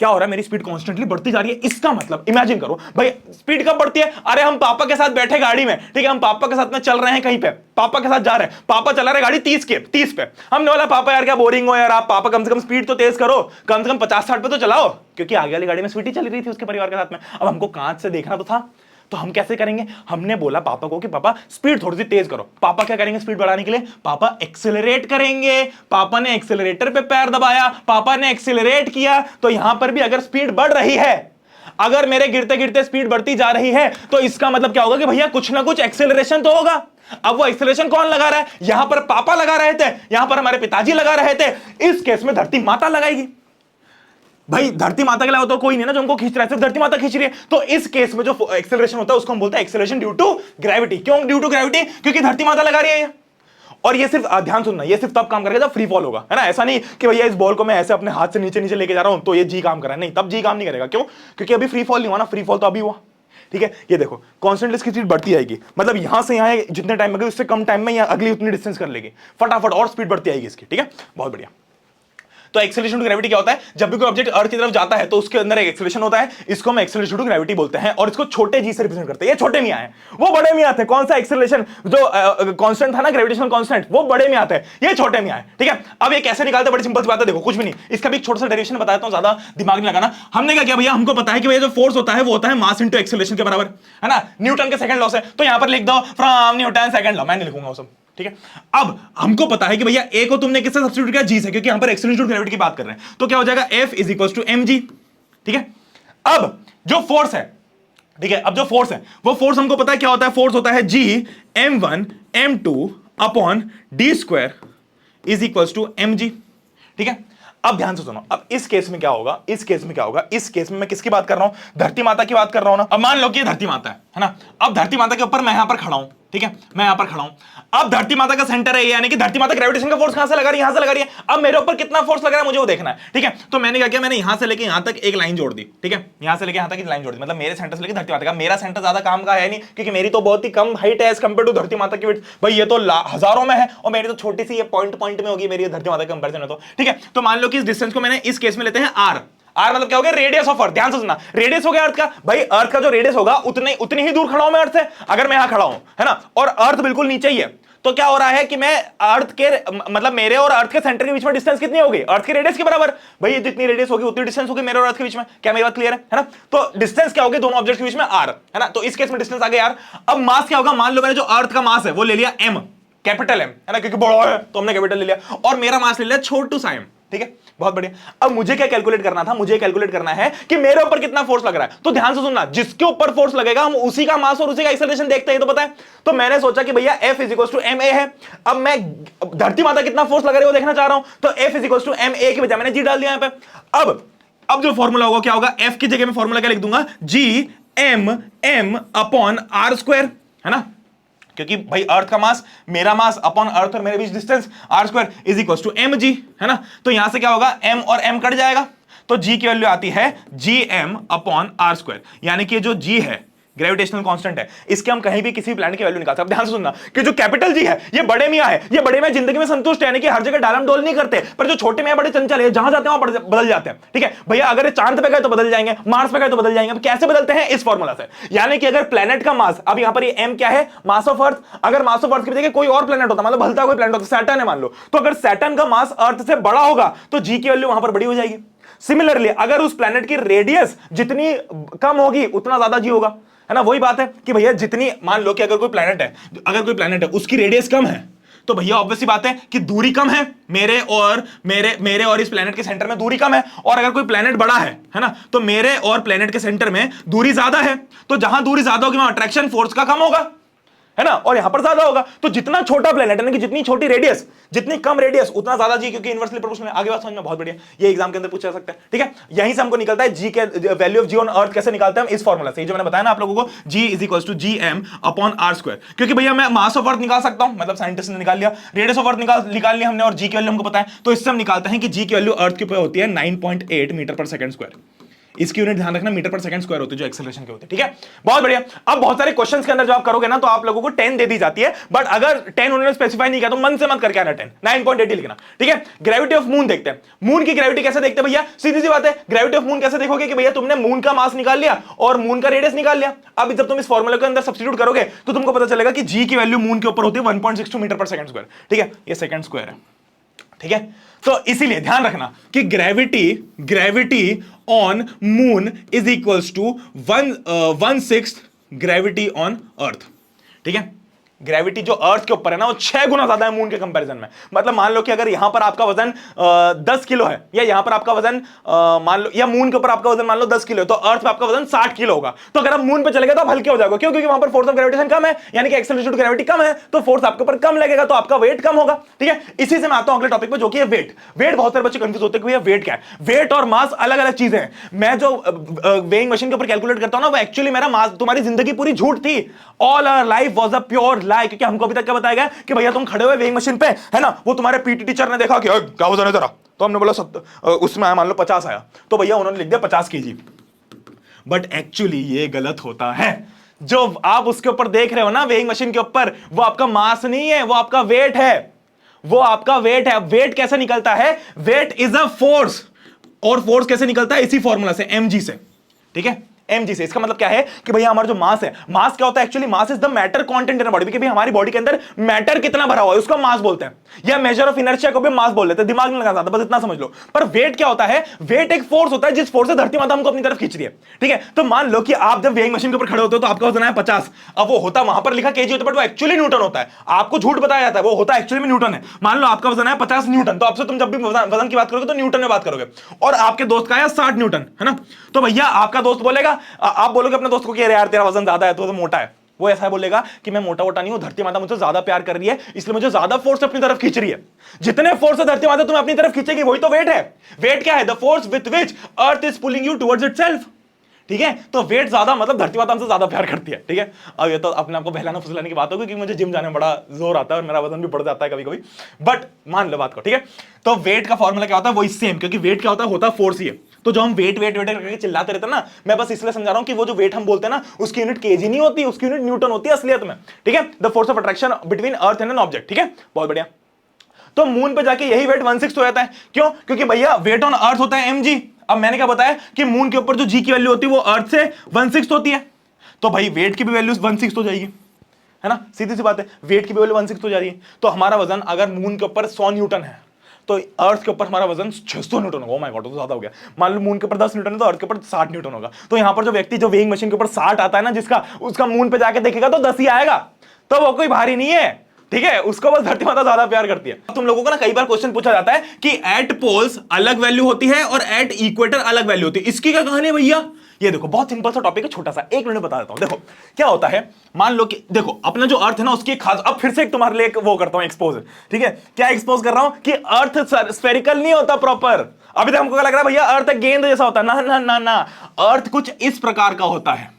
A: क्या हो रहा है? मेरी स्पीड कॉन्स्टेंटली बढ़ती जा रही है। इसका मतलब इमेजिन करो भाई, स्पीड कब बढ़ती है? अरे हम पापा के साथ बैठे गाड़ी में, ठीक है, हम पापा के साथ में चल रहे हैं, कहीं पे पापा के साथ जा रहे हैं, पापा चला रहे गाड़ी 30 पे, हमने बोला पापा यार क्या बोरिंग हो यार, आप पापा कम से कम स्पीड तो तेज करो, कम से कम 50-60 पे तो चलाओ, क्योंकि आगे वाली गाड़ी में स्पीड ही चली रही थी उसके परिवार के साथ में। अब हमको कांच से देखना तो था, तो हम कैसे करेंगे? हमने बोला पापा को कि पापा स्पीड थोड़ी सी तेज करो। पापा क्या करेंगे स्पीड बढ़ाने के लिए? पापा एक्सेलरेट करेंगे। पापा ने एक्सेलरेटर पे पैर दबाया, पापा ने एक्सेलरेट किया, तो यहां पर भी अगर स्पीड बढ़ रही है, अगर मेरे गिरते गिरते स्पीड बढ़ती जा रही है, तो इसका मतलब क्या होगा कि भैया कुछ ना कुछ एक्सेलरेशन तो होगा। अब वो एक्सेलरेशन कौन लगा रहा है? यहां पर पापा लगा रहे थे, यहां पर हमारे पिताजी लगा रहे थे, इस केस में धरती माता लगाएगी। भाई धरती माता के अलावा तो कोई नहीं ना जो उनको खींच रहा है, सिर्फ धरती माता खींच रही है। तो इस केस में जो एक्सेलरेशन होता है उसको हम बोलते हैं एक्सेलरेशन ड्यू टू ग्रेविटी। क्यों ड्यू टू ग्रेविटी? क्योंकि धरती माता लगा रही है ये। और ये सिर्फ ध्यान सुनना, ये सिर्फ तब काम करेगा जब फ्री फॉल होगा, है ना। ऐसा नहीं कि भैया इस बॉल को मैं ऐसे अपने हाथ से नीचे नीचे लेके जा रहा हूं तो ये जी काम कर रहा है, नहीं, तब जी काम नहीं करेगा। क्यों? क्योंकि अभी फ्री फॉल नहीं हुआ ना, फ्री फॉल तो अभी हुआ। ठीक है, ये देखो कांस्टेंटली इसकी स्पीड बढ़ती आएगी, मतलब यहां से यहां जितने टाइम में गई उससे कम टाइम में या अगली उतनी डिस्टेंस कर लेगी फटाफट, और स्पीड बढ़ती आएगी इसकी। ठीक है, बहुत बढ़िया। तो एक्सेलरेशन टू ग्रेविटी क्या होता है? जब भी कोई ऑब्जेक्ट अर्थ की तरफ जाता है तो उसके अंदर एक एक्सेलरेशन होता है, इसको हम एक्सेलरेशन टू ग्रेविटी बोलते हैं, और इसको छोटे जी से रिप्रेजेंट करते हैं। ये छोटे मियां हैं, वो बड़े मियां थे। कौन सा एक्सेलरेशन जो कांस्टेंट था ना, ग्रेविटेशनल कांस्टेंट, वो बड़े मियां थे, ये छोटे मियां हैं। ठीक है, अब ये कैसे निकालते? बड़ी सिंपल सी बात है, देखो कुछ भी नहीं, इसका भी एक छोटा सा डेरिवेशन बताता हूं, ज्यादा दिमाग नहीं लगाना। हमने क्या किया भैया, हमको पता है कि भैया जो फोर्स होता है वो होता है मास इंटू एक्सेलरेशन के बराबर, है ना, न्यूटन के सेकंड लॉ से। तो यहां पर लिख दो फ्रॉम न्यूटन सेकंड लॉ, मैं नहीं लिखूंगा वो सब। ठीक है, अब हमको पता है कि भैया ए को तुमने किससे सब्स्टिट्यूट किया? जी से, क्योंकि यहां पर एक्सेलरेशन टू ग्रेविटी की बात कर रहे हैं। तो क्या हो जाएगा? F is equal to mg। ठीक है, अब जो फोर्स है, ठीक है, अब जो फोर्स है वो फोर्स हमको पता है क्या होता है? फोर्स होता है G m1 m2 upon d square is equal to mg। ठीक है, अब ध्यान से सुनो, अब इस केस में क्या होगा? इस केस में क्या होगा? इस केस में मैं किसकी बात कर रहा हूं? धरती माता की बात कर रहा हूं ना। अब मान लो कि धरती माता है ना, अब धरती माता के ऊपर मैं यहां पर खड़ा हूं, ठीक है, मैं यहां पर खड़ा हूं। अब धरती माता का सेंटर है, यानी कि धरती माता ग्रेविटेशन का फोर्स कहां से लगा रही है? यहां से लगा रही है। अब मेरे ऊपर कितना फोर्स लग रहा है मुझे वो देखना है। ठीक है, तो मैंने क्या किया, मैंने यहां से लेके यहां तक एक लाइन जोड़ दी। ठीक है, यहां से लेके यहां तक एक लाइन जोड़ दी, मतलब मेरे सेंटर से लेके धरती माता का। मेरा सेंटर ज्यादा काम का है नहीं, क्योंकि मेरी तो बहुत ही कम हाइट है एज कंपेयर टू धरती माता की विड्थ। भाई ये तो हजारों में है और मेरी तो छोटी सी, ये पॉइंट में होगी मेरी धरती माता के कंपेरिजन में। तो ठीक है, तो मान लो कि इस डिस्टेंस को मैंने इस केस में लेते हैं r। आर मतलब क्या हो गया? Radius of earth. ध्यान से सुनना, रेडियस हो गया अर्थ का। भाई अर्थ का जो रेडियस होगा उतनी ही दूर खड़ा हूं मैं अर्थ से, अगर मैं यहां खड़ा हूं, है ना, और अर्थ बिल्कुल नीचे ही है, तो क्या हो रहा है कि मैं अर्थ के मतलब मेरे और अर्थ के सेंटर के बीच में डिस्टेंस कितनी होगी? अर्थ के रेडियस के बराबर। भाई ये जितनी रेडियस होगी उतनी डिस्टेंस होगी मेरे और अर्थ के बीच में। क्या मेरी बात क्लियर है ना? तो डिस्टेंस क्या होगी दोनों ऑब्जेक्ट के बीच में? आर, है ना। तो इस केस में डिस्टेंस आ गया यार। अब मास क्या होगा? मान लो मैंने जो अर्थ का मास है वो ले लिया m, कैपिटल M, है ना, क्योंकि बड़ा है तो हमने कैपिटल ले लिया, और मेरा मास ले लिया छोटू सा m। ठीक है, बहुत बढ़िया। अब मुझे क्या कैलकुलेट करना था? मुझे कैलकुलेट करना है कि मेरे ऊपर कितना फोर्स लग रहा है। तो ध्यान से सुनना, जिसके ऊपर फोर्स लगेगा हम उसी का मास और उसी का एक्सेलरेशन देखते हैं, तो पता है। तो मैंने सोचा कि भैया F is equal to ma है। अब मैं धरती माता कितना फोर्स लग रहा है वो देखना चाह रहा हूं, तो F is equal to ma की बजाय मैंने G डाल दिया यहां पे। अब जो फॉर्मूला होगा क्या होगा? F की जगह में फॉर्मूला क्या लिख दूंगा? G m upon r square, है ना, क्योंकि भाई अर्थ का मास, मेरा मास अपॉन अर्थ और मेरे बीच distance r square is equal to mg, है ना। तो यहां से क्या होगा? m और m कट जाएगा, तो g की वैल्यू आती है gm अपॉन r स्क्वायर, यानी कि जो g है ग्रेविटेशनल कांस्टेंट है, इसके हम कहीं भी किसी प्लैनेट की वैल्यू निकाल सकते हैं। ध्यान से सुनना कि जो कैपिटल जी है ये बड़े मियां है, ये बड़े मियां जिंदगी में संतुष्ट है, यानी कि हर जगह डालम डोल नहीं करते, पर जो छोटे मियां बड़े चंचल है, जहां जाते हैं वहां बदल जाते हैं। ठीक है भैया, अगर चांद पे गए तो बदल जाएंगे, मार्स पे गए तो बदल जाएंगे। अब कैसे बदलते हैं? इस फॉर्मूला से, यानी कि अगर प्लैनेट का मास, अब यहां पर ये m क्या है? Mass of earth. अगर मास ऑफ अर्थ की जगह कोई और प्लैनेट होता, मतलब भलता कोई प्लैनेट होता, सैटर्न है मान लो, तो अगर सैटर्न का मास अर्थ से बड़ा होगा तो g की वैल्यू वहां पर बड़ी हो जाएगी। सिमिलरली अगर उस प्लैनेट की रेडियस जितनी कम होगी उतना ज्यादा g होगा, है ना। वही बात है कि भैया जितनी, मान लो कि अगर कोई प्लैनेट है उसकी रेडियस कम है, तो भैया ऑब्वियसली बात है कि दूरी कम है, मेरे और इस प्लेनेट के सेंटर में दूरी कम है, और अगर कोई प्लेनेट बड़ा है ना, तो मेरे और प्लेनेट के सेंटर में दूरी ज्यादा है, तो जहां दूरी ज्यादा होगी वहां अट्रैक्शन फोर्स का कम होगा, है ना, और यहां पर ज्यादा होगा। तो जितना छोटा प्लेनेट है कि जितनी छोटी रेडियस, जितनी कम रेडियस उतना ज्यादा जी, क्योंकि इनवर्सली प्रोपोर्शनल। आगे बात समझ में बहुत बढ़िया, ये एग्जाम के अंदर पूछा जा सकता है, ठीक है। यहीं से हमको निकलता है जी के value of G on earth कैसे निकालते हैं हम, इस फॉर्मूला से, जो मैंने बताया ना आप लोगों को, g is equal to G M upon r square. क्योंकि भैया मैं मास ऑफ अर्थ निकाल सकता हूं, मतलब साइंटिस्ट ने निकाल लिया, रेडियस ऑफ अर्थ निकाल लिया हमने, और जी की वैल्यू हमको पता है, तो इससे हम निकालते हैं कि जी की वैल्यू अर्थ के ऊपर होती है 9.8 मीटर पर सेकंड स्क्वायर। इसकी यूनिट ध्यान रखना मीटर पर सेकंड स्क्वायर होती है जो एक्सेलरेशन के होते हैं, ठीक है। बहुत बढ़िया। अब बहुत सारे क्वेश्चंस के अंदर जब आप करोगे ना तो आप लोगों को 10 दे दी जाती है, बट अगर 10 उन्होंने स्पेसिफाई नहीं किया तो मन से मत करके आना 10, 9.8 लिखना, ठीक है। ग्रेविटी ऑफ मून देखते हैं, मून की ग्रेविटी कैसे देखते हैं भैया, सीधी सी बात है, ग्रेविटी ऑफ मून कैसे देखोगे कि भैया तुमने मून का मास निकाल लिया और मून का रेडियस निकाल लिया। अब जब तुम इस फॉर्मूले के अंदर सब्स्टिट्यूट करोगे तो तुमको पता चलेगा कि जी की वैल्यू मून के ऊपर होती है 1.62 मीटर पर सेकंड स्क्वायर, ठीक है, ये सेकंड स्क्वायर है, ठीक है। तो इसीलिए ध्यान रखना कि gravity on moon is equals to 1/6 gravity on earth, ठीक है। ग्रेविटी जो अर्थ के ऊपर है ना वो 6 गुना ज्यादा है मून के कंपैरिजन में। मतलब मान लो कि अगर यहां पर आपका वजन 10 किलो है, या यहां पर आपका वजन मान लो, या मून के ऊपर आपका वजन मान लो 10 किलो है, तो अर्थ पे आपका वजन 60 किलो होगा। तो अगर आप मून पे चले गए तो आप हल्के हो जाओगे, क्यों, क्योंकि वहां पर फोर्स ऑफ ग्रेविटेशन कम है, यानी कि एक्सेलरेशन ऑफ ग्रेविटी कम है, तो फोर्स आपके ऊपर कम लगेगा, तो आपका वेट कम होगा, ठीक है। इसी से मैं आता हूं अगले टॉपिक पे, जो कि है वेट। वेट बहुत सारे बच्चे कंफ्यूज होते हैं कि भैया वेट क्या है। वेट और मास अलग अलग चीजें हैं। मैं जो वेइंग मशीन के ऊपर कैलकुलेट करता हूं ना, वो एक्चुअली मेरा मास, तुम्हारी जिंदगी पूरी झूठ थी, all our life was a pure lie, क्योंकि हमको अभी तक क्या बताया गया कि भैया तुम खड़े हुए वेइंग मशीन पे, है ना, वो तुम्हारे पीटी टीचर ने देखा कि क्या वजन है तेरा, तो हमने बोला उसमें आया मान लो 50 आया, तो भैया उन्होंने लिख दिया 50 केजी। बट एक्चुअली ये गलत होता है। जो आप उसके ऊपर देख रहे हो ना वेइंग मशीन के ऊपर, वो आपका मास नहीं है, वो आपका वेट है, वो आपका वेट है। वेट कैसे निकलता है, वेट इज अ फोर्स, और फोर्स कैसे निकलता है, इसी फॉर्मूला से, mg से, ठीक है, mg से। इसका मतलब क्या है कि भैया हमारा जो मास है, मास क्या होता है actually, mass is the matter content in body, कि भाई हमारी बॉडी के अंदर मैटर कितना भरा हुआ है उसको मास बोलते हैं, या मेजर ऑफ इनर्शिया को भी मास बोल लेते हैं, दिमाग नहीं लगा, बस इतना समझ लो। पर वेट क्या होता है, वेट एक फोर्स होता है जिस फोर्स से धरती माता हमको अपनी तरफ खींच रही है, ठीक है। तो मान लो कि आप जब वेइंग मशीन के ऊपर खड़े होते हो तो आपका वजन है 50, अब वो होता वहां पर लिखा केजी होता है, बट वो एक्चुअली न्यूटन होता है, आपको झूठ बताया जाता है, वो होता एक्चुअली में न्यूटन है। मान लो आपका वजन है 50 न्यूटन, तो आपसे तुम जब भी वजन की बात करोगे तो न्यूटन में बात करोगे, और आपके दोस्त का है 60 न्यूटन, है ना, तो भैया आपका दोस्त बोलेगा, आप बोलोगे अपने दोस्त को कि यार तेरा वजन ज्यादा है, तो मोटा है, वो ऐसा बोलेगा कि मैं मोटा वोटा नहीं हूं, धरती माता मुझे ज्यादा प्यार कर रही है, इसलिए मुझे ज्यादा फोर्स अपनी तरफ खींच रही है। जितने फोर्स से धरती माता तुम्हें अपनी तरफ खींचेगी वही तो वेट है। वेट क्या है, the force with which earth is pulling you towards itself, ठीक है। तो वेट ज्यादा मतलब धरती माता हमसे ज्यादा प्यार करती है, ठीक है। अब ये तो अपने आपको बहलाना फुसलाने की बात होगी, क्योंकि मुझे जिम जाने में बड़ा जोर आता है और मेरा वजन भी बढ़ जाता है कभी कभी, बट मान लो बात को, ठीक है। तो वेट का फॉर्मूला क्या होता है, वही सेम, क्योंकि वेट क्या होता है फोर्स ही है। तो जो हम वेट वेट वेट करके चिल्लाते रहते हैं ना, मैं बस इसलिए समझा रहा हूं कि वो जो वेट हम बोलते हैं ना, उसकी यूनिट केजी नहीं होती, उसकी यूनिट न्यूटन होती है असलियत में, ठीक है। The force of attraction between earth and an object, ठीक है, बहुत बढ़िया। तो मून पे जाके यही वेट 1/6 हो जाता है, क्यों, क्योंकि भैया वेट ऑन अर्थ होता है mg। अब मैंने क्या बताया कि मून के ऊपर जो जी की वैल्यू होती है वो अर्थ से 1/6 होती है, तो भाई वेट की भी वैल्यू 1/6 हो जाएगी, है ना, सीधी सी बात है, वेट की भी वैल्यू 1/6 हो जा रही है। तो हमारा वजन अगर मून के ऊपर 100 न्यूटन है तो अर्थ के ऊपर हमारा वजन 600 न्यूटन होगा। ओ माय गॉड, तो ज्यादा हो गया। मान लो मून के ऊपर 10 न्यूटन है तो अर्थ के ऊपर 60 न्यूटन होगा। तो यहां पर जो व्यक्ति जो वेइंग मशीन के ऊपर 60 आता है ना, जिसका, उसका मून पे जाके देखेगा तो 10 ही आएगा, तो वो कोई भारी नहीं है, ठीक है, उसको बस धरती माता ज्यादा प्यार करती है। तुम लोगों को ना कई बार क्वेश्चन पूछा जाता है कि एट पोल्स अलग वैल्यू होती है और एट इक्वेटर अलग वैल्यू होती है, इसकी क्या कहानी है भैया। ये देखो बहुत सिंपल सा टॉपिक है, छोटा सा, 1 मिनट बता देता हूं। देखो क्या होता है, मान लो कि देखो अपना जो अर्थ है ना उसकी खास, अब फिर से एक तुम्हारे लिए वो करता हूं एक्सपोज, ठीक है। क्या एक्सपोज कर रहा हूं कि अर्थ स्फेरिकल नहीं होता प्रॉपर। अभी तक हमको क्या लग रहा है भैया अर्थ गेंद जैसा होता है, ना ना ना ना, अर्थ कुछ इस प्रकार का होता है,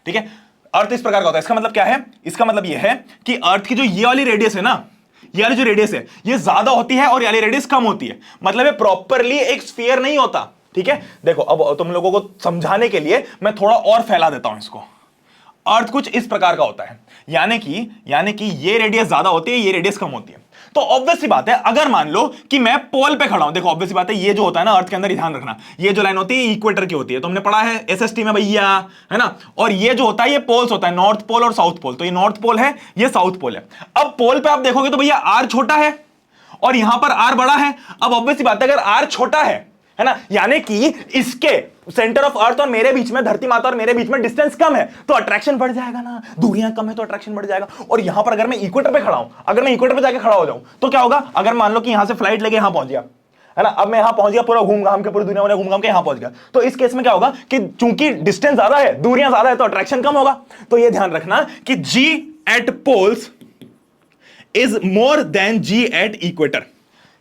A: ठीक है, अर्थ इस प्रकार का होता है। इसका मतलब क्या है, इसका मतलब यह है कि अर्थ की जो ये वाली रेडियस है ना, ये वाली जो रेडियस है ये ज्यादा होती है और ये वाली रेडियस कम होती है, मतलब ये प्रॉपरली एक स्फीयर नहीं होता, ठीक है। देखो अब तुम लोगों को समझाने के लिए मैं थोड़ा और फैला देता हूं इसको। अर्थ कुछ इस प्रकार का होता है, यानी कि ये रेडियस ज्यादा होती है, ये रेडियस कम होती है। तो ऑब्वियसली बात है, अगर मान लो कि मैं पोल पे खड़ा हूं, देखो ऑब्वियसली बात है, ये जो होता है ना अर्थ के अंदर, ध्यान रखना, ये जो लाइन होती है इक्वेटर की होती है, तो हमने पढ़ा है एसएसटी में भैया, है ना। और ये जो होता है ये पोल्स होता है, नॉर्थ पोल और साउथ पोल, तो ये नॉर्थ पोल है, ये साउथ पोल है। अब पोल पे आप देखोगे तो भैया आर छोटा है और यहां पर आर बड़ा है। अब ऑब्वियसली बात है, अगर आर छोटा है है ना, यानी कि इसके सेंटर ऑफ अर्थ और मेरे बीच में, धरती माता और मेरे बीच में डिस्टेंस कम है तो अट्रैक्शन बढ़ जाएगा ना, दूरियां कम है तो अट्रैक्शन बढ़ जाएगा। और यहां पर अगर मैं इक्वेटर पे खड़ा हूं, अगर मैं इक्वेटर पे जाके खड़ा हो जाऊं तो क्या होगा, अगर मान लो कि यहां से फ्लाइट लेके यहां पहुंच गया, है ना, अब मैं यहां पहुंच गया, पूरा घूम घाम के, पूरी दुनिया में घूम घाम के यहां पहुंच गया, तो इस केस में क्या होगा कि चूंकि डिस्टेंस ज्यादा है, दूरियां ज्यादा है तो अट्रैक्शन कम होगा। तो ये ध्यान रखना कि G at poles is more than G at equator.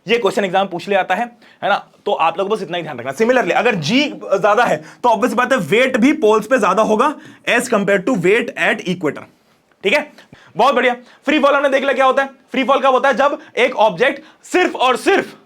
A: ये क्वेश्चन एग्जाम पूछ ले आता है ना, तो आप लोग बस इतना ही ध्यान रखना। सिमिलरली अगर G ज्यादा है तो ऑब्वियस बात है वेट भी पोल्स पे ज्यादा होगा as compare to weight at equator. ठीक है, बहुत बढ़िया। फ्री फॉल हमने देख लिया क्या होता है। फ्री फॉल कब होता है, जब एक ऑब्जेक्ट सिर्फ और सिर्फ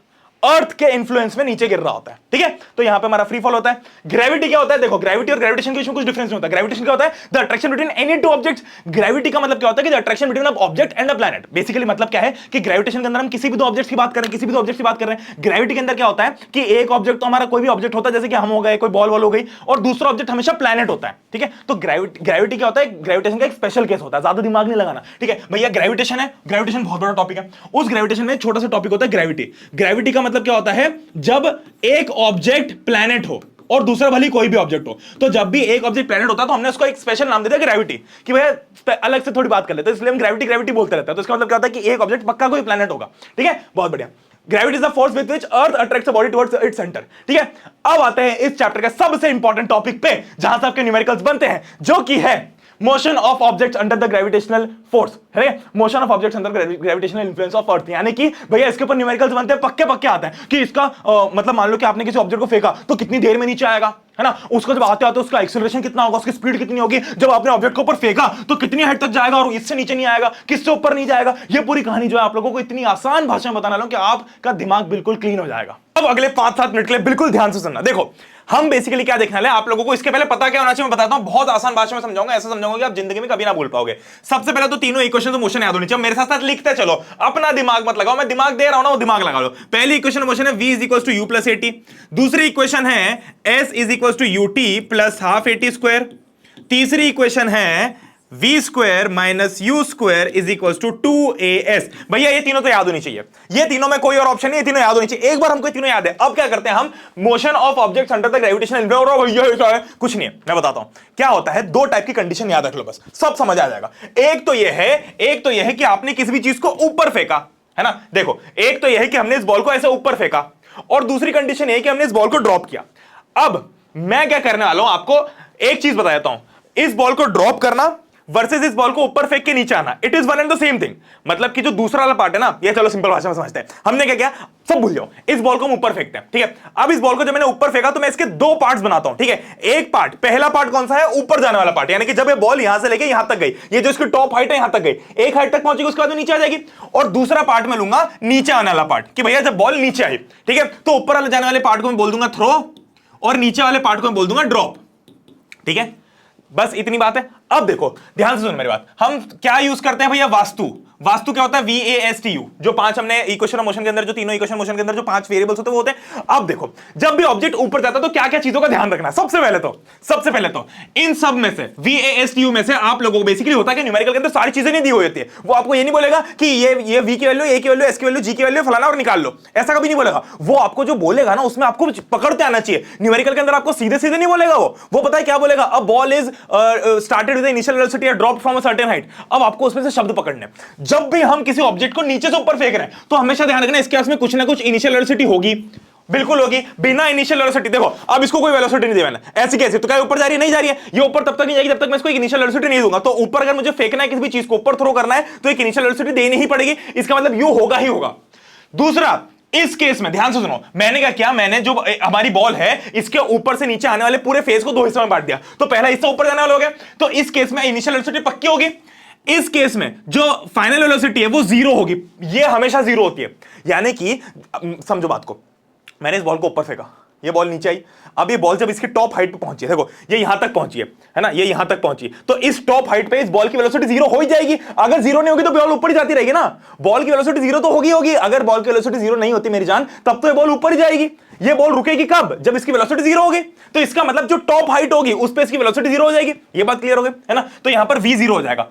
A: अर्थ के इन्फ्लुएंस में नीचे गिर रहा होता है। ठीक है, तो यहां पे हमारा फ्री फॉल होता है। ग्रेविटी क्या होता है, देखो ग्रेविटी और ग्रेविटेशन के बीच में कुछ डिफरेंस नहीं होता। ग्रेविटेशन क्या होता है, the attraction between any two objects. Gravity का मतलब क्या होता है कि the attraction between a object and a planet. Basically मतलब क्या है कि ग्रेविटेशन के अंदर हम किसी भी दो ऑब्जेक्ट्स की बात कर रहे हैं, किसी भी दो ऑब्जेक्ट्स की बात कर रहे हैं। ग्रेविटी के अंदर क्या होता है कि एक ऑब्जेक्ट तो हमारा कोई भी ऑब्जेक्ट होता है, जैसे कि हम हो गए, कोई बॉल वॉल हो गई, और दूसरा ऑब्जेक्ट हमेशा प्लैनेट होता है। ठीक है, तो ग्रेविटी क्या होता है, ग्रेविटेशन का एक स्पेशल केस होता है, ज्यादा दिमाग नहीं लगाना। ठीक है भैया, ग्रेविटेशन है, ग्रेविटेशन बहुत बड़ा टॉपिक है। उस ग्रेविटेशन में छोटा सा टॉपिक होता है ग्रेविटी। ग्रेविटी का मतलब क्या होता है, जब एक ऑब्जेक्ट प्लैनेट हो और दूसरा भली कोई भी ऑब्जेक्ट हो, तो जब भी एक ऑब्जेक्ट प्लैनेट होता है तो हमने उसको एक स्पेशल नाम दे दिया ग्रेविटी, कि भैया अलग से थोड़ी बात कर लेते हैं, इसलिए हम ग्रेविटी ग्रेविटी बोलते रहते हैं। तो इसका मतलब क्या होता है कि एक ऑब्जेक्ट पक्का कोई प्लैनेट होगा। ठीक है, बहुत बढ़िया। Gravity is the force with which earth attracts a body towards its centre. ठीक है, अब आते हैं इस चैप्टर के सबसे इंपॉर्टेंट टॉपिक पे, जहां से आपके न्यूमेरिकल्स बनते हैं, जो कि है motion of objects under the gravitational force, है motion of objects under gravitational influence of earth. यानी कि भैया इसके ऊपर न्यूमेरिकल्स बनते हैं, पक्के पक्के आते हैं कि इसका मतलब मान लो कि आपने किसी ऑब्जेक्ट को फेंका तो कितनी देर में नीचे आएगा, है ना, उसको जब आते आते उसका एक्सेलरेशन कितना होगा, उसकी स्पीड कितनी होगी, जब आपने ऑब्जेक्ट को ऊपर फेंका तो कितनी हाइट तक जाएगा और इससे नीचे नहीं आएगा, किससे ऊपर नहीं जाएगा। ये पूरी कहानी जो है आप लोगों को इतनी आसान भाषा में बताना कि आपका दिमाग बिल्कुल क्लीन हो जाएगा। अब अगले 5-7 मिनट के लिए बिल्कुल ध्यान से सुनना। देखो हम बेसिकली क्या देखने वाले हैं, आप लोगों को इसके पहले पता क्या होना चाहिए मैं बताता हूं, बहुत आसान भाषा में समझाऊंगा, ऐसा समझाऊंगा कि आप जिंदगी में कभी ना भूल पाओगे। सबसे पहले तो तीनों इक्वेशन तो मोशन याद होनी चाहिए, मेरे साथ साथ लिखते चलो, अपना दिमाग मत लगाओ, मैं दिमाग दे रहा हूं ना, वो दिमाग लगा लो। पहली इक्वेशन मोशन है v is equal to u plus a t. दूसरी इक्वेशन है s is equal to u t plus half a t square. तीसरी इक्वेशन है v square minus u square is equal to 2as। भैया ये तीनों तो याद होनी चाहिए, ये तीनों में कोई और ऑप्शन नहीं, ये तीनों याद होनी चाहिए। एक बार हमको तीनों याद है, अब क्या करते हैं हम, motion of objects under the gravitational influence. भैया है कुछ नहीं है, मैं बताता हूं क्या होता है। दो टाइप की कंडीशन याद रख लो, बस सब समझ आ जाएगा। एक तो यह है कि आपने किसी भी चीज को ऊपर फेंका, है ना, देखो एक तो यह है कि हमने इस बॉल को ऐसे ऊपर फेंका, और दूसरी कंडीशन यह है कि हमने इस बॉल को ड्रॉप किया। अब मैं क्या करने वाला हूं, आपको एक चीज बता देता हूं, इस बॉल को ड्रॉप करना वर्सेस इस बॉल को ऊपर फेंक के नीचे आना, it is one and the same thing. मतलब कि जो दूसरा वाला पार्ट है ना, ये चलो सिंपल भाषा में समझते हैं। हमने क्या किया, सब भूल जाओ, इस बॉल को हम ऊपर फेंकते हैं। ठीक है, अब इस बॉल को जब मैंने ऊपर फेंका तो मैं इसके दो पार्ट्स बनाता हूं। ठीक है, एक पार्ट, पहला पार्ट कौन सा है, ऊपर जाने वाला पार्ट, यानी कि जब ये बॉल यहां से लेके यहां तक गई, ये जो इसकी टॉप हाइट है यहां तक गई, एक हाइट तक पहुंचेगी, उसके बाद नीचे आ जाएगी। और दूसरा पार्ट मैं लूंगा नीचे आने वाला पार्ट, कि भैया जब बॉल नीचे आई, ठीक है, तो ऊपर वाले जाने वाले पार्ट को मैं बोल दूंगा थ्रो, और नीचे वाले पार्ट को मैं बोल दूंगा ड्रॉप। ठीक है, बस इतनी बात है। अब देखो ध्यान से सुन मेरी बात, हम क्या यूज करते हैं भैया, वास्तु। वास्तु क्या होता है, VASTU, जो 5 हमने इक्वेशन ऑफ मोशन के अंदर, जो तीनों इक्वेशन मोशन के अंदर जो 5 वेरिएबल्स होते हैं वो होते हैं। अब देखो जब भी ऑब्जेक्ट ऊपर जाता है तो क्या क्या चीजों का ध्यान रखना है। सबसे पहले तो इन सब में से, VASTU में से आप लोगों को बेसिकली होता है कि न्यूमेरिकल के अंदर सारी चीजें नहीं दी हुई होती है। वो आपको ये नहीं बोलेगा कि ये V की वैल्यू, A की वैल्यू, S की वैल्यू, G की वैल्यू फलाना और निकाल लो, ऐसा कभी नहीं बोलेगा। वो आपको जो बोलेगा ना उसमें आपको पकड़ते आना चाहिए। न्यूमेरिकल के अंदर आपको सीधे सीधे नहीं बोलेगा, वो पता है क्या बोलेगा, a ball is started with initial velocity और dropped from a certain height. अब आपको उसमें से शब्द पकड़ने, जब भी हम किसी ऑब्जेक्ट को नीचे से ऊपर फेंक रहे हैं तो हमेशा ध्यान रखना इसके में कुछ ना कुछ इनिशियल वेलोसिटी होगी, बिल्कुल होगी। बिना इनिशियल वेलोसिटी, देखो अब इसको कोई वेलोसिटी नहीं देना, ऐसी कैसे, तो क्या ऊपर जा रही है, नहीं जा रही है, ये ऊपर तब तक नहीं जाएगी जब तक मैं इसको एक इनिशियल वेलोसिटी नहीं दूंगा। तो ऊपर अगर मुझे फेंकना है किसी भी चीज को, ऊपर थ्रो करना है, तो एक इनिशियल वेलोसिटी देनी ही पड़ेगी, इसका मतलब यू होगा ही होगा। दूसरा, इस केस में ध्यान से सुनो, मैंने क्या किया, मैंने जो हमारी बॉल है इसके ऊपर से नीचे आने वाले पूरे फेस को दो हिस्सों में बांट दिया। तो पहला हिस्सा ऊपर जाने वाला हो गया, तो इस केस में इनिशियल वेलोसिटी पक्की होगी। इस केस में जो फाइनल वेलोसिटी है वो 0 होगी, ये हमेशा 0 होती है। यानी कि समझो बात को, मैंने इस बॉल को ऊपर फेंका, ये बॉल नीचे आई, अब ये बॉल जब इसकी टॉप हाइट पे पहुंची है, देखो ये यहां तक पहुंची है ना, ये यहां तक पहुंची, तो इस टॉप हाइट पे इस बॉल की वेलोसिटी 0 हो ही जाएगी। अगर 0 नहीं होगी तो बॉल ऊपर ही जाती रहेगी ना, बॉल की वेलोसिटी 0 तो होगी। अगर बॉल की वेलोसिटी 0 नहीं होती मेरी जान, तब तो ये बॉल ऊपर ही जाएगी। ये बॉल रुकेगी कब, जब इसकी वेलोसिटी 0 होगी। तो इसका मतलब जो टॉप हाइट होगी उस पे इसकी वेलोसिटी 0 हो जाएगी। ये बात क्लियर हो गई है ना, तो यहां पर v 0 हो जाएगा।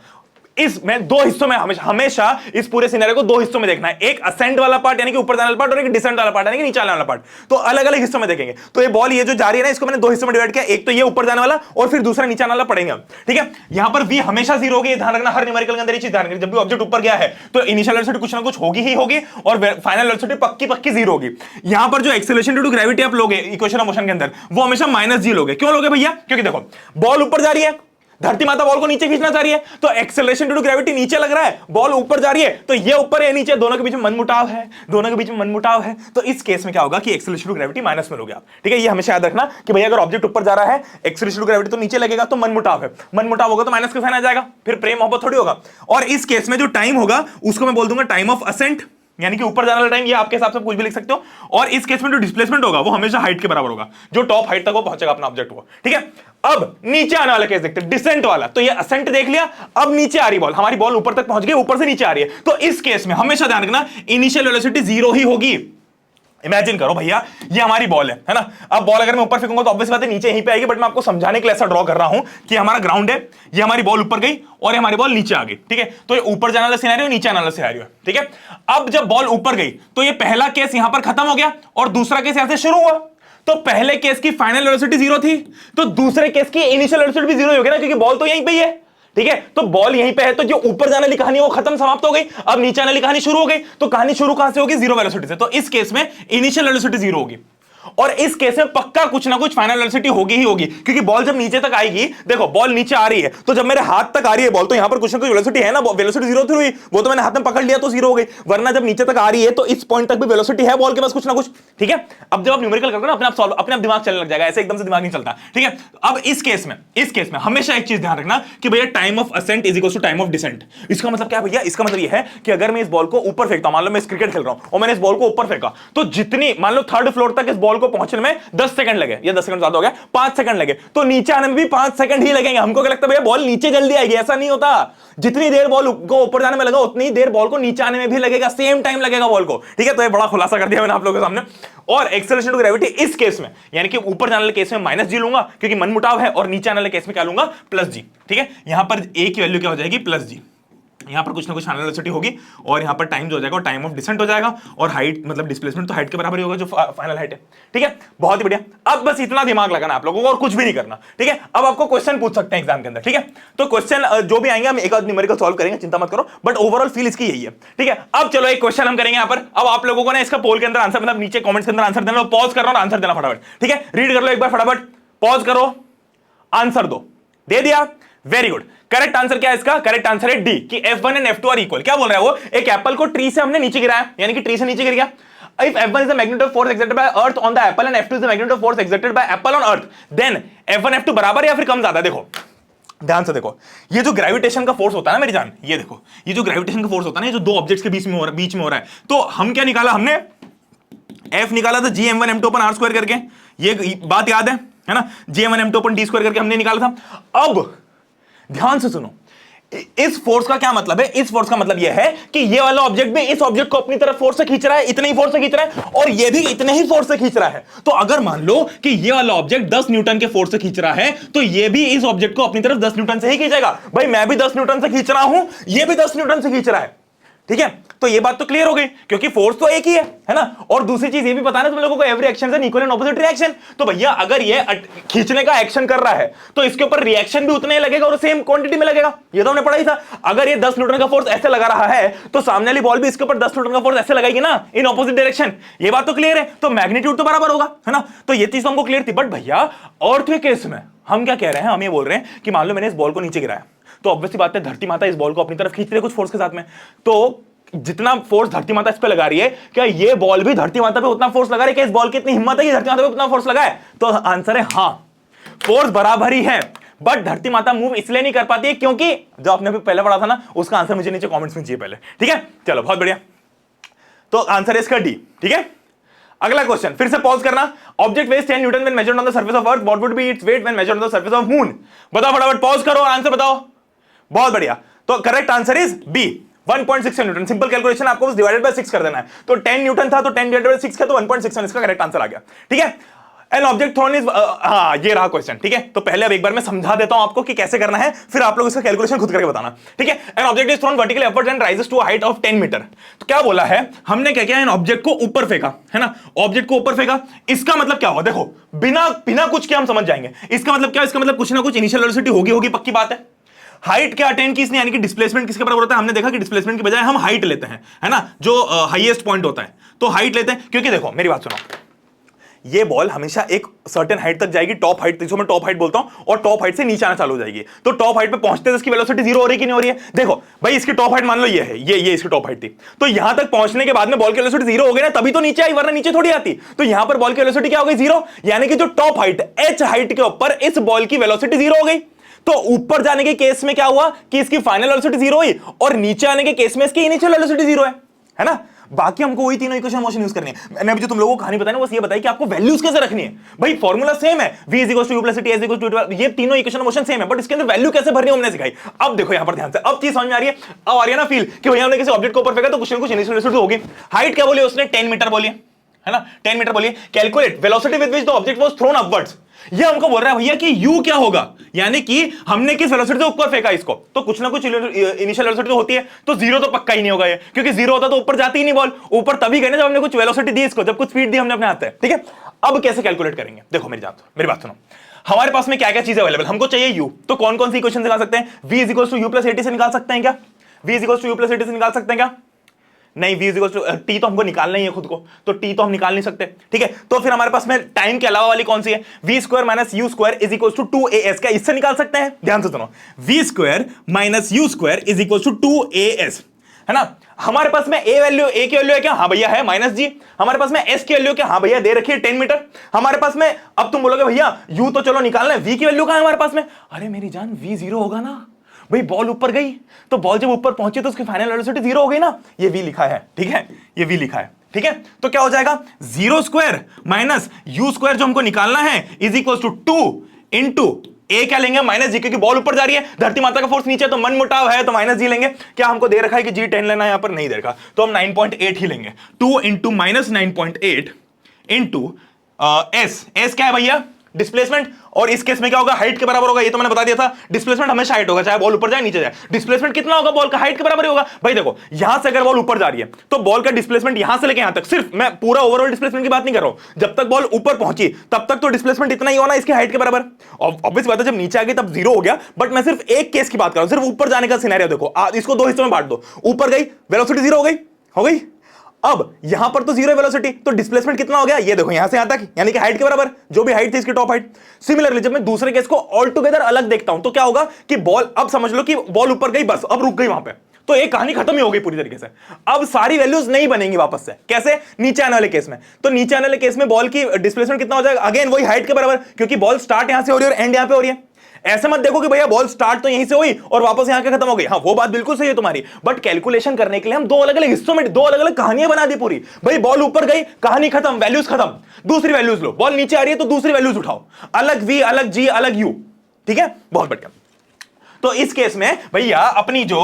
A: इसमें दो हिस्सों में हमेशा इस पूरे सिनेरियो को दो हिस्सों में देखना है, एक असेंट वाला पार्ट यानी कि ऊपर जाने वाला पार्ट और एक डिसेंट वाला पार्ट यानी कि नीचे आने वाला पार्ट। तो अलग अलग हिस्सों में देखेंगे। तो ये बॉल ये जो जा रही है ना, इसको मैंने दो हिस्सों में डिवाइड किया, एक तो ये ऊपर जाने वाला और फिर दूसरा नीचे आने वाला पड़ेगा। ठीक है, यहां पर v हमेशा 0 होगी, ध्यान रखना, हर न्यूमेरिकल के अंदर ये चीज ध्यान रखना, जब भी ऑब्जेक्ट ऊपर गया है तो इनिशियल वेलोसिटी कुछ ना कुछ होगी ही होगी और फाइनल वेलोसिटी पक्की पक्की 0 होगी। यहां पर जो एक्सेलरेशन ड्यू टू ग्रेविटी आप लोगे इक्वेशन ऑफ मोशन के अंदर, वो हमेशा -g लोगे। क्यों लोगे भैया? क्योंकि देखो बॉल ऊपर जा रही है, धरती माता बॉल को नीचे खींचना चाह रही है, तो एक्सेलरेशन ड्यू टू ग्रेविटी नीचे लग रहा है, बॉल ऊपर जा रही है, तो ये ऊपर है नीचे, दोनों के बीच में मनमुटाव है, दोनों के बीच में मनमुटाव है। तो इस केस में क्या होगा कि एक्सेलरेशन टू ग्रेविटी माइनस में लोगे आप। ठीक है, ये हमेशा याद रखना कि भैया अगर ऑब्जेक्ट ऊपर जा रहा है, एक्सेलरेशन टू ग्रेविटी तो नीचे लगेगा, तो मनमुटाव है, मनमुटाव होगा तो माइनस का साइन आ जाएगा, फिर प्रेम मोहब्बत थोड़ी होगा। और इस केस में जो टाइम होगा उसको मैं बोल दूंगा टाइम ऑफ असेंट, यानी कि ऊपर जाने वाला टाइम, ये आपके हिसाब से कुछ भी लिख सकते हो। और इस केस में जो डिस्प्लेसमेंट होगा वो हमेशा हाइट के बराबर होगा, जो टॉप हाइट तक वो पहुंचेगा अपना ऑब्जेक्ट वो। ठीक है, अब नीचे आने वाला केस देखते हैं, डिसेंट वाला। तो ये असेंट देख लिया, अब नीचे आ रही बॉल, हमारी बॉल ऊपर तक पहुंच गई, ऊपर से नीचे आ रही है। तो इस केस में हमेशा ध्यान रखना इनिशियल वेलोसिटी 0 ही होगी। इमेजिन करो भैया ये हमारी बॉल है ना, अब बॉल अगर मैं ऊपर फेंकूंगा तो ऑब्वियस बात है नीचे यहीं पे आएगी, बट मैं आपको समझाने के लिए ऐसा ड्रॉ कर रहा हूं कि हमारा ग्राउंड है, ये हमारी बॉल ऊपर गई और ये हमारी बॉल नीचे आ गई। ठीक है, तो ये ऊपर जाने वाला सिनेरियो, नीचे आने वाला सिनेरियो है। ठीक है, अब जब बॉल ऊपर गई तो ये पहला केस यहां पर खत्म हो गया और दूसरा केस यहां से शुरू हुआ। तो पहले केस की फाइनल वेलोसिटी 0 थी, तो दूसरे केस की इनिशियल वेलोसिटी भी 0 होगी ना, क्योंकि बॉल तो यहीं पे ही है। ठीक है, तो बॉल यहीं पे है, तो जो ऊपर जाने वाली कहानी वो खत्म, समाप्त हो गई। अब नीचे आने वाली कहानी शुरू हो गई, तो कहानी शुरू कहां से होगी? 0 वेलोसिटी से। तो इस केस में इनिशियल वेलोसिटी 0 होगी और इस केस में पक्का कुछ ना कुछ फाइनल वेलोसिटी होगी ही होगी, क्योंकि बॉल जब नीचे तक आएगी, देखो बॉल नीचे आ रही है, तो जब मेरे हाथ तक आ रही है बॉल, तो यहां पर कुछ ना कुछ वेलोसिटी है ना, वेलोसिटी 0 थी हुई, वो तो मैंने हाथ में पकड़ लिया तो 0 हो गई। वरना जब नीचे तक आ रही है तो इस पॉइंट तक भी वेलोसिटी है बॉल के पास कुछ ना कुछ। ठीक है, अब जब आप न्यूमेरिकल करते हो ना, अपने आप दिमाग चलने लग जाएगा, ऐसे एकदम से दिमाग नहीं चलता। ठीक है, अब इस केस में हमेशा एक चीज ध्यान रखना कि भैया time of ascent is equal to time of descent. इसका मतलब क्या है भैया? इसका मतलब यह है कि अगर मैं इस बॉल को ऊपर फेंकता हूं, मान लो मैं क्रिकेट खेल रहा हूं और मैंने इस बॉल को ऊपर फेंका, तो जितनी मान लो 3rd फ्लोर तक इस बॉल को पहुंचने में 10 सेकंड लगे, या 10 सेकंड ज्यादा हो गया, 5 सेकंड लगे, तो नीचे आने में भी 5 सेकंड ही लगेंगे। हमको क्या लगता है भैया बॉल नीचे जल्दी आएगी? ऐसा नहीं होता, जितनी देर बॉल को ऊपर जाने में लगा उतनी देर बॉल को नीचे आने में भी लगेगा, सेम टाइम लगेगा बॉल को। ठीक है, तो ये बड़ा खुलासा कर दिया मैंने आप लोगों के सामने। और एक्सेलरेशन टू ग्रेविटी इस केस में, यानी कि ऊपर जाने वाले केस में -g लूंगा क्योंकि मनमुटाव है, और नीचे आने वाले केस में क्या लूंगा? +g। ठीक है, यहां पर a की वैल्यू क्या हो जाएगी? +g। यहां पर कुछ ना कुछ फाइनल वेलोसिटी होगी और यहां पर टाइम जो हो जाएगा टाइम ऑफ डिसेंट हो जाएगा, और हाइट मतलब डिस्प्लेसमेंट तो हाइट के बराबर ही होगा जो फाइनल हाइट है। ठीक है, बहुत ही बढ़िया। अब बस इतना दिमाग लगाना आप लोगों को और कुछ भी नहीं करना। ठीक है, अब आपको क्वेश्चन पूछ सकते हैं एग्जाम के अंदर। ठीक है, तो क्वेश्चन जो भी आएंगे हम एक आध न्यूमेरिकल सॉल्व करेंगे, चिंता मत करो, बट ओवरऑल फील इसकी यही है। ठीक है, अब चलो एक क्वेश्चन हम करेंगे यहां पर। अब आप लोगों को ना इसका पोल के अंदर आंसर, मतलब नीचे कमेंट्स के अंदर आंसर देना, पॉज कर रहा हूं, आंसर देना फटाफट। ठीक है, रीड कर लो एक बार फटाफट, पॉज करो, आंसर दो। दे दिया, वेरी गुड। करेक्ट आंसर क्या है इसका? करेक्ट आंसर है डी, कि F1 and F2 are equal. क्या बोल रहा है वो? एक एप्पल को ट्री से हमने नीचे गिराया, यानी कि ट्री से नीचे गिर गया। If F1 is the magnitude of force exerted by Earth on the apple and F2 is the magnitude of force exerted by apple on Earth, then F1 F2 बराबर या फिर कम ज्यादा? देखो ध्यान से देखो, ये जो ग्रेविटेशन का फोर्स होता है ना मेरी जान, ये देखो, ये जो ग्रेविटेशन का फोर्स होता है ना, ये जो दो ऑब्जेक्ट्स के बीच में हो रहा है, तो हम क्या निकाला? हमने F निकाला था gm1 m2 अपन r स्क्वायर करके, ये बात याद है ना? gm1 m2 अपन d स्क्वायर करके हमने निकाला था। अब ध्यान से सुनो, इस फोर्स का क्या मतलब है? इस फोर्स का मतलब यह है कि ये वाला ऑब्जेक्ट भी इस ऑब्जेक्ट को अपनी तरफ फोर्स से खींच रहा है, इतने ही फोर्स से खींच रहा है, और ये भी इतने ही फोर्स से खींच रहा है। तो अगर मान लो कि ये वाला ऑब्जेक्ट 10 न्यूटन के फोर्स से खींच रहा है, तो ये भी इस ऑब्जेक्ट को अपनी तरफ 10 न्यूटन से ही खींचेगा। भाई मैं भी 10 न्यूटन से खींच रहा हूं, ये भी 10 न्यूटन से खींच रहा है। ठीक है, तो ये बात तो क्लियर हो गई, क्योंकि फोर्स तो एक ही है ना। और दूसरी चीज ये भी पता है तुम लोगों को, every action is an equal and opposite reaction. तो भैया अगर ये खींचने का एक्शन कर रहा है तो इसके ऊपर रिएक्शन भी उतना ही लगेगा और सेम क्वांटिटी में लगेगा। ये तो हमने पढ़ा ही था। अगर ये 10 न्यूटन का फोर्स ऐसे लगा रहा है तो सामने वाली बॉल भी इसके ऊपर 10 न्यूटन का फोर्स ऐसे लगाएगी ना, इन ऑपोजिट डायरेक्शन। ये बात तो क्लियर है, तो मैग्नीट्यूड तो बराबर होगा, है ना। तो ये चीज तो हमको क्लियर थी। बट भैया अर्थ के केस में हम क्या कह रहे हैं? हम ये बोल रहे हैं कि मान लो मैंने इस बॉल को नीचे गिराया, तो ऑब्वियसली बात है धरती माता इस बॉल को अपनी तरफ खींच रही है कुछ फोर्स के साथ में। तो जितना फोर्स धरती माता इस पे लगा रही है, क्या ये बॉल भी धरती माता पे उतना फोर्स लगा रही है? क्या इस बॉल की इतनी हिम्मत है कि धरती माता पे उतना फोर्स लगाए? तो आंसर है हाँ, फोर्स बराबर ही है, बट धरती माता मूव इसलिए नहीं कर पाती है क्योंकि जो आपने पहले पढ़ा था ना, उसका आंसर मुझे नीचे कमेंट्स में चाहिए पहले। ठीक है, चलो बहुत बढ़िया। तो आंसर है इसका डी। ठीक है, अगला क्वेश्चन, फिर से पॉज करना। Object weighs 10 newton when measured on the surface of earth, what would be its weight when measured on the surface of moon? बताओ फटाफट, पॉज करो, आंसर बताओ। बहुत बढ़िया, तो correct answer is B, 1.6 newton. Simple calculation, आपको बस divided by 6 कर देना है। तो 10 न्यूटन था तो 10 डिवाइडेड बाय 6 का तो 1.61 इसका करेक्ट आंसर आ गया। ठीक है, एन ऑब्जेक्ट थ्रोन इज, हाँ ये रहा क्वेश्चन, ठीक है। तो पहले अब एक बार मैं समझा देता हूं आपको कि कैसे करना है, फिर आप लोग इसका कैलकुलेशन खुद करके बताना, ठीक है। An object is thrown vertically upward and rises to a height of 10 metre. तो क्या बोला है हमने, क्या किया, एन ऑब्जेक्ट को ऊपर फेंका, है ना, ऑब्जेक्ट को ऊपर फेंका। इसका मतलब क्या हुआ, देखो बिना बिना कुछ के हम समझ जाएंगे। इसका मतलब क्या, इसका मतलब कुछ ना कुछ इनिशियल वेलोसिटी होगी, पक्की बात है। हाइट क्या अटेन की इसने, यानी कि डिस्प्लेसमेंट किसके बराबर होता है, हमने देखा कि डिस्प्लेसमेंट की बजाय हम हाइट लेते हैं, है ना, जो हाईएस्ट पॉइंट होता है, तो हाइट लेते हैं। क्योंकि देखो मेरी बात सुनो, ये बॉल हमेशा एक सर्टेन हाइट तक जाएगी, टॉप हाइट, जिसको मैं टॉप हाइट बोलता हूं, और टॉप हाइट से नीचे आना चालू हो जाएगी। तो टॉप हाइट पे पहुंचते तो इसकी वेलोसिटी जीरो हो रही है कि नहीं हो रही है। देखो भाई इसकी टॉप हाइट मान लो ये है, ये इसकी टॉप हाइट थी, तो यहां तक पहुंचने के बाद में बॉल की वेलोसिटी जीरो हो गई ना, तभी तो नीचे आई, वरना नीचे थोड़ी आती। तो यहां पर बॉल की वेलोसिटी क्या हो गई, जीरो, यानी कि जो टॉप हाइट एच हाइट के ऊपर इस बॉल की वेलोसिटी जीरो हो गई। तो ऊपर जाने के केस में क्या हुआ कि इसकी फाइनल वेलोसिटी जीरो हुई, और नीचे आने के केस में इसकी इनिशियल वेलोसिटी जीरो है ना। बाकी हमको वही तीनों इक्वेशन मोशन यूज करनी है। मैंने अभी जो तुम लोगों को कहानी बताई ना, बस ये बताई कि आपको वैल्यूज कैसे रखनी है। भाई फॉर्मूला सेम है, v is equal to u plus t, s equal to, ये तीनों इक्वेशन मोशन सेम है, बट इसके अंदर वैल्यू कैसे भरनी है हमने सिखाई। अब देखो यहां पर ध्यान से, अब चीज समझ में आ रही है, अब आ रही है ना फील कि भैया हमने किसी ऑब्जेक्ट को ऊपर फेंका तो कुछ ना कुछ इनिशियल वेलोसिटी होगी। हाइट क्या बोली उसने, 10 मीटर बोली है ना, 10 मीटर बोलिए। Calculate velocity with which the object was thrown upwards. ये हमको बोल रहा है भैया कि u क्या होगा, यानी कि हमने किस वेलोसिटी से ऊपर फेंका इसको, तो कुछ ना कुछ इनिशियल वेलोसिटी तो होती है। तो जीरो तो पक्का ही नहीं होगा ये, क्योंकि जीरो होता तो ऊपर जाती ही नहीं बॉल। ऊपर तभी गए ना जब हमने कुछ वेलोसिटी दी इसको, जब कुछ स्पीड दी हमने अपने हाथ से, ठीक है। अब कैसे कैलकुलेट करेंगे, देखो मेरी बात सुनो। हमारे पास में क्या क्या चीज अवेलेबल, हमको चाहिए u, तो कौन कौन सी इक्वेशन निकाल सकते हैं, v is equal to u plus 80 से निकाल सकते हैं क्या, v is equal to u plus 80 से निकाल सकते हैं क्या, नहीं, v is equal to t तो हमको निकालना ही है खुद को, तो t तो हम निकाल नहीं सकते, ठीक है। तो फिर हमारे पास में टाइम के अलावा वाली कौन सी है, v square minus u square is equal to 2as, क्या इससे निकाल सकते हैं, ध्यान से सुनो, v square minus u square is equal to 2as, है ना। हमारे पास में a वैल्यू, a की वैल्यू है क्या, हाँ भैया है, माइनस g। हमारे पास में s की वैल्यू क्या, हाँ भैया दे रखी है 10 मीटर। हमारे पास में, अब तुम बोलोगे भैया u तो चलो निकालना है, v की वैल्यू कहां है हमारे पास में, अरे मेरी जान v जीरो होगा ना भाई, बॉल ऊपर गई, तो बॉल जब ऊपर पहुंची तो उसकी फाइनल वेलोसिटी जीरो हो गई ना, ये v लिखा है, ठीक है, ये v लिखा है, ठीक है। तो क्या हो जाएगा, zero square minus u square जो हमको निकालना है is equal to 2 into a क्या लेंगे, माइनस जी, क्योंकि बॉल ऊपर जा रही है, धरती माता का फोर्स नीचे, तो मन मुटाव है, तो माइनस जी लेंगे। क्या हमको दे रखा है कि जी 10 लेना है, यहां पर नहीं दे रखा, तो हम 9.8 ही लेंगे। 2 इंटू माइनस 9.8 इंटू s क्या है भैया, डिस्प्लेसमेंट, और इस केस में क्या होगा, हाइट के बराबर होगा, ये तो मैंने बता दिया था, डिस्प्लेसमेंट हमेशा हाइट होगा, चाहे बॉल ऊपर जाए नीचे जाए, डिस्प्लेसमेंट कितना होगा बॉल का, हाइट के बराबर ही होगा। भाई देखो यहां से अगर बॉल ऊपर जा रही है तो बॉल का डिस्प्लेसमेंट यहां से लेके यहां तक, सिर्फ मैं पूरा ओवरऑल डिस्प्लेसमेंट की बात नहीं कर रहा हूं, जब तक बॉल ऊपर पहुंची तब तक तो डिस्प्लेसमेंट इतना ही होना इसकी हाइट के बराबर। ऑब्वियस बात है जब नीचे आ गई तब जीरो हो गया, बट मैं सिर्फ एक केस की बात कर रहा हूं, सिर्फ ऊपर जाने का सिनेरियो देखो, इसको दो हिस्सों में बांट दो, ऊपर गई वेलोसिटी जीरो हो गई। अब यहां पर तो जीरो वेलोसिटी, तो डिस्प्लेसमेंट कितना हो गया, ये देखो यहां से यहां तक, यानी कि हाइट के बराबर, जो भी हाइट थी इसकी टॉप हाइट। सिमिलरली जब मैं दूसरे केस को ऑल टुगेदर अलग देखता हूं तो क्या होगा कि बॉल, अब समझ लो कि बॉल ऊपर गई, बस अब रुक गई वहां पे, तो एक कहानी खत्म ही हो गई पूरी तरीके से। अब सारी वैल्यूज नहीं बनेंगी वापस से, कैसे, नीचे आने वाले केस में, तो नीचे आने वाले केस में बॉल की डिस्प्लेसमेंट कितना हो जाएगा, अगेन वही हाइट के बराबर, क्योंकि बॉल स्टार्ट यहां से हो रही है और एंड यहां पे हो रही है। ऐसे मत देखो कि भैया बॉल स्टार्ट तो यहीं से हुई और वापस यहां के खत्म हो गई, हाँ वो बात बिल्कुल सही है तुम्हारी, बट कैलकुलेशन करने के लिए हम दो अलग अलग हिस्सों में दो अलग अलग कहानियां बना दी पूरी। भाई बॉल ऊपर गई, कहानी खत्म, वैल्यूज खत्म, दूसरी वैल्यूज लो, बॉल नीचे आ रही है तो दूसरी वैल्यूज उठाओ, अलग v अलग g अलग u, ठीक है, बहुत बढ़िया। तो इस केस में भैया अपनी जो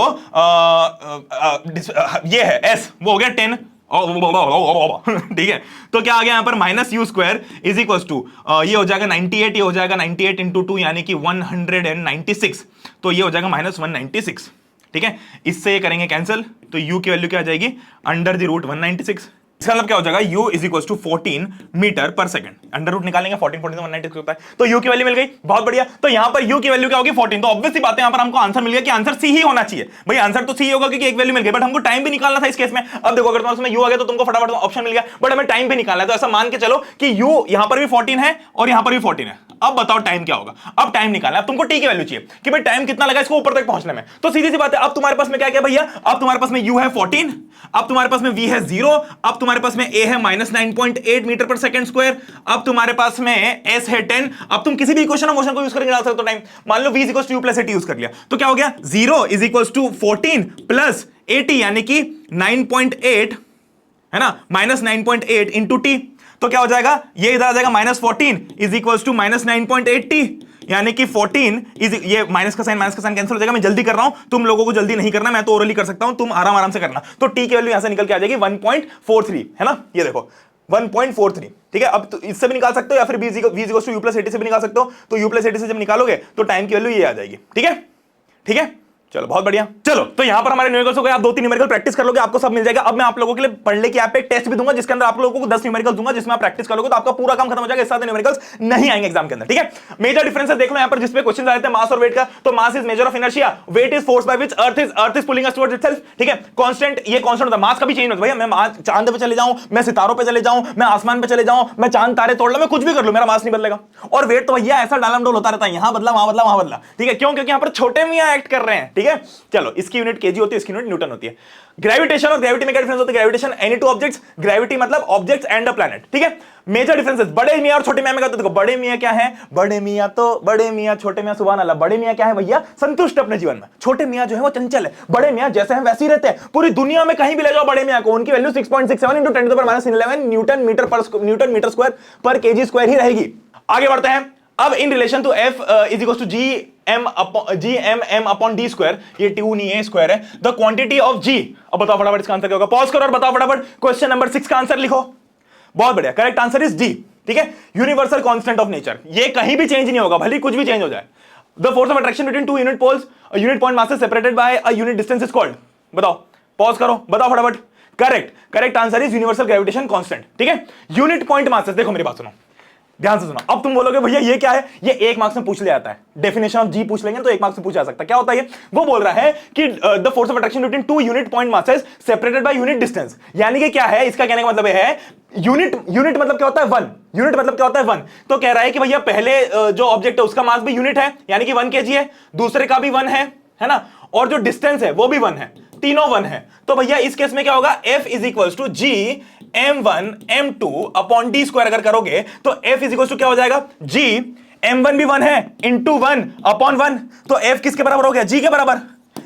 A: ये है s, वो हो गया 10, ठीक है। तो क्या आ गया यहां पर, minus u square is equal to, ये हो जाएगा 98, ये हो जाएगा 98 इंटू 2 यानी कि 196, तो ये हो जाएगा माइनस 196, ठीक है। इससे ये करेंगे कैंसिल, तो u की वैल्यू क्या आ जाएगी, अंडर द रूट 196। इसका मतलब क्या हो जाएगा, u is equal to 14 metre per second, under root निकालेंगे, 14 14 196 होता है, तो u की वैल्यू मिल गई, बहुत बढ़िया। तो यहां पर u की वैल्यू क्या होगी, 14, तो ऑब्वियस सी बात है यहां पर हमको आंसर मिल गया कि आंसर सी ही होना चाहिए। भाई आंसर तो सी होगा क्योंकि एक वैल्यू मिल गई, बट हमको टाइम भी निकालना था इस केस में। अब देखो अगर तुम्हारे u आ गया तो तुमको फटाफट ऑप्शन मिल गया, बट हमें टाइम भी निकालना है, तो ऐसा मान के चलो कि u यहां पर भी 14 है और यहां पर भी 14 है। अब बताओ टाइम क्या होगा, अब टाइम निकालना है, अब तुमको t की वैल्यू चाहिए कि भाई टाइम कितना लगा इसको ऊपर तक पहुंचने में, तो सीधी सी बात है, अब तुम्हारे पास में क्या क्या भैया, अब तुम्हारे पास में u है 14, अब तुम्हारे पास में v है 0, अब तुम्हारे पास में a है minus 9.8 metre per second square, अब तुम्हारे पास में s है 10। अब तुम किसी भी इक्वेशन ऑफ मोशन को यूज करके निकाल सकते हो टाइम, मान लो v is equal to u plus 80 use कर लिया, तो क्या हो गया, 0 इज इक्वल टू 14 प्लस 80 यानी कि 9.8, है ना, माइनस 9.8 इंटू टी, तो क्या हो जाएगा, ये इधर आ जाएगा minus 14 is equal to minus 9.8t, यानी कि 14 इज, ये माइनस का साइन कैंसिल हो जाएगा। मैं जल्दी कर रहा हूं, तुम लोगों को जल्दी नहीं करना, मैं तो ओरली कर सकता हूं, तुम आराम आराम से करना। तो t की वैल्यू यहां से निकल के आ जाएगी 1.43, है ना, ये देखो 1.43। ठीक है, अब तो इससे भी निकाल सकते हो या फिर v equals to u plus 80 से भी निकाल सकते हो। तो u प्लस 80 से जब निकालोगे तो टाइम की वैल्यू ये आ जाएगी। ठीक है, ठीक है, चलो बहुत बढ़िया। चलो तो यहां पर हमारे न्यूमेरिकल्स हो गए, आप 2-3 न्यूमेरिकल प्रैक्टिस कर लोगे, आपको सब मिल जाएगा। अब मैं आप लोगों के लिए पढ़ने की ऐप पे एक टेस्ट भी दूंगा जिसके अंदर आप लोगों को 10 न्यूमेरिकल दूंगा, जिसमें आप प्रैक्टिस करोगे तो आपका पूरा काम खत्म हो जाएगा। इस साथ न्यूमेरिकल्स नहीं आएंगे एग्जाम के अंदर। ठीक है, मेजर डिफरेंसेस देख लो यहां पर, जिसपे क्वेश्चन आते हैं मास और वेट का। तो mass is measure of inertia, weight is force by which earth is pulling us towards itself. ठीक है, कांस्टेंट, ये कांस्टेंट होता है, मास कभी चेंज होता है। भैया मैं चांद पे चले जाऊं, मैं सितारों पे चले जाऊं, मैं आसमान पे चले जाऊं, मैं चांद तारे तोड़ लूं, मैं कुछ भी कर लूं, मेरा मास नहीं बदलेगा। और वेट तो भैया ऐसा डालमडोल होता रहता है, यहां बदला वहां बदला वहां बदला। ठीक है, क्यों? क्योंकि यहां पर छोटे मियां एक्ट कर रहे हैं। ठीक है, चलो इसकी यूनिट केजी होती है, इसकी यूनिट न्यूटन होती है। ग्रेविटेशन और ग्रेविटी में क्या डिफरेंस होता है? Gravitation any two objects, gravity मतलब ऑब्जेक्ट्स एंड अ प्लैनेट। ठीक है, मेजर डिफरेंसेस बड़े मियां और छोटे मियां में कहते देखो, बड़े मियां क्या है? बड़े मियां तो बड़े मियां, छोटे मियां सुभान अल्लाह। बड़े मियां क्या है भैया? संतुष्ट अपने जीवन में। छोटे मियां जो है वो चंचल है। बड़े मियां जैसे हैं वैसे ही रहते हैं, पूरी दुनिया में कहीं भी ले जाओ बड़े मियां को, उनकी value 6.67 into 10⁻11 newton metre square per KG square ही रहेगी। आगे बढ़ते हैं। अब in relation to F is equal to G M M upon D square, ये 2 नहीं है, स्क्वायर है, द क्वांटिटी ऑफ जी। अब बताओ फटाफट इसका आंसर क्या होगा? पॉज करो और बताओ फटाफट। क्वेश्चन नंबर 6 का आंसर लिखो। बहुत बढ़िया, करेक्ट आंसर इज डी। ठीक है, यूनिवर्सल कांस्टेंट ऑफ नेचर, ये कहीं भी चेंज नहीं होगा, भले कुछ भी चेंज हो जाए। The force of attraction between two unit poles, unit point masses separated by a unit distance is called. बताओ, पॉज करो, बताओ फटाफट। Correct answer is universal gravitation constant. ठीक है, यूनिट पॉइंट मासेस, देखो मेरी बात सुनो, ध्यान से सुनो। अब तुम बोलोगे भैया ये क्या है? ये 1 मार्क्स में पूछ लिया जाता है। डेफिनेशन ऑफ जी पूछ लेंगे तो 1 मार्क्स में पूछा जा सकता है। क्या होता है ये? वो बोल रहा है कि the force of attraction between two unit point masses separated by unit distance. यानी कि क्या है? इसका कहने का मतलब है यूनिट मतलब क्या होता है? 1। यूनिट मतलब क्या होता है? 1। तो कह रहा है कि भैया पहले जो ऑब्जेक्ट है उसका मास भी यूनिट है, यानी कि 1 kg है, दूसरे का भी 1 है ना, और जो डिस्टेंस है वो भी 1 है, तीनों 1 है। तो भैया इस केस में क्या होगा? F is equal to G m1 m2 upon D square अगर करोगे तो F इज इक्वल टू क्या हो जाएगा? G m1 भी 1 है इंटू 1 अपॉन 1। तो F किसके बराबर हो गया? G के बराबर,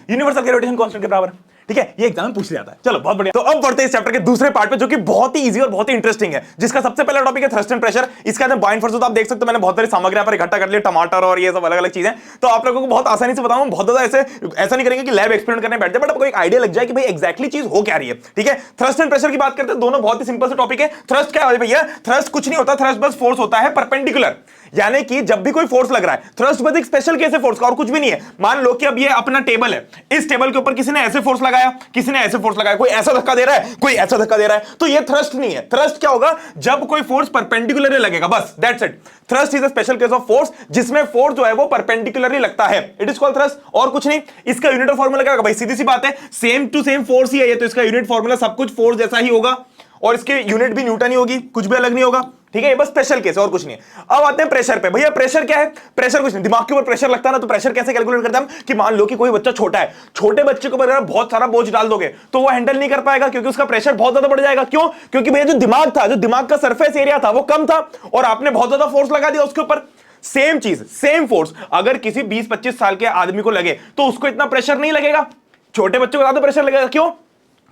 A: यूनिवर्सल ग्रेविटेशन कांस्टेंट के बराबर। ठीक है, ये एग्जाम में पूछ लिया जाता है। चलो बहुत बढ़िया। तो अब बढ़ते हैं इस चैप्टर के दूसरे पार्ट पे, जो कि बहुत ही इजी और बहुत ही इंटरेस्टिंग है, जिसका सबसे पहला टॉपिक है थ्रस्ट एंड प्रेशर। इसका अंदर बाइंड फोर्स, तो आप देख सकते हो मैंने बहुत सारी सामग्री यहाँ पर इकट्ठा कर लिया, टमाटर और ये सब अलग अलग चीजें। तो आप लोगों को बहुत आसानी से बताऊं, बहुत ज्यादा ऐसा नहीं करेंगे कि लैब एक्सपेरिमेंट करने बैठ जाए, बट आपको एक आइडिया लग जाए कि भाई एक्जैक्टली चीज हो क्या रही है। ठीक है, थ्रस्ट एंड प्रेशर की बात करते हैं, दोनों बहुत ही सिंपल से टॉपिक है। थ्रस्ट क्या है भैया? थ्रस्ट कुछ नहीं होता, थ्रस्ट बस फोर्स होता है परपेंडिकुलर, यानी कि जब भी कोई फोर्स लग रहा है, थ्रस्ट बस एक स्पेशल केस है फोर्स का और कुछ भी नहीं है। मान लो कि अब ये अपना टेबल है, इस टेबल के ऊपर किसी ने ऐसे फोर्स लगाया, किसी ने ऐसे फोर्स लगाया, कोई ऐसा धक्का दे रहा है, कोई ऐसा धक्का दे रहा है, तो ये थ्रस्ट नहीं है। थ्रस्ट क्या होगा? जब कोई फोर्स परपेंडिकुलरली लगेगा, बस that's it. Thrust is a special case of force जिसमें फोर्स जो है वो परपेंडिकुलरली लगता है, इट इज कॉल्ड थ्रस्ट, और कुछ नहीं। इसका यूनिट ऑफ फार्मूला क्या होगा भाई? सीधी सी बात है, सेम टू सेम फोर्स ही है ये, तो इसका यूनिट फार्मूला सब कुछ फोर्स जैसा ही होगा और इसकी यूनिट भी न्यूटन ही होगी, कुछ भी अलग नहीं होगा। ठीक है, ये बस स्पेशल केस है और कुछ नहीं है। अब आते हैं प्रेशर पे। भैया प्रेशर क्या है? प्रेशर कुछ नहीं, दिमाग के ऊपर प्रेशर लगता है ना, तो प्रेशर कैसे कैलकुलेट करते हैं हम? कि मान लो कि कोई बच्चा छोटा है, छोटे बच्चे को अगर बहुत सारा बोझ डाल दोगे तो वो हैंडल नहीं कर पाएगा, क्योंकि उसका प्रेशर बहुत ज्यादा बढ़ जाएगा। क्यों? क्योंकि भैया जो दिमाग था, जो दिमाग का सरफेस एरिया था वो कम था और आपने बहुत ज्यादा फोर्स लगा दिया उसके ऊपर। सेम चीज, सेम फोर्स अगर किसी 20-25 साल के आदमी को लगे तो उसको इतना प्रेशर नहीं लगेगा, छोटे बच्चे को ज्यादा प्रेशर लगेगा। क्यों?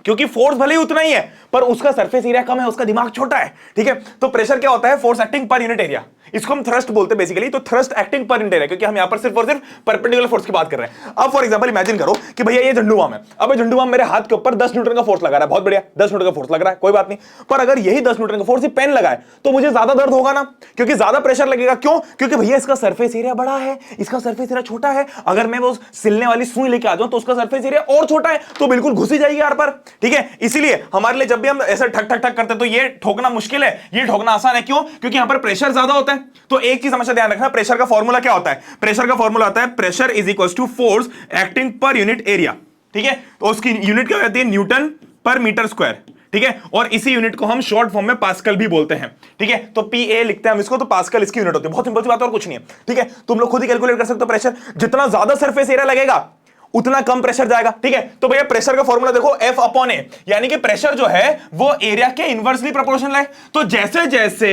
A: क्योंकि फोर्स भले ही उतना ही है पर उसका सरफेस एरिया कम है, उसका दिमाग छोटा है। ठीक है, तो प्रेशर क्या होता है? Force acting per unit area, इसको हम थ्रस्ट बोलते हैं बेसिकली। तो thrust acting per unit area, क्योंकि हम यहां पर सिर्फ और सिर्फ परपेंडिकुलर फोर्स की बात कर रहे हैं। अब फॉर एग्जांपल इमेजिन करो कि भैया ये झंडू बाम है, अब ये झंडू बाम मेरे हाथ के ऊपर 10 न्यूटन का फोर्स लगा रहा है, बहुत बढ़िया, 10 न्यूटन का फोर्स लग रहा है, कोई बात नहीं। पर अगर यही 10 न्यूटन का फोर्स पेन लगा है तो मुझे ज्यादा दर्द होगा ना, क्योंकि ज्यादा प्रेशर लगेगा। क्यों? क्योंकि भैया इसका सरफेस एरिया बड़ा है, इसका सरफेस एरिया छोटा है। अगर मैं वो सिलने वाली सुई लेके आ जाऊं तो उसका सरफेस एरिया और छोटा है, तो बिल्कुल घुसी जाएगी यार पर। ठीक है, इसीलिए हमारे लिए जब भी हम ऐसा ठक ठक ठक करते हैं तो ये ठोकना मुश्किल है, ये ठोकना आसान है। क्यों? क्योंकि यहां पर प्रेशर ज्यादा होता है। तो एक चीज हमेशा ध्यान रखना, प्रेशर का फॉर्मूला क्या होता है? प्रेशर का फॉर्मूला होता है pressure is equal to force acting per unit area. ठीक है, तो उसकी यूनिट क्या होती है? न्यूटन पर मीटर स्क्वायर। ठीक है, और इसी यूनिट को हम शॉर्ट फॉर्म में पास्कल भी बोलते हैं। ठीक है, तो PA लिखते हैं हम इसको, तो पास्कल इसकी यूनिट होती है। बहुत सिंपल सी बात है और कुछ नहीं है। ठीक है, तुम लोग खुद ही कैलकुलेट कर सकते हो प्रेशर, जितना ज्यादा सरफेस एरिया लगेगा उतना कम प्रेशर जाएगा। ठीक है, तो भैया प्रेशर का फॉर्मूला देखो, F अपॉन A, यानी कि प्रेशर जो है वो एरिया के इनवर्सली प्रोपोर्शनल है। तो जैसे जैसे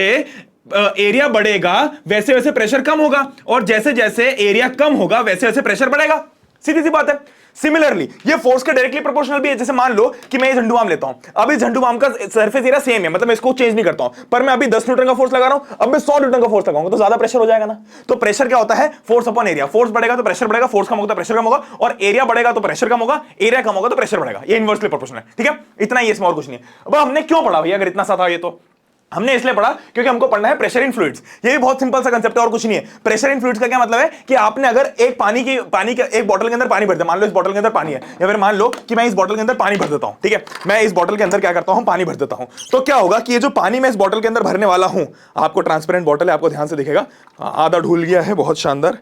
A: एरिया बढ़ेगा वैसे वैसे प्रेशर कम होगा, और जैसे जैसे एरिया कम होगा वैसे वैसे प्रेशर बढ़ेगा। सीधी सी बात है। सिमिलरली ये फोर्स के डायरेक्टली प्रोपोर्शनल भी है। जैसे मान लो कि मैं ये झंडू बाम लेता हूं, अभी झंडू बाम का सरफेस एरिया सेम है, मतलब मैं इसको चेंज नहीं करता हूं, पर मैं अभी 10 न्यूटन का फोर्स लगा रहा हूं, अब मैं 100 न्यूटन का फोर्स लगाऊंगा तो ज्यादा प्रेशर हो जाएगा ना। तो प्रेशर क्या होता है? Force upon area. फोर्स बढ़ेगा तो प्रेशर बढ़ेगा, फोर्स कम होगा तो प्रेशर कम होगा, और एरिया बढ़ेगा तो प्रेशर कम होगा, एरिया कम होगा तो प्रेशर बढ़ेगा। ये इनवर्सली प्रोपोर्शनल है। ठीक है, इतना ही, इसमें और कुछ नहीं है। अब हमने क्यों पढ़ा भैया अगर इतना सा था ये? तो हमने इसलिए पढ़ा क्योंकि हमको पढ़ना है प्रेशर इन फ्लूइड्स। ये भी बहुत सिंपल सा कंसेप्ट है और कुछ नहीं है। प्रेशर इन फ्लूइड्स का क्या मतलब है कि आपने अगर एक पानी के एक बोतल के अंदर पानी भर दिया, मान लो इस बोतल के अंदर पानी है, या फिर मान लो कि मैं इस बोतल के अंदर पानी भर देता हूं, ठीक है, मैं इस बोतल के अंदर क्या करता हूं, पानी भर देता हूं, तो क्या होगा कि ये जो पानी मैं इस बोतल के अंदर भरने वाला हूं, आपको ट्रांसपेरेंट बोतल है, आपको ध्यान से दिखेगा, आधा ढूल गया है, बहुत शानदार,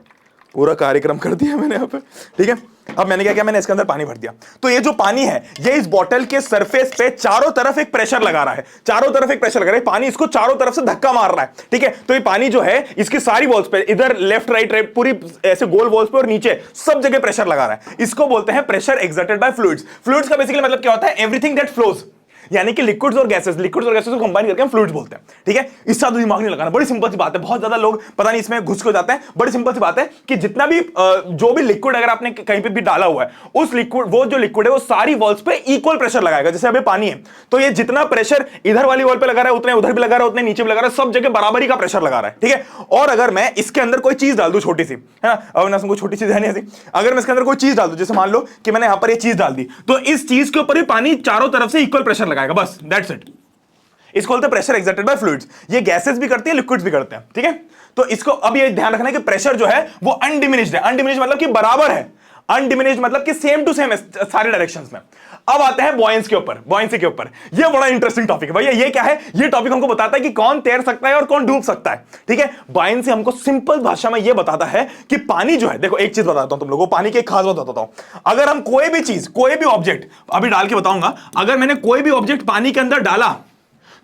A: पूरा कार्यक्रम कर दिया मैंने यहाँ पे, ठीक है। अब मैंने क्या किया, मैंने इसके अंदर पानी भर दिया, तो ये जो पानी है ये इस बोतल के सरफेस पे चारों तरफ एक प्रेशर लगा रहा है, चारों तरफ एक प्रेशर लगा रहा है, पानी इसको चारों तरफ से धक्का मार रहा है, ठीक है। तो ये पानी जो है इसकी सारी वॉल्स पे, इधर लेफ्ट राइट राइट पूरी ऐसे गोल वॉल्स पे और नीचे सब जगह प्रेशर लगा रहा है। इसको बोलते हैं pressure exerted by fluids. Fluids का बेसिकली मतलब क्या होता है, एवरीथिंग दैट फ्लोज, यानी कि लिक्विड्स और गैसेस को कंबाइन करके हम फ्लूइड्स बोलते हैं, ठीक है। इससे ज्यादा दिमाग नहीं लगाना, बड़ी सिंपल सी बात है, बहुत ज्यादा लोग पता नहीं इसमें घुस के जाते हैं। बड़ी सिंपल सी बात है कि जितना भी जो भी लिक्विड अगर आपने कहीं पे भी डाला हुआ है, उस लिक्विड, वो जो लिक्विड है वो सारी वॉल्स पे इक्वल प्रेशर लगाएगा। जैसे अभी पानी है तो ये जितना प्रेशर इधर वाली वॉल पे लगा रहा है उतने उधर भी लगा रहा है, उतने नीचे भी लगा रहा है, सब जगह बराबरी का प्रेशर लगा रहा है, ठीक है। और अगर मैं इसके अंदर कोई चीज डाल दूं छोटी सी, है ना, अब छोटी चीज है नहीं ऐसी, अगर मैं इसके अंदर कोई चीज डाल दूं, जैसे मान लो कि मैंने यहां पर ये चीज डाल दी, तो इस चीज के ऊपर भी पानी चारों तरफ से इक्वल प्रेशर लगाएगा, बस दैट्स इट। इसको बोलते हैं प्रेशर एक्सर्टेड बाय फ्लूइड्स। ये गैसेस भी करती है, लिक्विड्स भी करते हैं, ठीक है। तो इसको अब ये ध्यान रखना है कि प्रेशर जो है वो अनडिमिनिश्ड है। अनडिमिनिश्ड मतलब कि बराबर है, अनडिमिनिश्ड मतलब कि सेम टू सेम है सारे डायरेक्शंस में। अब आते हैं बॉयंसी के ऊपर, बॉयंसी के ऊपर। ये बड़ा इंटरेस्टिंग टॉपिक है भैया। ये क्या है, ये टॉपिक हमको बताता है कि कौन तैर सकता है और कौन डूब सकता है, ठीक है। बॉयंसी हमको सिंपल भाषा में ये बताता है कि पानी जो है, देखो एक चीज बताता हूं तुम लोगों को, पानी की एक खास बात बताता हूं। अगर हम कोई भी चीज, कोई भी ऑब्जेक्ट, अभी डाल के बताऊंगा, अगर मैंने कोई भी ऑब्जेक्ट पानी के अंदर डाला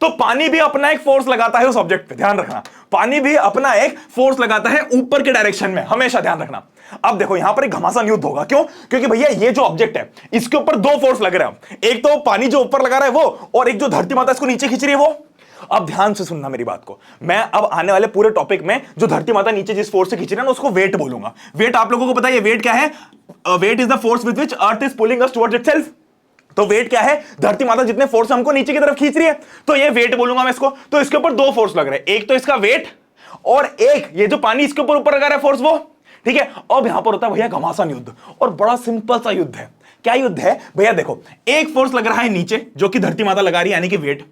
A: तो पानी भी अपना एक फोर्स लगाता है उस ऑब्जेक्ट पे, ध्यान रखना। पानी भी अपना एक फोर्स लगाता है ऊपर के डायरेक्शन में, हमेशा ध्यान रखना। अब देखो यहां पर एक घमासान युद्ध होगा, क्यों? क्योंकि भैया ये जो ऑब्जेक्ट है इसके ऊपर दो फोर्स लग रहे हैं, एक तो पानी जो ऊपर लगा रहा है वो, और एक जो धरती माता इसको नीचे खींच रही है वो। अब ध्यान से सुनना मेरी बात को, मैं अब आने वाले पूरे टॉपिक में जो धरती माता नीचे जिस फोर्स से खींच रही है ना उसको वेट बोलूंगा। वेट आप लोगों को पता है वेट क्या है? Weight is the force with which earth is pulling us towards itself. तो वेट क्या है? धरती माता जितने फोर्स हमको नीचे की तरफ खींच रही है, तो ये वेट बोलूंगा मैं इसको। तो इसके ऊपर दो फोर्स लग रहे हैं, एक तो इसका वेट और एक ये जो पानी इसके ऊपर ऊपर लगा रहा है फोर्स वो, ठीक है। अब यहां पर होता है भैया घमासान युद्ध, और बड़ा सिंपल सा युद्ध है। क्या युद्ध है भैया? देखो एक फोर्स लग रहा है नीचे जो कि धरती माता लगा रही है यानी कि वेट,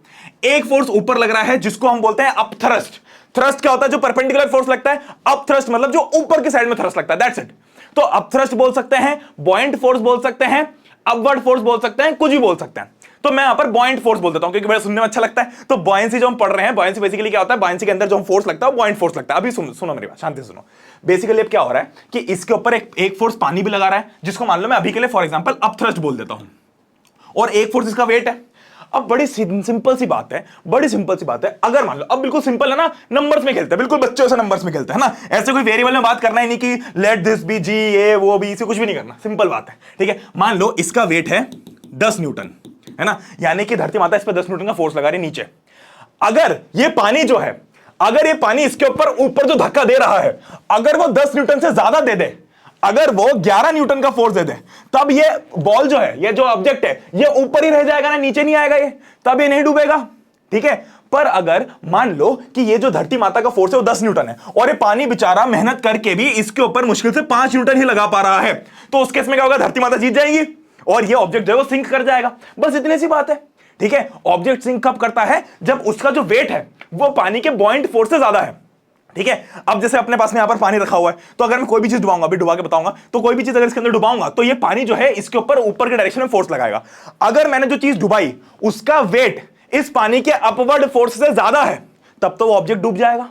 A: एक फोर्स ऊपर लग रहा है जिसको हम बोलते हैं अपथ्रस्ट। थ्रस्ट क्या होता है? जो परपेंडिकुलर फोर्स लगता है। अपथ्रस्ट मतलब जो ऊपर की साइड में थ्रस्ट लगता है, दैट्स इट। तो अपथ्रस्ट बोल सकते हैं, बॉयंट फोर्स बोल सकते हैं, अपवर्ड फोर्स बोल सकते हैं, कुछ भी बोल सकते हैं। तो मैं यहां पर बॉयंट फोर्स बोल देता हूं क्योंकि बड़ा सुनने में अच्छा लगता है। तो बॉयंसी जो हम पढ़ रहे हैं, बॉयंसी बेसिकली क्या होता है? बॉयंसी के अंदर जो हम फोर्स लगता है वो बॉयंट फोर्स लगता है। अभी सुनो मेरी बात, शांति से सुनो। बेसिकली अब क्या हो रहा है कि इसके ऊपर एक फोर्स पानी भी लगा रहा है जिसको मान लो मैं अभी के लिए फॉर एग्जांपल अपथ्रस्ट बोल देता हूं, और एक फोर्स इसका वेट है। अब बड़ी सिंपल सी बात है, बड़ी सिंपल सी बात है। अगर मान लो, अब बिल्कुल सिंपल है ना, नंबर्स में खेलते हैं, बिल्कुल बच्चों से नंबर्स में खेलते हैं ना, ऐसे कोई वेरिएबल में बात करना ही नहीं कि लेट दिस बी जी, ये वो बी, इसे कुछ भी नहीं करना, सिंपल बात है, ठीक है। मान लो इसका वेट है 10 न्यूटन, है ना, यानी कि धरती माता इस पर 10 न्यूटन का फोर्स लगा रही है नीचे। अगर ये पानी जो है, अगर ये पानी इसके ऊपर जो धक्का दे रहा है, अगर वो 10 न्यूटन से ज्यादा दे दे, अगर वो 11 न्यूटन का फोर्स दे दे, तब ये बॉल जो है, ये जो ऑब्जेक्ट है, ये ऊपर ही रह जाएगा ना, नीचे नहीं आएगा ये, तब ये नहीं डूबेगा, ठीक है। पर अगर मान लो कि ये जो धरती माता का फोर्स है वो 10 न्यूटन है, और ये पानी बेचारा मेहनत करके भी इसके ऊपर मुश्किल से 5 न्यूटन ही लगा पा रहा है, तो उस केस में क्या होगा? धरती माता जीत जाएगी और ये ऑब्जेक्ट जो है वो सिंक कर जाएगा। बस इतनी सी बात है, ठीक है। ऑब्जेक्ट सिंक कब करता है? जब उसका जो वेट है वो पानी के बॉयंट फोर्स से ज्यादा है, ठीक है। अब जैसे अपने पास में यहां पर पानी रखा हुआ है, तो अगर मैं कोई भी चीज डुबाऊंगा, अभी डुबा के बताऊंगा, तो कोई भी चीज अगर इसके अंदर डुबाऊंगा तो ये पानी जो है इसके ऊपर के डायरेक्शन में फोर्स लगाएगा। अगर मैंने जो चीज डुबाई उसका वेट इस पानी के अपवर्ड फोर्स से ज्यादा है, तब तो वो ऑब्जेक्ट डूब जाएगा,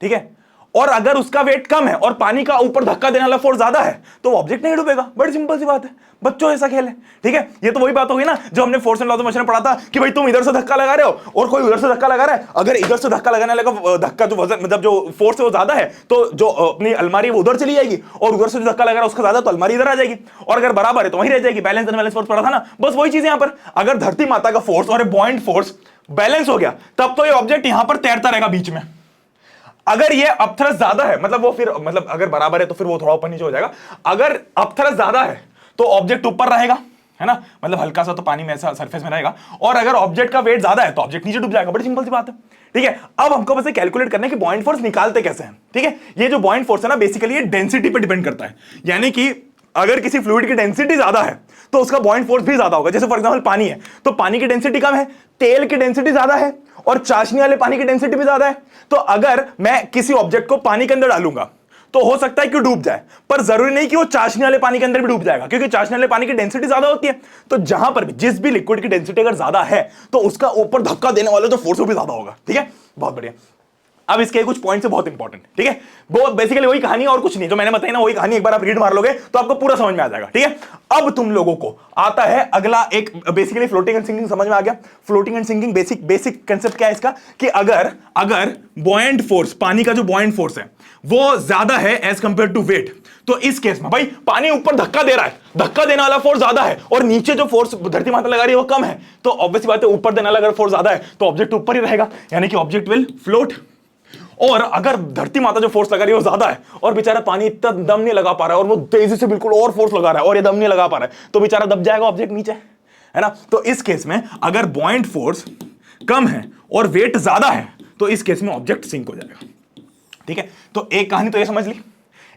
A: ठीक है। और अगर उसका वेट कम है और पानी का ऊपर धक्का देने वाला फोर्स ज्यादा है, तो ऑब्जेक्ट नहीं डूबेगा। बड़ी सिंपल सी बात है, बच्चों ऐसा खेल है, ठीक है। ये तो वही बात होगी ना जो हमने force and law of motion में पढ़ा था कि भाई तुम इधर से धक्का लगा रहे हो और कोई उधर से धक्का लगा रहा है, अगर इधर से धक्का लगाने वाले का धक्का जो वजन मतलब जो फोर्स है वो ज्यादा है, तो जो अपनी अलमारी वो उधर चली जाएगी, और उधर से जो धक्का लगा रहा है उसका ज्यादा, तो अलमारी इधर आ जाएगी, और अगर बराबर है तो वहीं रह जाएगी। बैलेंस एंड बैलेंस फोर्स पढ़ा था ना, बस वही चीज यहां पर। अगर धरती माता का फोर्स और बॉयंट फोर्स बैलेंस हो गया, तब तो ये ऑब्जेक्ट यहां पर तैरता रहेगा बीच में। अगर ये अपथ्रस्ट ज्यादा है, मतलब वो फिर मतलब अगर बराबर है तो फिर वो थोड़ा ऊपर नीचे हो जाएगा। अगर अपथ्रस्ट ज्यादा है तो ऑब्जेक्ट ऊपर रहेगा, है ना, मतलब हल्का सा तो पानी में ऐसा सरफेस में रहेगा, और अगर ऑब्जेक्ट का वेट ज्यादा है तो ऑब्जेक्ट नीचे डूब जाएगा। बड़ी सिंपल सी बात है, ठीक है। अब हमको बस कैलकुलेट करना है कि बॉयंट फोर्स निकालते कैसे हैं, ठीक है। ये जो बॉयंट फोर्स है ना, बेसिकली ये डेंसिटी पे डिपेंड करता है, यानी कि अगर किसी फ्लूइड की डेंसिटी ज्यादा है तो उसका बॉइंट फोर्स भी ज्यादा होगा। जैसे फॉर एग्जांपल पानी है, तो पानी की डेंसिटी कम है, तेल की डेंसिटी ज्यादा है, और चाशनी वाले पानी की डेंसिटी भी ज्यादा है। तो अगर मैं किसी ऑब्जेक्ट को पानी के अंदर डालूंगा तो हो सकता है कि डूब जाए, पर जरूरी नहीं कि वो चाशनी वाले पानी के अंदर भी डूब जाएगा, क्योंकि चाशनी वाले पानी की डेंसिटी ज्यादा होती है। तो जहां पर भी जिस भी लिक्विड की डेंसिटी अगर ज्यादा है तो उसका ऊपर धक्का देने वाला जो फोर्स वो भी ज्यादा होगा। ठीक है, बहुत बढ़िया। अब इसके कुछ पॉइंट्स है बहुत इंपॉर्टेंट, ठीक है, वो बेसिकली वही कहानी और कुछ नहीं, जो मैंने बताई ना वही कहानी, एक बार आप रीड मार लोगे तो आपको पूरा समझ में आ जाएगा। ठीक है, अब तुम लोगों को आता है अगला एक, बेसिकली फ्लोटिंग एंड सिंकिंग समझ में आ गया। Floating and sinking basic concept क्या है इसका, कि अगर बॉयंट फोर्स, पानी का जो बॉयंट फोर्स है वो ज्यादा है एज कंपेयर टू वेट, तो इस केस में भाई पानी ऊपर धक्का दे रहा है, धक्का देने वाला फोर्स ज्यादा है, और नीचे जो फोर्स धरती माता लगा रही है वो कम है, तो ऑब्वियस बात है ऊपर देने वाला अगर फोर्स ज्यादा है तो ऑब्जेक्ट ऊपर ही रहेगा, यानी कि ऑब्जेक्ट विल फ्लोट। और अगर धरती माता जो फोर्स लगा रही है वो ज्यादा है और बेचारा पानी इतना दम नहीं लगा पा रहा है और वो तेजी से बिल्कुल और फोर्स लगा रहा है और ये दम नहीं लगा पा रहा है, तो बेचारा दब जाएगा ऑब्जेक्ट नीचे, है ना। तो इस केस में अगर बॉयंट फोर्स कम है और वेट ज्यादा है तो इस केस में ऑब्जेक्ट सिंक हो जाएगा। ठीक है, तो एक कहानी तो ये समझ ली,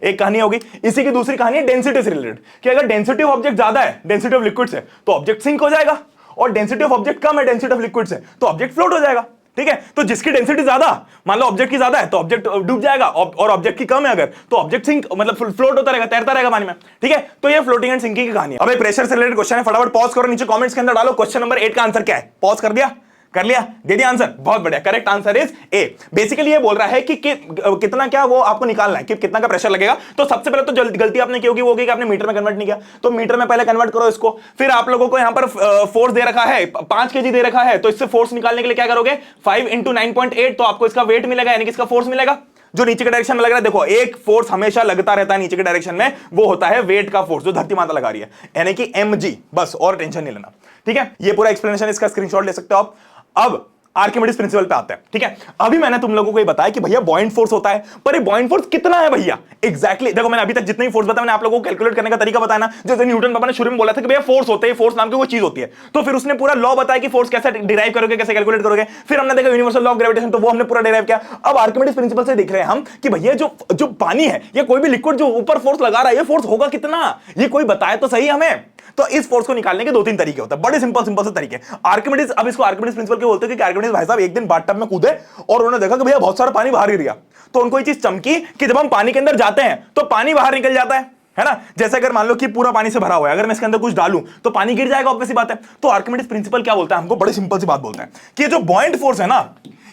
A: एक कहानी होगी। इसी की दूसरी कहानी है डेंसिटी से रिलेटेड, कि अगर डेंसिटी ऑफ ऑब्जेक्ट ज्यादा है, डेंसिटी ऑफ लिक्विड से, तो ऑब्जेक्ट सिंक हो जाएगा, और डेंसिटी ऑफ ऑब्जेक्ट कम है डेंसिटी ऑफ लिक्विड से, तो ऑब्जेक्ट फ्लोट हो जाएगा। ठीक है, तो जिसकी डेंसिटी ज्यादा, मान लो ऑब्जेक्ट की ज्यादा है तो ऑब्जेक्ट डूब जाएगा, और ऑब्जेक्ट की कम है अगर तो ऑब्जेक्ट सिंक मतलब फ्लोट होता रहेगा, तैरता रहेगा पानी में। ठीक है, तो ये फ्लोटिंग एंड सिंकिंग की कहानी है। अब प्रेशर से रिलेटेड क्वेश्चन है, फटाफट पॉज करो, नीचे कमेंट्स के अंदर डालो क्वेश्चन नंबर 8 का आंसर क्या है। पॉज कर दिया, कर लिया, दे दिया आंसर, बहुत बढ़िया। Correct answer is a. Basically ये बोल रहा है कि कितना क्या वो आपको निकालना है कि कितना का प्रेशर लगेगा। तो सबसे पहले तो गलती आपने की होगी वो कि आपने मीटर में कन्वर्ट नहीं किया, तो मीटर में पहले कन्वर्ट करो इसको। फिर आप लोगों को यहां पर फोर्स दे रखा है 5 kg दे रखा है, तो इससे फोर्स निकालने के लिए क्या करोगे, 5 × 9.8, तो आपको इसका वेट मिलेगा, यानी कि इसका फोर्स मिलेगा जो नीचे के डायरेक्शन में लग रहा है। देखो एक फोर्स हमेशा लगता रहता है नीचे के डायरेक्शन में, वो होता है वेट का फोर्स जो धरती माता लगा रही है, यानी कि mg, बस, और टेंशन नहीं लेना। ठीक है, ये पूरा एक्सप्लेनेशन इसका स्क्रीनशॉट ले सकते हो आप। अब आर्किमिडीज प्रिंसिपल पे आते हैं। ठीक है, अभी मैंने तुम लोगों को ये बताया कि भैया बॉयंट फोर्स होता है, पर ये बॉयंट फोर्स कितना है भैया एग्जैक्टली। देखो मैंने अभी तक जितने भी फोर्स बताया मैंने आप लोगों को कैलकुलेट करने का तरीका बताया ना। जैसे न्यूटन पापा ने शुरू में बोला था कि भैया फोर्स होते हैं, फोर्स नाम की कोई चीज होती है, तो फिर उसने पूरा लॉ बताया कि फोर्स कैसे डिराइव करोगे, कैसे कैलकुलेट करोगे। फिर हमने देखा यूनिवर्सल लॉ ऑफ ग्रेविटेशन, तो वो हमने पूरा डिराइव किया। अब आर्किमिडीज प्रिंसिपल से देख रहे हैं हम कि भैया जो पानी है या कोई भी लिक्विड जो ऊपर फोर्स लगा रहा है, ये फोर्स होगा कितना, ये कोई बताए तो सही हमें। तो इस फोर्स को निकालने के 2-3 तरीके होते हैं, बड़े सिंपल से तरीके। आर्किमिडीज, अब इसको आर्किमिडीज प्रिंसिपल क्यों बोलते हैं कि आर्किमिडीज भाई साहब एक दिन बाथटब में कूदे और उन्होंने देखा कि भैया बहुत सारा पानी बाहर गिर गया, तो उनको ये चीज चमकी कि जब हम पानी के अंदर जाते हैं तो पानी बाहर निकल जाता है ना। जैसे अगर मान लो कि पूरा पानी से भरा हुआ है, अगर मैं इसके अंदर कुछ डालूं तो पानी गिर जाएगा, ऑब्वियस सी बात है। तो आर्किमिडीज प्रिंसिपल क्या बोलता है हमको, बड़ी सिंपल सी बात बोलता है कि ये जो बॉयंट फोर्स है ना,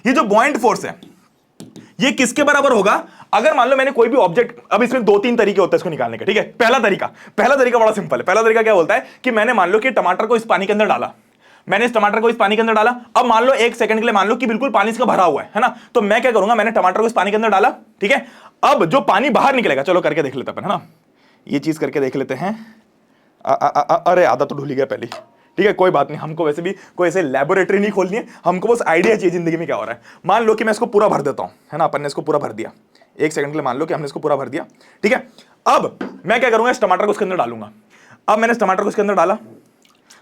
A: ये जो बॉयंट फोर्स है ये किसके बराबर होगा। अगर मान लो मैंने कोई भी ऑब्जेक्ट, अब इसमें 2-3 तरीके होते हैं इसको निकालने के। ठीक है, पहला तरीका बड़ा सिंपल है। पहला तरीका क्या बोलता है कि मैंने मान लो कि टमाटर को इस पानी के अंदर डाला, मैंने इस टमाटर को इस पानी के अंदर डाला। अब मान लो 1 सेकंड के लिए मान लो कि बिल्कुल पानी इसका भरा हुआ है ना, तो मैं क्या करूंगा, मैंने टमाटर को इस पानी के अंदर डाला। ठीक है, अब जो पानी बाहर निकलेगा, चलो करके देख लेते हैं, है ना, ये चीज करके देख लेते हैं। अरे आधा तो ढूल ही गया पहले। ठीक है, कोई बात नहीं, हमको वैसे भी कोई ऐसे लेबोरेटरी नहीं खोलनी है, हमको बस आइडिया चाहिए जिंदगी में क्या हो रहा है। मान लो कि मैं इसको पूरा भर देता हूं, है ना, अपन ने इसको पूरा भर दिया 1 सेकंड के लिए, मान लो कि हमने इसको पूरा भर दिया। ठीक है, अब मैं क्या करूंगा, इस टमाटर को इसके अंदर डालूंगा। अब मैंने इस टमाटर को इसके अंदर डाला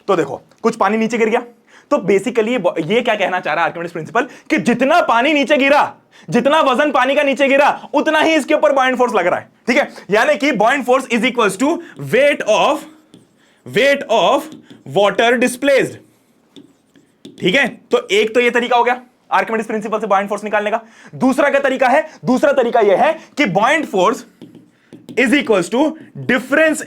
A: तो देखो कुछ पानी नीचे गिर गया। तो बेसिकली ये क्या कहना चाह रहा है आर्किमिडीज प्रिंसिपल, कि जितना पानी नीचे गिरा, जितना वजन पानी का नीचे गिरा, उतना ही इसके ऊपर बॉयंट फोर्स लग रहा है। ठीक है, यानी कि buoyant force is equals to weight of water displaced. ठीक है, तो एक तो ये तरीका हो गया आर्किमिडीज प्रिंसिपल से बॉयंट फोर्स निकालने का। दूसरा क्या तरीका है, दूसरा तरीका यह है कि buoyant force is equals to difference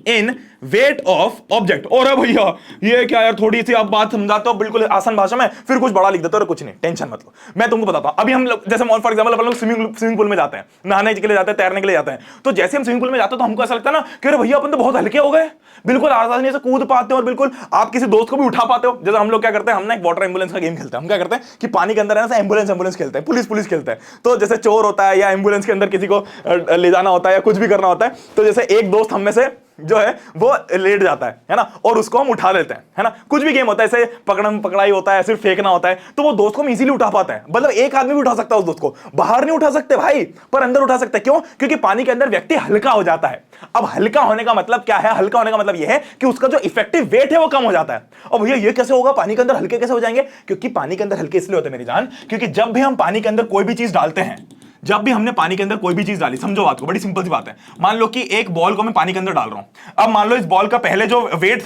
A: in weight of object. और भैया ये क्या यार, थोड़ी सी आप बात समझाते हो बिल्कुल आसान भाषा में, फिर कुछ बड़ा लिख देते हो। कुछ नहीं, टेंशन मत लो, मैं तुमको बताता हूं। अभी हम लोग जैसे फॉर एग्जांपल अपन लोग स्विमिंग पूल में जाते हैं, नहाने के लिए जाते हैं, तैरने के लिए जाते हैं। तो जैसे हम स्विमिंग पूल में जाते हैं तो हमको ऐसा लगता है ना कि अरे भैया अपन तो बहुत हल्के हो गए, बिल्कुल आसानी से कूद पाते हो और बिल्कुल आप किसी दोस्त को भी उठा पाते हो। जैसे हम लोग क्या करते हैं, हम ना एक वाटर एम्बुलेंस का गेम खेलते हैं। हम क्या करते हैं कि पानी के अंदर है ना एम्बुलेंस खेलते हैं, पुलिस खेलते हैं। तो जैसे चोर होता है या एम्बुलेंस के अंदर किसी को ले जाना होता है या कुछ भी करना होता है, तो जैसे एक दोस्त हम में से जो है वो लेट जाता है ना, और उसको हम उठा लेते हैं, है ना। कुछ भी गेम होता है, ऐसे पकड़म पकड़ाई होता है, सिर्फ फेंकना होता है, तो वो दोस्त को हम इजीली उठा पाता है। मतलब एक आदमी भी उठा सकता है उस दोस्त को, बाहर नहीं उठा सकते भाई, पर अंदर उठा सकते हैं। क्यों? क्योंकि पानी के अंदर व्यक्ति हल्का हो जाता है। अब हल्का होने का मतलब क्या है, हल्का होने का मतलब यह है कि उसका जो इफेक्टिव वेट है वो कम हो जाता है। और भैया ये कैसे होगा, पानी के अंदर हल्के कैसे हो जाएंगे? क्योंकि पानी के अंदर हल्के इसलिए होते हैं मेरी जान, क्योंकि जब भी हम पानी के अंदर कोई भी चीज डालते हैं, जब भी हमने पानी के अंदर कोई भी चीज डाली, समझो बात को, बड़ी सिंपल सी बात है। मान लो कि एक बॉल को मैं पानी के अंदर डाल रहा हूं। अब मान लो इस बॉल का पहले जो वेट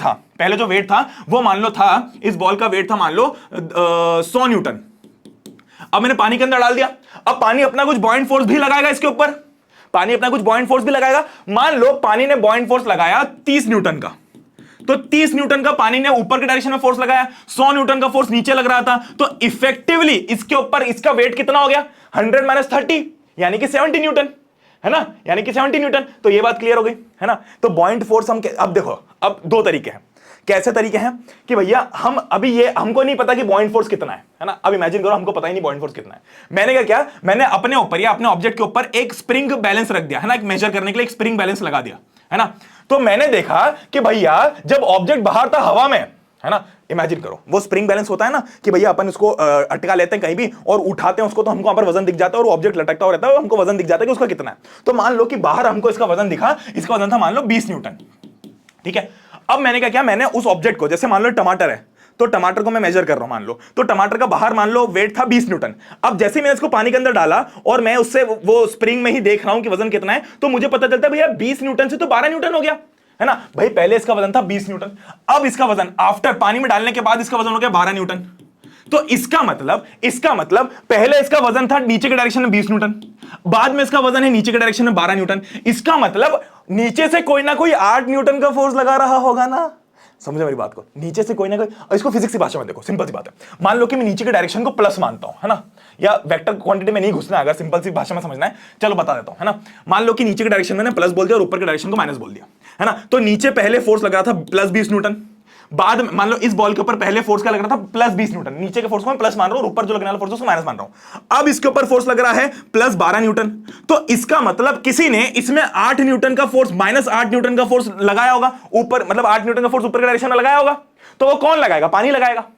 A: था वो मान लो था, इस बॉल का वेट था मान लो 100 न्यूटन। अब मैंने पानी के अंदर डाल दिया। अब पानी अपना कुछ बॉइंट फोर्स भी लगाएगा इसके ऊपर, पानी अपना कुछ बॉइंट फोर्स भी लगाएगा। मान लो पानी ने बॉइंट फोर्स लगाया 30 न्यूटन का, तो 30 न्यूटन का पानी ने ऊपर के डायरेक्शन में फोर्स लगाया, 100 न्यूटन का फोर्स नीचे लग रहा था। तो इफेक्टिवली इसके ऊपर इसका वेट कितना हो गया? 100 - 30 यानी कि 70 न्यूटन, है ना, यानी कि 70 न्यूटन। तो ये बात क्लियर हो गई, है ना। तो बॉइंट फोर्स हम अब देखो, अब दो तरीके हैं। कैसे तरीके हैं कि भैया हम अभी ये हमको नहीं पता कि बॉइंट फोर्स कितना है ना। अब इमेजिन करो हमको पता ही नहीं बॉइंट फोर्स कितना है। मैंने क्या किया, मैंने अपने ऊपर या अपने ऑब्जेक्ट के ऊपर एक स्प्रिंग बैलेंस रख दिया, है ना, एक मेजर करने के लिए एक स्प्रिंग बैलेंस लगा दिया, है ना। तो मैंने देखा कि भैया जब ऑब्जेक्ट बाहर था हवा में, है ना, इमेजिन करो वो स्प्रिंग बैलेंस होता है ना कि भैया अपन इसको अटका लेते हैं कहीं भी और उठाते हैं उसको, तो हमको वहां पर वजन दिख जाता है और ऑब्जेक्ट लटकता हुआ रहता है और हमको वजन दिख जाता है कि उसका कितना है। तो मान लो कि बाहर हमको इसका वजन दिखा, इसका वजन था मान लो 20 न्यूटन, ठीक है। अब मैंने क्या किया, मैंने उस ऑब्जेक्ट को, जैसे मान लो टमाटर है, तो टमाटर को मैं मेजर कर रहा हूं मान लो, तो टमाटर का बाहर मान लो वेट था 20 न्यूटन। अब जैसे मैंने इसको पानी के अंदर डाला और मैं उससे वो स्प्रिंग में ही देख रहा हूं कि वजन कितना है, तो मुझे पता चलता है भैया 20 न्यूटन से तो 12 न्यूटन हो गया, है ना। भाई पहले इसका वजन था 20 न्यूटन, अब इसका वजन आफ्टर पानी में डालने के बाद इसका वजन हो गया 12 न्यूटन। तो इसका मतलब पहले इसका वजन था नीचे के डायरेक्शन में 20 न्यूटन, बाद में इसका वजन है नीचे के डायरेक्शन में 12 न्यूटन। इसका मतलब नीचे से कोई ना कोई 8 न्यूटन का फोर्स लगा रहा होगा ना। समझो मेरी बात को, नीचे से कोई ना कोई, और इसको फिजिक्स की भाषा में देखो, सिंपल सी बात है। मान लो कि मैं नीचे के डायरेक्शन को प्लस मानता हूं, है ना, या वेक्टर क्वांटिटी में नहीं घुसना है, अगर सिंपल सी भाषा में समझना है, चलो बता देता हूं, है ना। मान लो कि नीचे के डायरेक्शन में प्लस बोल दिया और ऊपर के डायरेक्शन को माइनस बोल दिया, है ना। तो नीचे पहले फोर्स लग रहा था प्लस 20 न्यूटन, बाद में मान लो इस बॉल के ऊपर पहले फोर्स का लग रहा था प्लस 20 न्यूटन, नीचे के फोर्स को मैं प्लस मान रहा हूं और ऊपर जो लगने वाला फोर्स उसको माइनस मान रहा हूं। अब इसके ऊपर फोर्स लग रहा है प्लस 12 न्यूटन, तो इसका मतलब किसी ने इसमें 8 न्यूटन का फोर्स, माइनस 8 न्यूटन का फोर्स लगाया होगा ऊपर, मतलब 8 न्यूटन का फोर्स ऊपर के डायरेक्शन में लगाया होगा। तो वो कौन लगाएगा? पानी लगाएगा।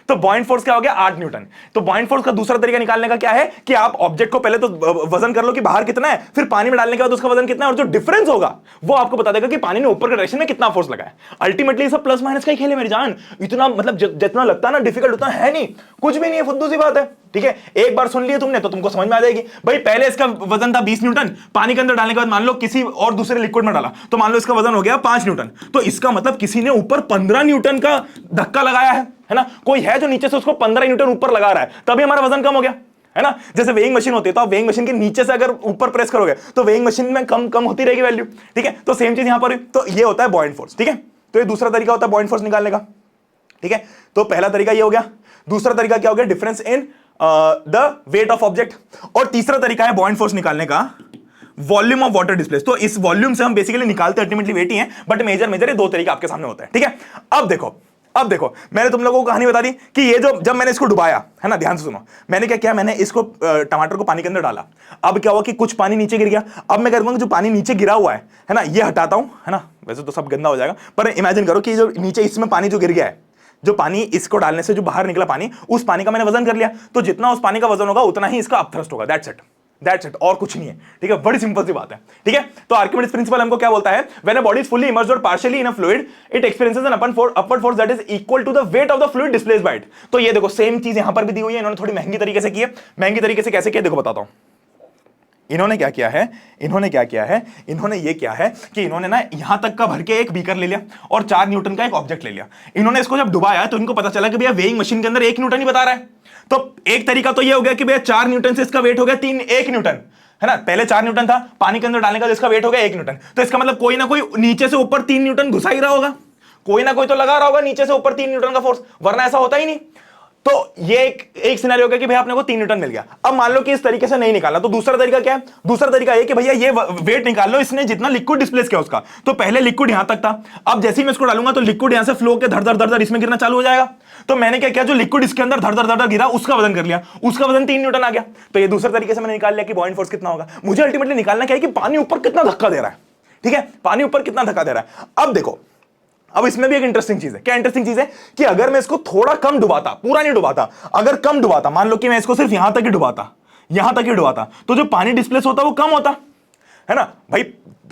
A: तो बॉइंट फोर्स क्या हो गया? 8 न्यूटन। तो बॉइंट फोर्स का दूसरा तरीका निकालने का क्या है कि आप ऑब्जेक्ट को पहले तो वजन कर लो कि बाहर कितना है, फिर पानी में डालने के बाद उसका वजन कितना है, और जो डिफरेंस होगा वो आपको बता देगा कि पानी ने ऊपर के डायरेक्शन में कितना फोर्स लगाया। अल्टीमेटली सब प्लस माइनस का ही खेल है मेरी जान। इतना मतलब जितना लगता है ना डिफिकल्ट, उतना है नहीं, कुछ भी नहीं है, फुद्दू सी बात है, ठीक है। एक बार सुन लिए तुमने तो तुमको समझ में आ जाएगी। भाई पहले इसका वजन था 20 न्यूटन, पानी के अंदर डालने के बाद मान लो किसी और दूसरे लिक्विड में डाला, तो मान लो इसका वजन हो गया 5 न्यूटन। तो इसका मतलब किसी ने ऊपर 15 न्यूटन का धक्का लगाया है ना। कोई है जो नीचे से उसको 15 न्यूटन ऊपर लगा रहा है, तभी हमारा वजन कम हो गया, है ना। जैसे वेइंग मशीन होती है, तो आप वेइंग मशीन के नीचे से अगर ऊपर प्रेस करोगे तो वेइंग मशीन में कम होती रहेगी वैल्यू, ठीक है। तो सेम चीज यहां पर, तो ये होता है बॉइंट फोर्स, ठीक है। तो ये दूसरा तरीका होता है बॉइंट फोर्स निकालने का, ठीक है। तो पहला तरीका ये हो गया। दूसरा तरीका क्या हो गया? Difference in the weight of object. और तीसरा तरीका है बॉइंट फोर्स निकालने का, वॉल्यूम ऑफ वाटर डिस्प्लेस। तो इस वॉल्यूम से हम बेसिकली निकालते अल्टीमेटली वेट ही है, बट मेजर ये दो तरीके आपके सामने होते हैं, ठीक है। अब देखो मैंने तुम लोगों को कहानी बता दी कि ये जब मैंने इसको डुबाया, है ना, ध्यान से सुनो, मैंने क्या किया, मैंने इसको टमाटर को पानी के अंदर डाला। अब क्या हुआ कि कुछ पानी नीचे गिर गया। अब मैं करूंगा जो पानी नीचे गिरा हुआ है ना, ये हटाता हूं, है ना। वैसे तो सब गंदा हो जाएगा, पर इमेजिन करो कि जो नीचे इसमें पानी जो गिर गया है, जो पानी इसको डालने से जो बाहर निकला पानी, उस पानी का मैंने वजन कर लिया। तो जितना उस पानी का वजन होगा उतना ही इसका अपथ्रस्ट होगा। दैट्स इट, और कुछ नहीं है, ठीक है। बड़ी सिंपल सी बात है, ठीक है। तो आर्किमिडीज प्रिंसिपल हमको क्या बोलता है? When a body is fully immersed और partially in a fluid, it experiences an upward force that is equal to the weight of the fluid displaced by it. तो ये देखो सेम चीज यहां पर भी दी हुई है, इन्होंने थोड़ी महंगी तरीके से की है। महंगी तरीके से कैसे किया देखो बताता हूं। इन्होंने क्या किया है, इन्होंने ये किया है कि इन्होंने ना यहां तक का भर के एक बीकर ले लिया और 4 न्यूटन का एक ऑब्जेक्ट ले लिया। इन्होंने इसको जब डुबाया तो इनको पता चला कि भैया वेइंग मशीन के अंदर 1 न्यूटन ही बता रहा है। तो एक तरीका तो ये हो गया कि भैया 4 न्यूटन से इसका वेट हो गया 1 न्यूटन, है ना। पहले 4 न्यूटन था, पानी के अंदर डालने का इसका वेट हो गया 1 न्यूटन। तो इसका मतलब कोई ना कोई नीचे से ऊपर 3 न्यूटन घुसा ही रहा होगा, कोई ना कोई तो लगा रहा होगा नीचे से ऊपर 3 न्यूटन का फोर्स, वरना ऐसा होता ही नहीं। तो ये एक सिनेरियो है कि भाई आपने को 3 न्यूटन मिल गया। अब मान लो कि इस तरीके से नहीं निकालना, तो दूसरा तरीका क्या है? दूसरा तरीका ये कि भैया ये वेट निकाल लो, इसने जितना लिक्विड डिस्प्लेस किया उसका। तो पहले लिक्विड यहां तक था, अब जैसे ही मैं इसको डालूंगा तो लिक्विड यहां से फ्लो के धड़ धड़ इसमें गिरना चालू हो जाएगा। तो मैंने क्या किया, जो लिक्विड इसके अंदर धड़ धड़ गिरा उसका वजन कर लिया, उसका वजन 3 न्यूटन आ गया। तो ये दूसरे तरीके से मैंने निकाल लिया कि बॉइंट फोर्स कितना होगा। मुझे अल्टीमेटली निकालना क्या है कि पानी ऊपर कितना धक्का दे रहा है, ठीक है, पानी ऊपर कितना धक्का दे रहा है। अब देखो, अब इसमें भी एक इंटरेस्टिंग चीज है। क्या इंटरेस्टिंग चीज है कि अगर मैं इसको थोड़ा कम डुबाता, पूरा नहीं डुबाता, अगर कम डुबाता, मान लो कि मैं इसको सिर्फ यहां तक ही डुबाता, तो जो पानी डिस्प्लेस होता वो कम होता, है ना। भाई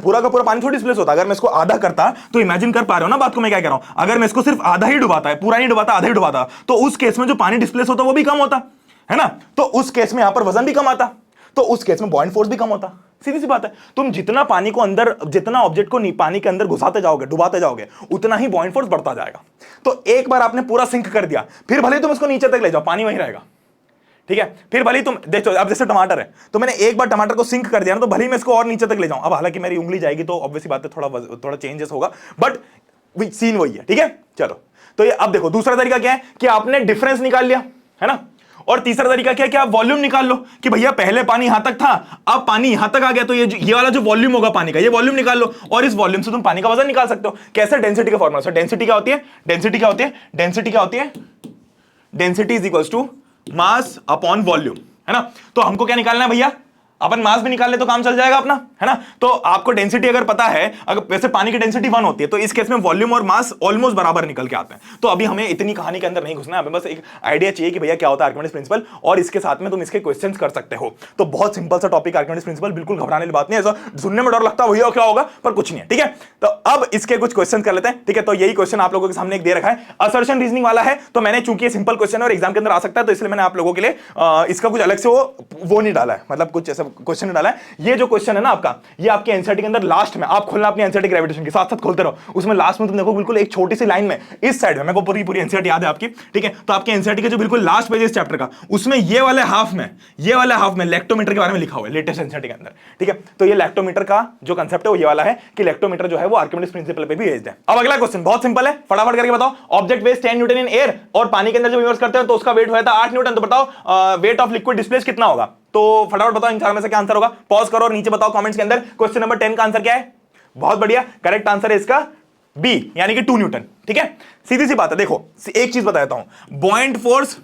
A: पूरा का पूरा पानी थोड़ा डिस्प्लेस होता। अगर मैं इसको आधा करता, तो इमेजिन कर पा रहे हो ना बात को मैं क्या कह रहा हूं। अगर मैं इसको सिर्फ आधा ही डुबाता है, पूरा नहीं डुबाता, आधा ही डुबाता, तो उस केस में जो पानी डिस्प्लेस होता वो भी कम होता, है ना। तो उस केस में यहां पर वजन भी कम आता। तो उस केस में बॉइंट फोर्स भी कम होता। सीधी सी बात है, तुम जितना पानी को अंदर, जितना ऑब्जेक्ट को पानी के अंदर घुसाते जाओगे, डुबाते जाओगे, उतना ही बॉइंट फोर्स बढ़ता जाएगा। तो एक बार आपने पूरा सिंक कर दिया, फिर भले तुम इसको नीचे तक ले जाओ, पानी वहीं रहेगा, ठीक है। फिर भले तुम देखो, अब जैसे टमाटर है, तो मैंने एक बार टमाटर को सिंक कर दिया ना, तो भले मैं इसको और नीचे तक ले जाऊं, अब हालांकि मेरी उंगली जाएगी तो ऑब्वियसली बात है थोड़ा चेंजेस होगा, बट सीन वही है, ठीक है। चलो, तो ये अब देखो दूसरा तरीका क्या है कि आपने डिफरेंस निकाल लिया, है ना। और तीसरा तरीका क्या है कि आप वॉल्यूम निकाल लो, कि भैया पहले पानी यहां तक था, अब पानी यहां तक आ गया, तो ये वाला जो वॉल्यूम होगा पानी का, ये वॉल्यूम निकाल लो, और इस वॉल्यूम से तुम पानी का वजन निकाल सकते हो। कैसे? डेंसिटी का फॉर्मूला से। डेंसिटी क्या होती है? डेंसिटी क्या होती है? डेंसिटी क्या होती है? Density is equals to mass upon volume, है ना। तो हमको क्या निकालना है भैया? अपन मास भी निकाल ले तो काम चल जाएगा अपना, है ना। तो आपको डेंसिटी अगर पता है, अगर वैसे पानी की डेंसिटी 1 होती है, तो इस केस में वॉल्यूम और मास ऑलमोस्ट बराबर निकल के आते हैं। तो अभी हमें इतनी कहानी के अंदर नहीं घुसना है, हमें बस एक आइडिया चाहिए कि भैया क्या होता है आर्किमिडीज प्रिंसिपल, और इसके साथ में तुम इसके क्वेश्चंस कर सकते हो। तो बहुत सिंपल सा टॉपिक आर्किमिडीज प्रिंसिपल, बिल्कुल घबराने वाली बात नहीं है। ऐसा सुनने में डर लगता है भैया क्या होगा, पर कुछ नहीं है, ठीक है। तो अब इसके कुछ क्वेश्चन कर लेते हैं, ठीक है। तो यही क्वेश्चन आप लोगों के सामने एक दे रखा है, असर्शन रीजनिंग वाला है। तो मैंने चूंकि सिंपल क्वेश्चन और एग्जाम के अंदर आ सकता है, तो इसलिए मैंने आप लोगों के लिए इसका कुछ अलग से वो नहीं डाला है, मतलब कुछ ऐसा क्वेश्चन नहीं डाला है। ये जो क्वेश्चन है ना आपका, ये आपके एनसीईआरटी के अंदर लास्ट में, आप खोलना अपनी एनसीईआरटी ग्रेविटेशन के साथ साथ खोलते रहो, उसमें लास्ट में तुम देखो बिल्कुल एक छोटी सी लाइन में इस साइड में, मेरे को पूरी एनसीईआरटी याद है आपकी, ठीक है। तो आपके एनसीईआरटी के जो बिल्कुल लास्ट पेज इस चैप्टर का, उसमें ये वाले हाफ में लैक्टोमीटर के बारे में लिखा हुआ है, लेटेस्ट एनसीईआरटी के अंदर, ठीक है। तो ये लैक्टोमीटर का जो कंसेप्ट है वो ये वाला है कि लैक्टोमीटर जो है वो आर्किमिडीज प्रिंसिपल पे भी बेस्ड है। अब अगला क्वेश्चन बहुत सिंपल है, फटाफट करके बताओ। Object weighs 10 newton in air, और पानी के अंदर जब इमर्स करते हैं तो उसका वेट होता है 8 न्यूटन। तो बताओ वेट ऑफ लिक्विड डिस्प्लेस कितना होगा? तो फटाफट बताओ इन चार में से क्या आंसर होगा। पॉज करो और नीचे बताओ कमेंट्स के अंदर। क्वेश्चन नंबर 10 का आंसर क्या है? बहुत बढ़िया, करेक्ट आंसर है इसका बी, यानी कि 2 न्यूटन, ठीक है। सीधी सी बात है, देखो एक चीज बता देता हूं, buoyant force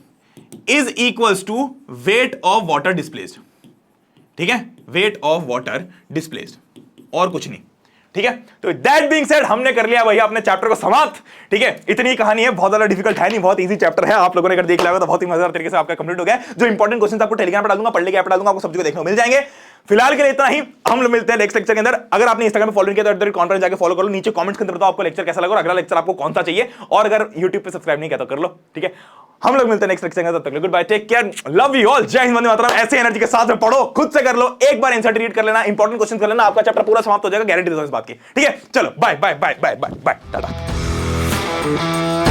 A: is equals to weight of water displaced, ठीक है, वेट ऑफ वाटर डिस्प्लेस्ड, और कुछ नहीं, ठीक है। तो दैट बीइंग सेड, हमने कर लिया भैया अपने चैप्टर को समाप्त, ठीक है। इतनी कहानी है, बहुत ज्यादा डिफिकल्ट है नहीं, बहुत इजी चैप्टर है। आप लोगों ने अगर देख लिया होगा तो बहुत ही मजेदार तरीके से आपका कंप्लीट हो गया। जो इंपॉर्टेंट क्वेश्चन आपको टेलीग्राम पर डालूंगा, पढ़ने के ऐप पर डालूंगा, आपको सब जगह देखने को मिल जाएंगे। फिलहाल के लिए इतना ही, हम लोग मिलते हैं नेक्स्ट लेक्चर के अंदर। अगर आपने इंस्टाग्राम पे फॉलो किया तो कॉन्फ्रेंस जाके फॉलो कर लो। नीचे कमेंट्स के अंदर बताओ आपको लेक्चर कैसा लगा और अगला लेक्चर आपको कौन सा चाहिए, और अगर यूट्यूब पे सब्सक्राइब नहीं किया तो कर लो, ठीक है। हम लोग मिलते हैं नेक्स्ट लेक्चर के अंदर, तब तक good bye, take care, love you all, जय हिंद, वंदे मातरम। ऐसे एनर्जी के साथ में पढ़ो, खुद से कर लो, एक बार एनसीईआरटी रीड कर लेना, इंपॉर्टेंट क्वेश्चन कर लेना, आपका चैप्टर पूरा समाप्त हो जाएगा, गारंटी देता हूं इस बात की, ठीक है। चलो bye bye bye bye bye bye, Tata.